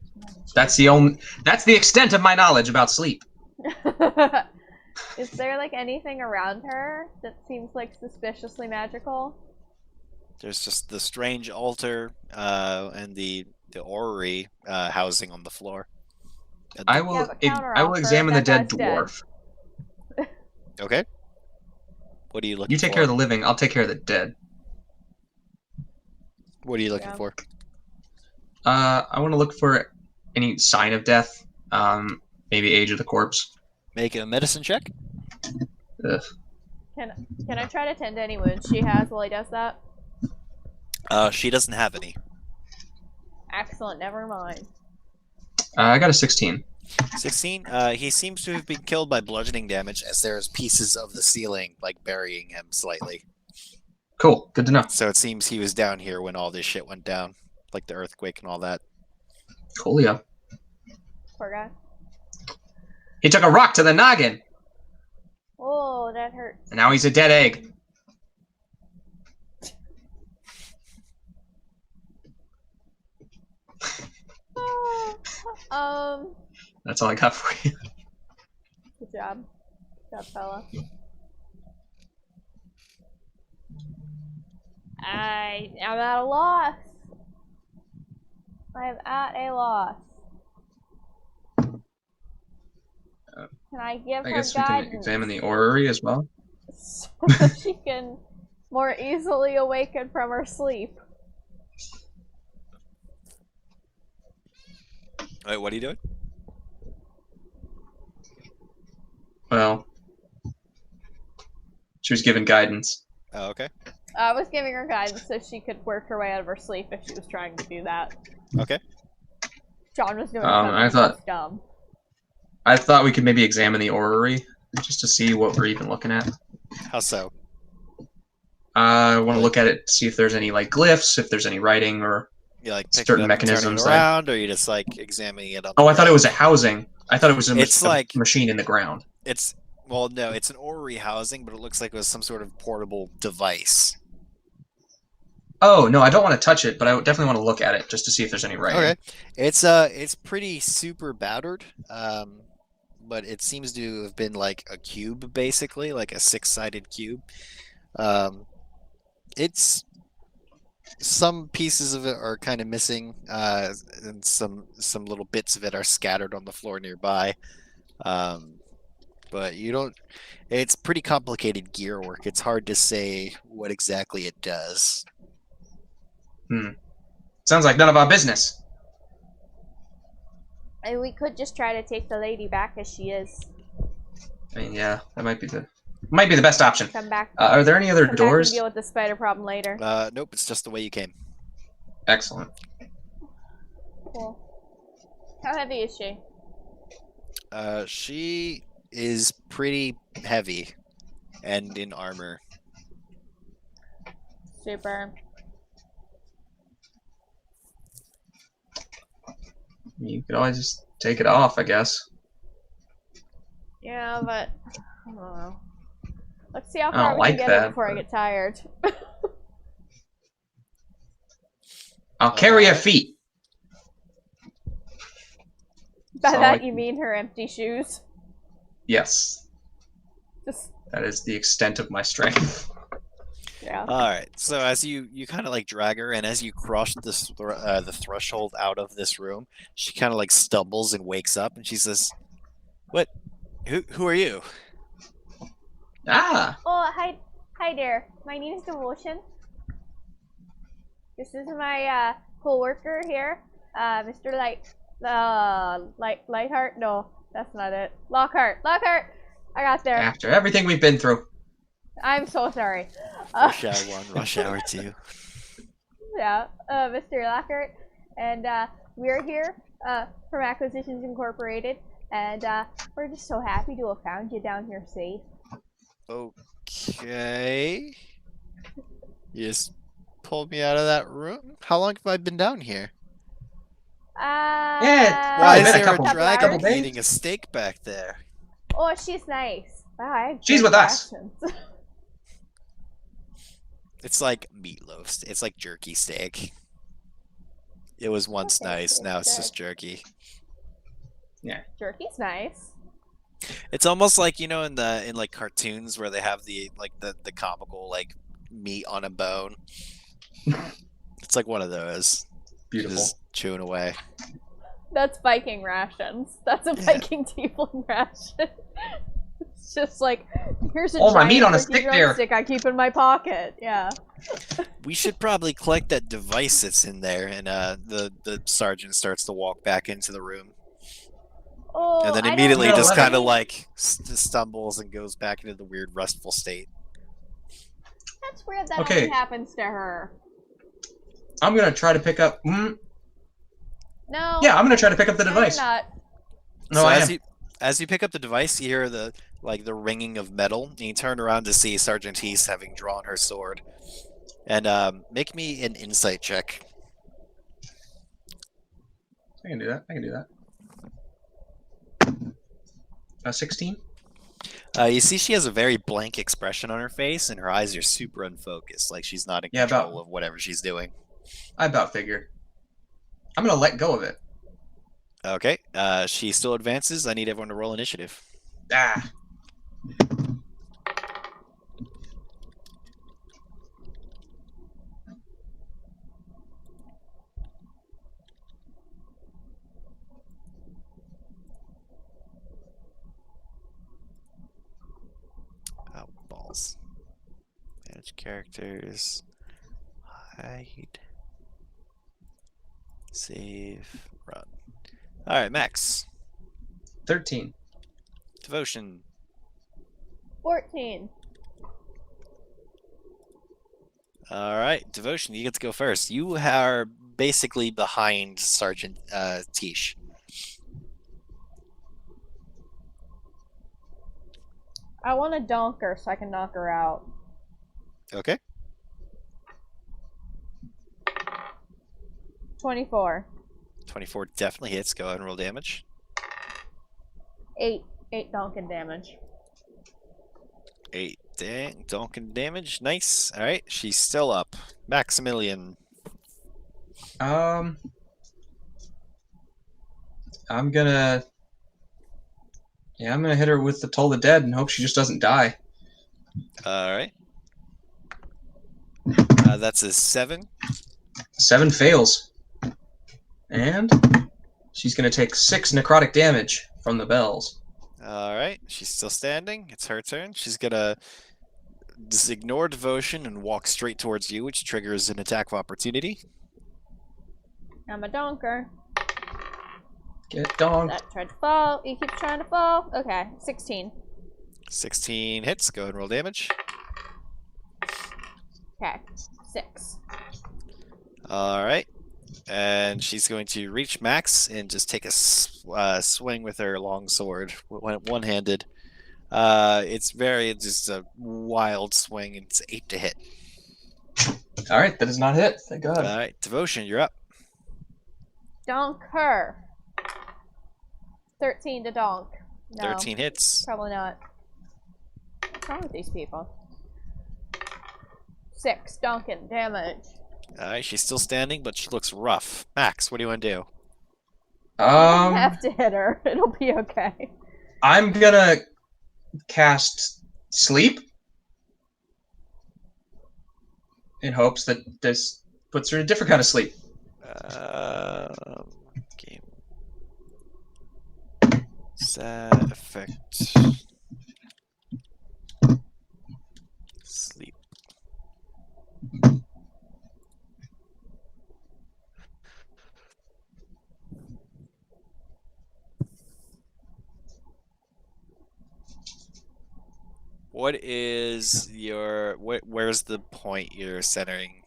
that's the extent of my knowledge about sleep. Is there like anything around her that seems like suspiciously magical? There's just the strange altar and the orrery housing on the floor. I Yeah, will. but counter I will offer, examine the that dead guy's dead. dwarf. Okay. What are you looking You take for? care of the living. I'll take care of the dead. What are you looking Yeah. for? I want to look for any sign of death. Maybe age of the corpse. Make a medicine check. Ugh. Can I try to tend to any wounds she has while he does that? She doesn't have any. Excellent, never mind. I got a 16. 16. He seems to have been killed by bludgeoning damage, as there's pieces of the ceiling like burying him slightly. Cool. Good to know. So it seems he was down here when all this shit went down, like the earthquake and all that. Coolio. Poor guy. He took a rock to the noggin, Oh, that hurts. and now he's a dead egg. That's all I got for you. Good job. Good job, fella. I am at a loss. I am at a loss. Can I give I her guess we can guidance examine the orrery as well. so that she can more easily awaken from her sleep? Wait, what are you doing? Well, she was given guidance. Oh, okay. I was giving her guidance so she could work her way out of her sleep if she was trying to do that. Okay. John was doing I something thought- dumb. I thought we could maybe examine the orrery just to see what we're even looking at. How so? I want to look at it, see if there's any like glyphs, if there's any writing, or You like pick certain it up and turn mechanisms. it around, or you just like examining it on the Oh, I thought it was a ground? housing. I thought it was It's a like- machine in the ground. It's well, no, it's an orrery housing, but it looks like it was some sort of portable device. Oh no, I don't want to touch it, but I definitely want to look at it just to see if there's any writing. Okay. It's pretty super battered. But it seems to have been like a cube, basically, like a six-sided cube. It's some pieces of it are kind of missing, and some little bits of it are scattered on the floor nearby. But you don't. It's pretty complicated gear work. It's hard to say what exactly it does. Sounds like none of our business. And we could just try to take the lady back as she is. I mean, yeah, that might be the best option. Come back. Are there any other Come back doors? and deal with the spider problem later. Nope. It's just the way you came. Excellent. Cool. How heavy is she? She is pretty heavy, and in armor. Super. You could always just take it off, I guess. Yeah, but I don't know. Let's see how I far don't we can like get her that, before I but- get tired. I'll carry her feet. By So that I- you mean her empty shoes? Yes, Just that is the extent of my strength. yeah. All right. So as you kind of like drag her, and as you cross this the threshold out of this room, she kind of like stumbles and wakes up, and she says, "What? Who are you?" Ah, Oh, hi there. My name is Devotion. This is my co-worker here, Mr. Lightheart. No, that's not it. Lockhart. I got there. after everything we've been through. I'm so sorry. Rush hour 1, rush hour 2. Yeah, Mr. Lockhart, and we're here from Acquisitions Incorporated, and we're just so happy to have found you down here safe. Okay. You just pulled me out of that room. How long have I been down here? Yeah, Why it's is been a there a couple dragon days. eating a steak back there? Oh, she's nice. Wow, I have She's good with us. questions. It's like meatloaf. It's like jerky steak. It was once Okay, nice. so Now it's good. just jerky. Jerky's nice. It's almost like in like cartoons where they have the comical like meat on a bone. It's like one of those. Beautiful. Just chewing away. That's Viking rations. That's a Yeah. Viking tiefling ration. It's just like, here's a Oh, my giant meat on a turkey stick there. drumstick I keep in my pocket. Yeah. We should probably collect that device that's in there, and the sergeant starts to walk back into the room, Oh, and then I don't immediately know. just kind of think- like stumbles and goes back into the weird restful state. That's weird that Okay. only happens to her. I'm gonna try to pick up. No. Yeah, I'm gonna try to pick up the No, device. you're not. No, So I as am. you pick up the device, you hear the ringing of metal, and you turn around to see Sergeant Heath having drawn her sword. And make me an insight check. I can do that. 16. You see she has a very blank expression on her face, and her eyes are super unfocused, like she's not in Yeah, control of whatever she's doing. I about figured. I'm gonna let go of it. Okay, she still advances. I need everyone to roll initiative. Ah. Oh, balls. Manage characters. Hide. Save. Run. Alright, Max. 13. Devotion. 14. Alright, Devotion, you get to go first. You are basically behind Sergeant Tish. I want to donk her so I can knock her out. Okay. 24. 24 definitely hits. Go ahead and roll damage. 8. 8 donking damage. 8 donking damage. Nice. Alright, she's still up. Maximilian. I'm gonna. Yeah, I'm gonna hit her with the Toll the Dead and hope she just doesn't die. Alright. That's a 7. 7 fails. And she's gonna take 6 necrotic damage from the bells. Alright, she's still standing. It's her turn. She's gonna just ignore Devotion and walk straight towards you, which triggers an attack of opportunity. I'm a donker. Get donked. That tried to fall. He keeps trying to fall. Okay, 16. 16 hits. Go ahead and roll damage. Okay, 6. Alright. And she's going to reach Max and just take a swing with her long sword, one-handed. It's just a wild swing, and it's 8 to hit. Alright, that does not hit. Thank God. Alright, Devotion, you're up. Donk her. 13 to donk. No, 13 hits. probably not. What's wrong with these people? 6 donking damage. Alright, she's still standing, but she looks rough. Max, what do you want to do? You don't Um, have to hit her. It'll be okay. I'm gonna cast Sleep in hopes that this puts her in a different kind of sleep. Game. Set effect. Sleep. What is your where's the point you're centering?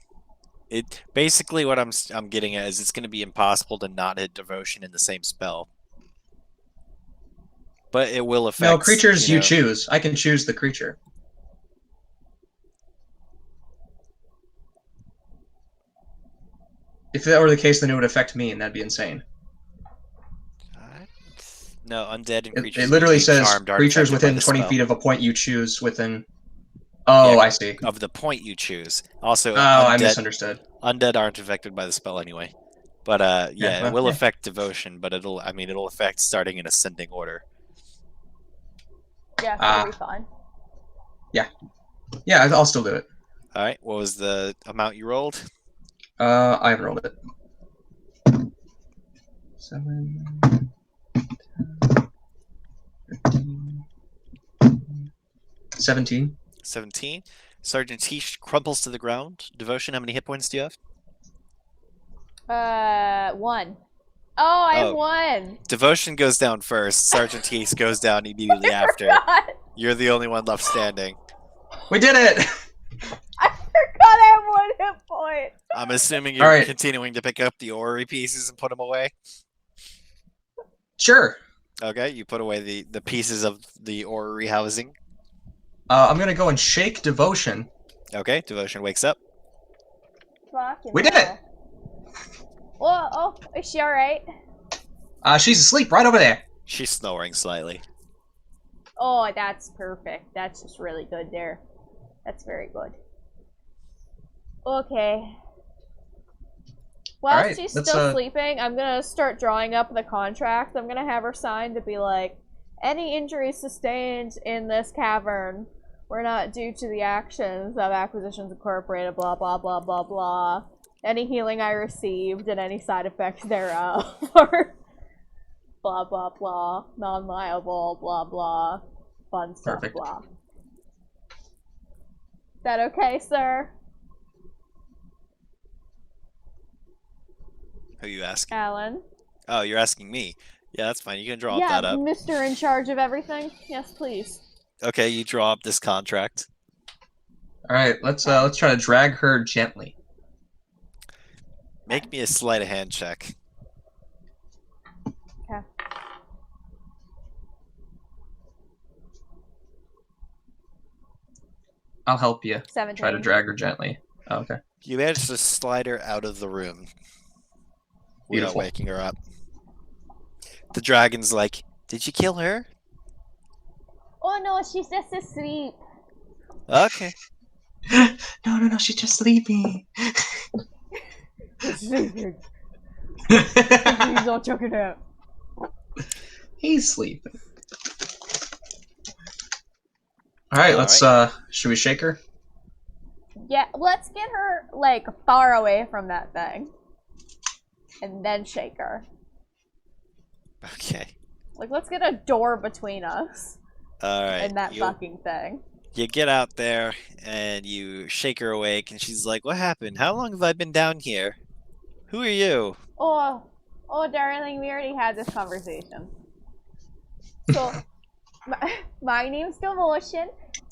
It basically what I'm getting at is it's going to be impossible to not hit Devotion in the same spell. But it will affect No, creatures you know, choose. I can choose the creature. If that were the case, then it would affect me, and that'd be insane. No, undead and creatures. It literally being says charmed aren't creatures affected by within the 20 spell. feet of a point you choose within. Oh, I see. of the point you choose. Also, Oh, I misunderstood. undead aren't affected by the spell anyway. But yeah, it well, will affect devotion, but it'll affect starting in ascending order. Yeah, so it'll be fine. Yeah, I'll still do it. All right, what was the amount you rolled? I rolled it. 7, 10, 15, 17. 17. Sergeant Teach crumples to the ground. Devotion, how many hit points do you have? 1. Oh, I have Oh. 1. Devotion goes down first. Sergeant Teach goes down immediately after. God. You're the only one left standing. We did it! I forgot I have 1 hit point. I'm assuming you're Alright. continuing to pick up the orrery pieces and put them away. Sure. Okay, you put away the pieces of the orrery housing. I'm gonna go and shake Devotion. Okay, Devotion wakes up. Fucking We did it! hell. Oh, is she alright? She's asleep right over there. She's snoring slightly. Oh, that's perfect. That's just really good there. That's very good. Okay. While Alright, she's let's, still sleeping, I'm gonna start drawing up the contract. I'm gonna have her sign to be like, any injuries sustained in this cavern were not due to the actions of Acquisitions Incorporated, blah blah blah blah blah. Any healing I received and any side effects thereof or blah blah blah, non-liable, blah blah, fun stuff, Perfect. blah. Is that okay, sir? Who are you asking? Alan? Oh, you're asking me. Yeah, that's fine. You can draw Yeah, that up. Mr. in charge of everything. Yes, please. Okay, you draw up this contract. Alright, let's try to drag her gently. Make me a sleight of hand check. Okay. I'll help you. 17. Try to drag her gently. Oh, okay. You managed to slide her out of the room without Beautiful. waking her up. The dragon's like, did you kill her? Oh no, she's just asleep. Okay. No, she's just sleeping. Sleeping. Please don't choke it out. He's sleeping. Alright, let's, should we shake her? Yeah, let's get her, like, far away from that thing. And then shake her. Okay. Like, let's get a door between us Alright. and that fucking thing. You get out there and you shake her awake, and she's like, what happened? How long have I been down here? Who are you? Oh, darling, we already had this conversation. So, my name's Devotion.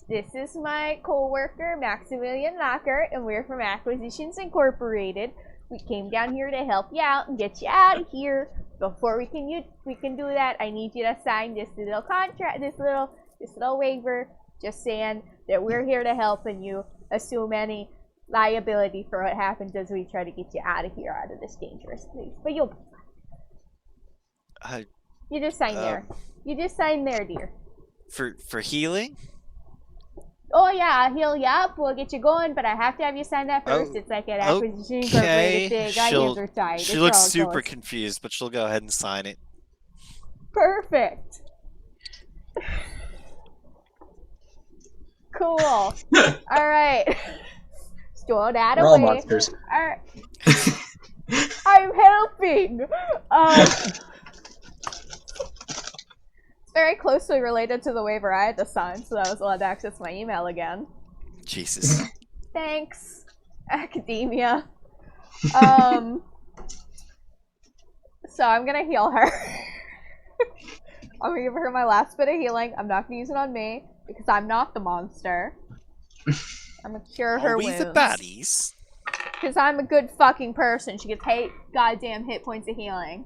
This is my co-worker, Maximilian Lockhart, and we're from Acquisitions Incorporated. We came down here to help you out and get you out of here. Before we can do that, I need you to sign this little contract, this little waiver, just saying that we're here to help and you assume any liability for what happens as we try to get you out of here, out of this dangerous place. But you'll be fine. You just sign there. You just sign there, dear. For healing? Oh yeah, I'll heal you up, we'll get you going, but I have to have you sign that first. It's like an Acquisition Incorporated thing. Our hands are tied. She looks super confused, but she'll go ahead and sign it. Perfect. Cool. Alright. Store that We're all away. monsters. Alright. I'm helping! It's very closely related to the waiver I had to sign, so that I was allowed to access my email again. Jesus. Thanks, academia. So I'm gonna heal her. I'm gonna give her my last bit of healing. I'm not gonna use it on me, because I'm not the monster. I'm gonna cure her wounds. Are we the baddies? Because I'm a good fucking person. She gets goddamn hit points of healing.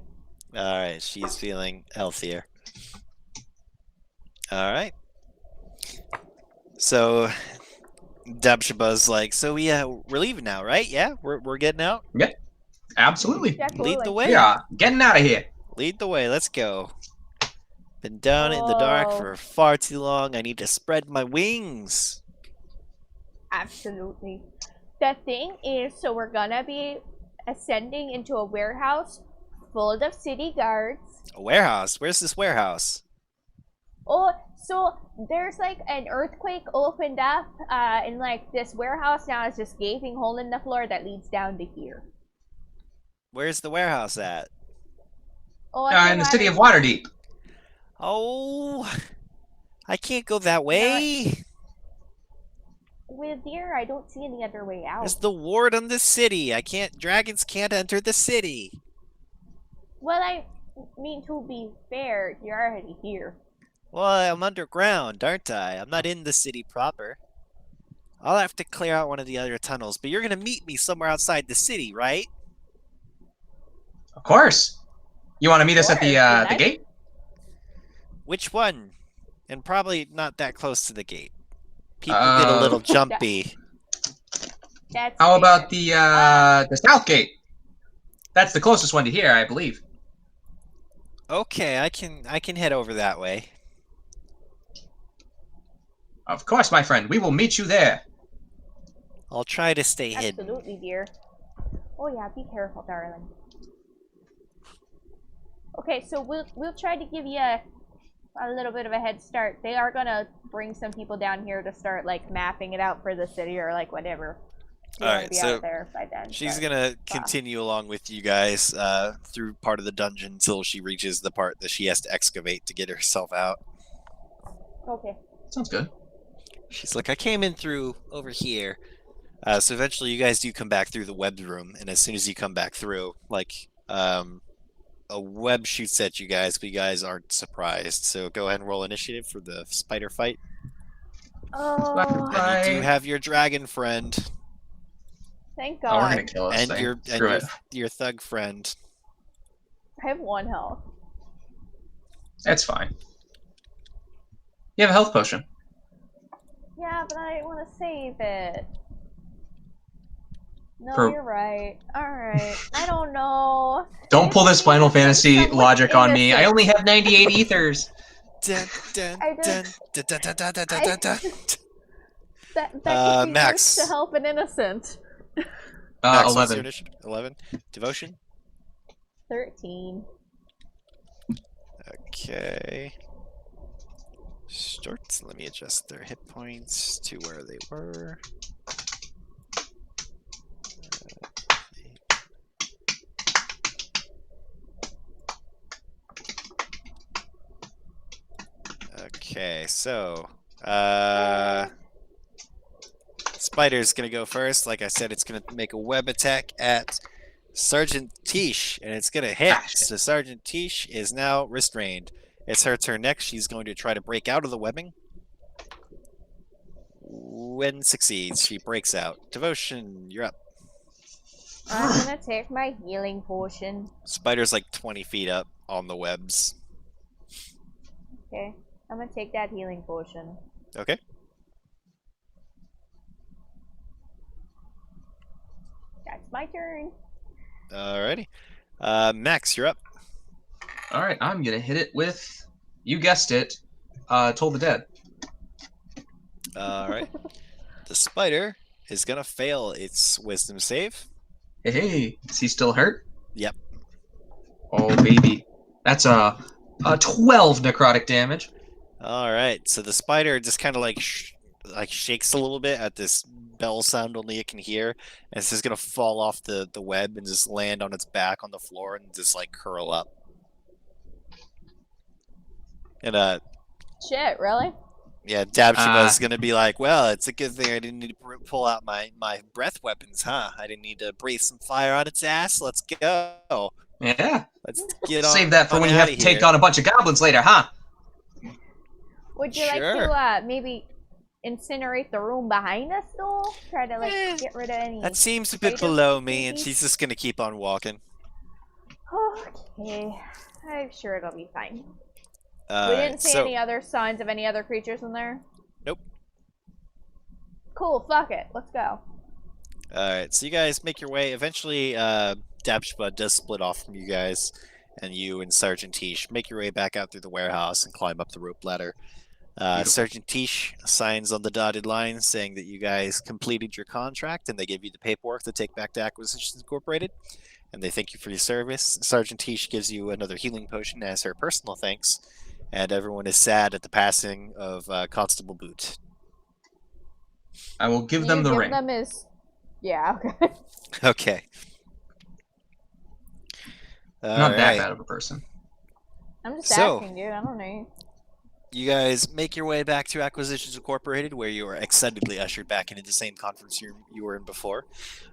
Alright, she's feeling healthier. Alright. So, Dabshaba's like, so we're leaving now, right? Yeah? We're getting out? Yeah, absolutely. Yeah, Lead the way. Yeah, getting out of here. Lead the way, let's go. Been down in the dark for far too long. I need to spread my wings. Absolutely. The thing is, so we're gonna be ascending into a warehouse full of city guards. A warehouse? Where's this warehouse? Oh, so there's like an earthquake opened up, and like this warehouse now is just gaping hole in the floor that leads down to here. Where's the warehouse at? Oh, it's In the city of Waterdeep. Oh, I can't go that way. Well, dear, I don't see any other way out. There's the ward on the city. Dragons can't enter the city. Well, I mean, to be fair, you're already here. Well, I'm underground, aren't I? I'm not in the city proper. I'll have to clear out one of the other tunnels, but you're gonna meet me somewhere outside the city, right? Of course. You want to meet us at the Nice. gate? Which one? And probably not that close to the gate. People get a little jumpy. That's How fair. about the south gate? That's the closest one to here, I believe. Okay, I can head over that way. Of course, my friend. We will meet you there. I'll try to stay hidden. Absolutely, dear. Oh yeah, be careful, darling. Okay, so we'll try to give you a little bit of a head start. They are gonna bring some people down here to start like mapping it out for the city or like whatever. You All wanna right, be so out there by then. she's but- gonna continue along with you guys through part of the dungeon until she reaches the part that she has to excavate to get herself out. Okay. Sounds good. She's like, I came in through over here. So eventually you guys do come back through the web room, and as soon as you come back through, like, a web shoots at you guys, but you guys aren't surprised. So go ahead and roll initiative for the spider fight. Oh, And you do have your dragon friend thank Oh, we're God. gonna kill this and thing. Screw it. your thug friend. I have 1 health. That's fine. You have a health potion. Yeah, but I want to save it. No, For- you're right. Alright. I don't know. Don't pull this Final Fantasy Someone logic on me. I innocent. only have 98 ethers. Dun, dun, I dun, just- dun, dun, dun, dun, dun, dun, dun. That could be Max. used to help an innocent. Max, what's your 11. initiative? 11. Devotion. 13. Okay. Start. Let me adjust their hit points to where they were. Okay, so Spider's gonna go first. Like I said, it's gonna make a web attack at Sergeant Tish, and it's gonna hit. Ah, shit. So Sergeant Tish is now restrained. It's her turn next. She's going to try to break out of the webbing. When succeeds, she breaks out. Devotion, you're up. I'm gonna take my healing potion. Spider's like 20 feet up on the webs. Okay. I'm gonna take that healing potion. Okay. That's my turn. Alrighty. Max, you're up. All right, I'm gonna hit it with, you guessed it, Toll the Dead. Alright. The spider is gonna fail its wisdom save. Hey, is he still hurt? Yep. Oh baby, that's a 12 necrotic damage. Alright, so the spider just kind of like shakes a little bit at this bell sound only it can hear, and it's just gonna fall off the web and just land on its back on the floor and just like curl up. And Shit, really? yeah, Dabshiba's gonna be like, well, it's a good thing I didn't need to pull out my breath weapons, huh? I didn't need to breathe some fire on its ass. Let's go. Yeah, Let's get on. save that for when you have to take here. on a bunch of goblins later, huh? Would you like Sure. to maybe incinerate the room behind us though? Try to like Eh, get rid of any. That seems a bit Spider below me, and maybe? she's just gonna keep on walking. Okay. I'm sure it'll be fine. We Alright, didn't see so any other signs of any other creatures in there? Nope. Cool, fuck it. Let's go. alright, so you guys make your way. Eventually, Dabshiba does split off from you guys, and you and Sergeant Tish make your way back out through the warehouse and climb up the rope ladder. Beautiful. Sergeant Tish signs on the dotted line saying that you guys completed your contract and they give you the paperwork to take back to Acquisitions Incorporated. And they thank you for your service. Sergeant Tish gives you another healing potion as her personal thanks. And everyone is sad at the passing of Constable Boot. I will give Do them you the give ring. them his... Yeah, okay. Okay. Not that bad of a person. I'm just So- asking, dude. I don't know. You guys make your way back to Acquisitions Incorporated, where you are excitedly ushered back into the same conference room you were in before.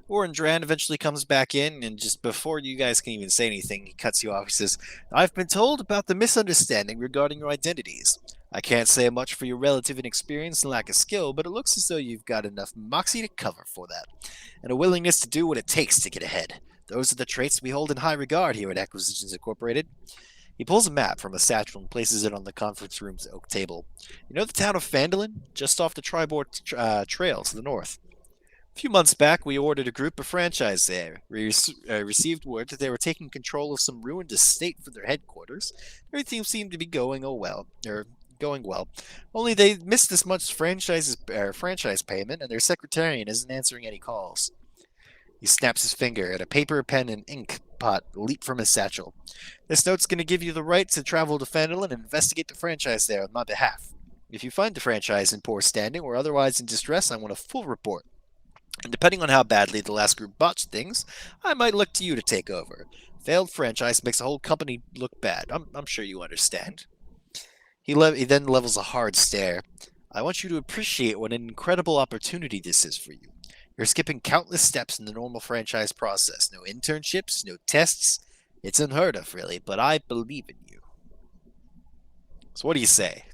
Warren Dran eventually comes back in, and just before you guys can even say anything, he cuts you off. He says, "I've been told about the misunderstanding regarding your identities. I can't say much for your relative inexperience and lack of skill, but it looks as though you've got enough moxie to cover for that, and a willingness to do what it takes to get ahead. Those are the traits we hold in high regard here at Acquisitions Incorporated." He pulls a map from a satchel and places it on the conference room's oak table. You know the town of Phandalin? Just off the Tribord Trail to the north. A few months back, we ordered a group of franchise there. We received word that they were taking control of some ruined estate for their headquarters. Everything seemed to be going well. Only they missed this month's franchise payment, and their secretarian isn't answering any calls. He snaps his finger, and a paper, pen, and ink pot leap from his satchel. This note's going to give you the right to travel to Phandalin and investigate the franchise there on my behalf. If you find the franchise in poor standing or otherwise in distress, I want a full report. And depending on how badly the last group botched things, I might look to you to take over. Failed franchise makes a whole company look bad. I'm sure you understand. He then levels a hard stare. I want you to appreciate what an incredible opportunity this is for you. You're skipping countless steps in the normal franchise process. No internships, no tests. It's unheard of, really, but I believe in you. So what do you say?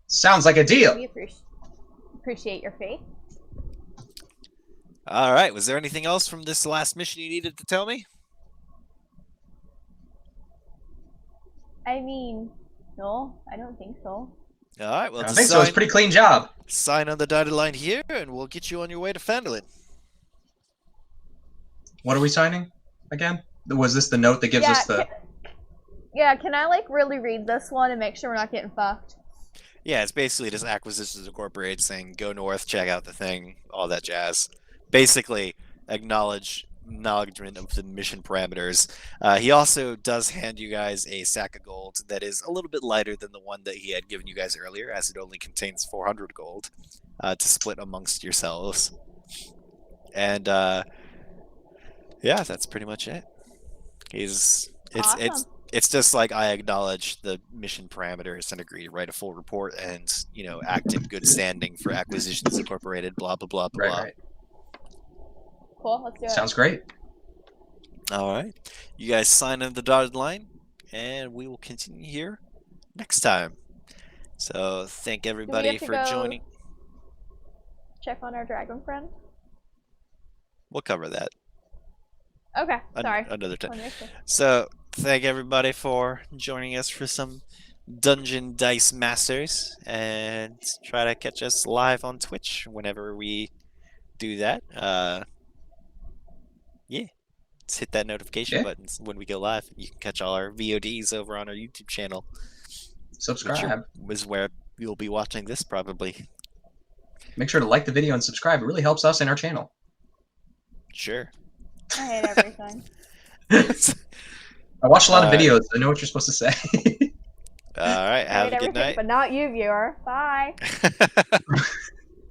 Sounds like a deal. We appreciate your faith. All right, was there anything else from this last mission you needed to tell me? I mean, no, I don't think so. All right, well, I think so. It's a pretty clean job. sign on the dotted line here, and we'll get you on your way to Phandalin. What are we signing again? Was this the note that gives us the... Can I, like, really read this one and make sure we're not getting fucked? Yeah, it's basically just Acquisitions Incorporated saying, go north, check out the thing, all that jazz. Basically, acknowledgement of the mission parameters. He also does hand you guys a sack of gold that is a little bit lighter than the one that he had given you guys earlier, as it only contains 400 gold to split amongst yourselves. And yeah, that's pretty much it. Awesome. It's just like, I acknowledge the mission parameters and agree to write a full report and, you know, act in good standing for Acquisitions Incorporated, blah, blah, blah, blah, blah. Right. Cool, let's do it. Sounds great. All right. You guys sign on the dotted line, and we will continue here next time. So thank everybody to for go joining. Check on our dragon friend. We'll cover that Okay, sorry. another time. Wanna make sure. So thank everybody for joining us for some Dungeon Dice Masters, and try to catch us live on Twitch whenever we do that. Yeah, just hit that notification button when we go live. You can catch all our VODs over on our YouTube channel. Subscribe. Which is where you'll be watching this probably. Make sure to like the video and subscribe. It really helps us and our channel. Sure. I hate everything. I watch a lot of Alright. videos. I know what you're supposed to say. All right. I Have hate a good everything, night. but not you, viewer. Bye.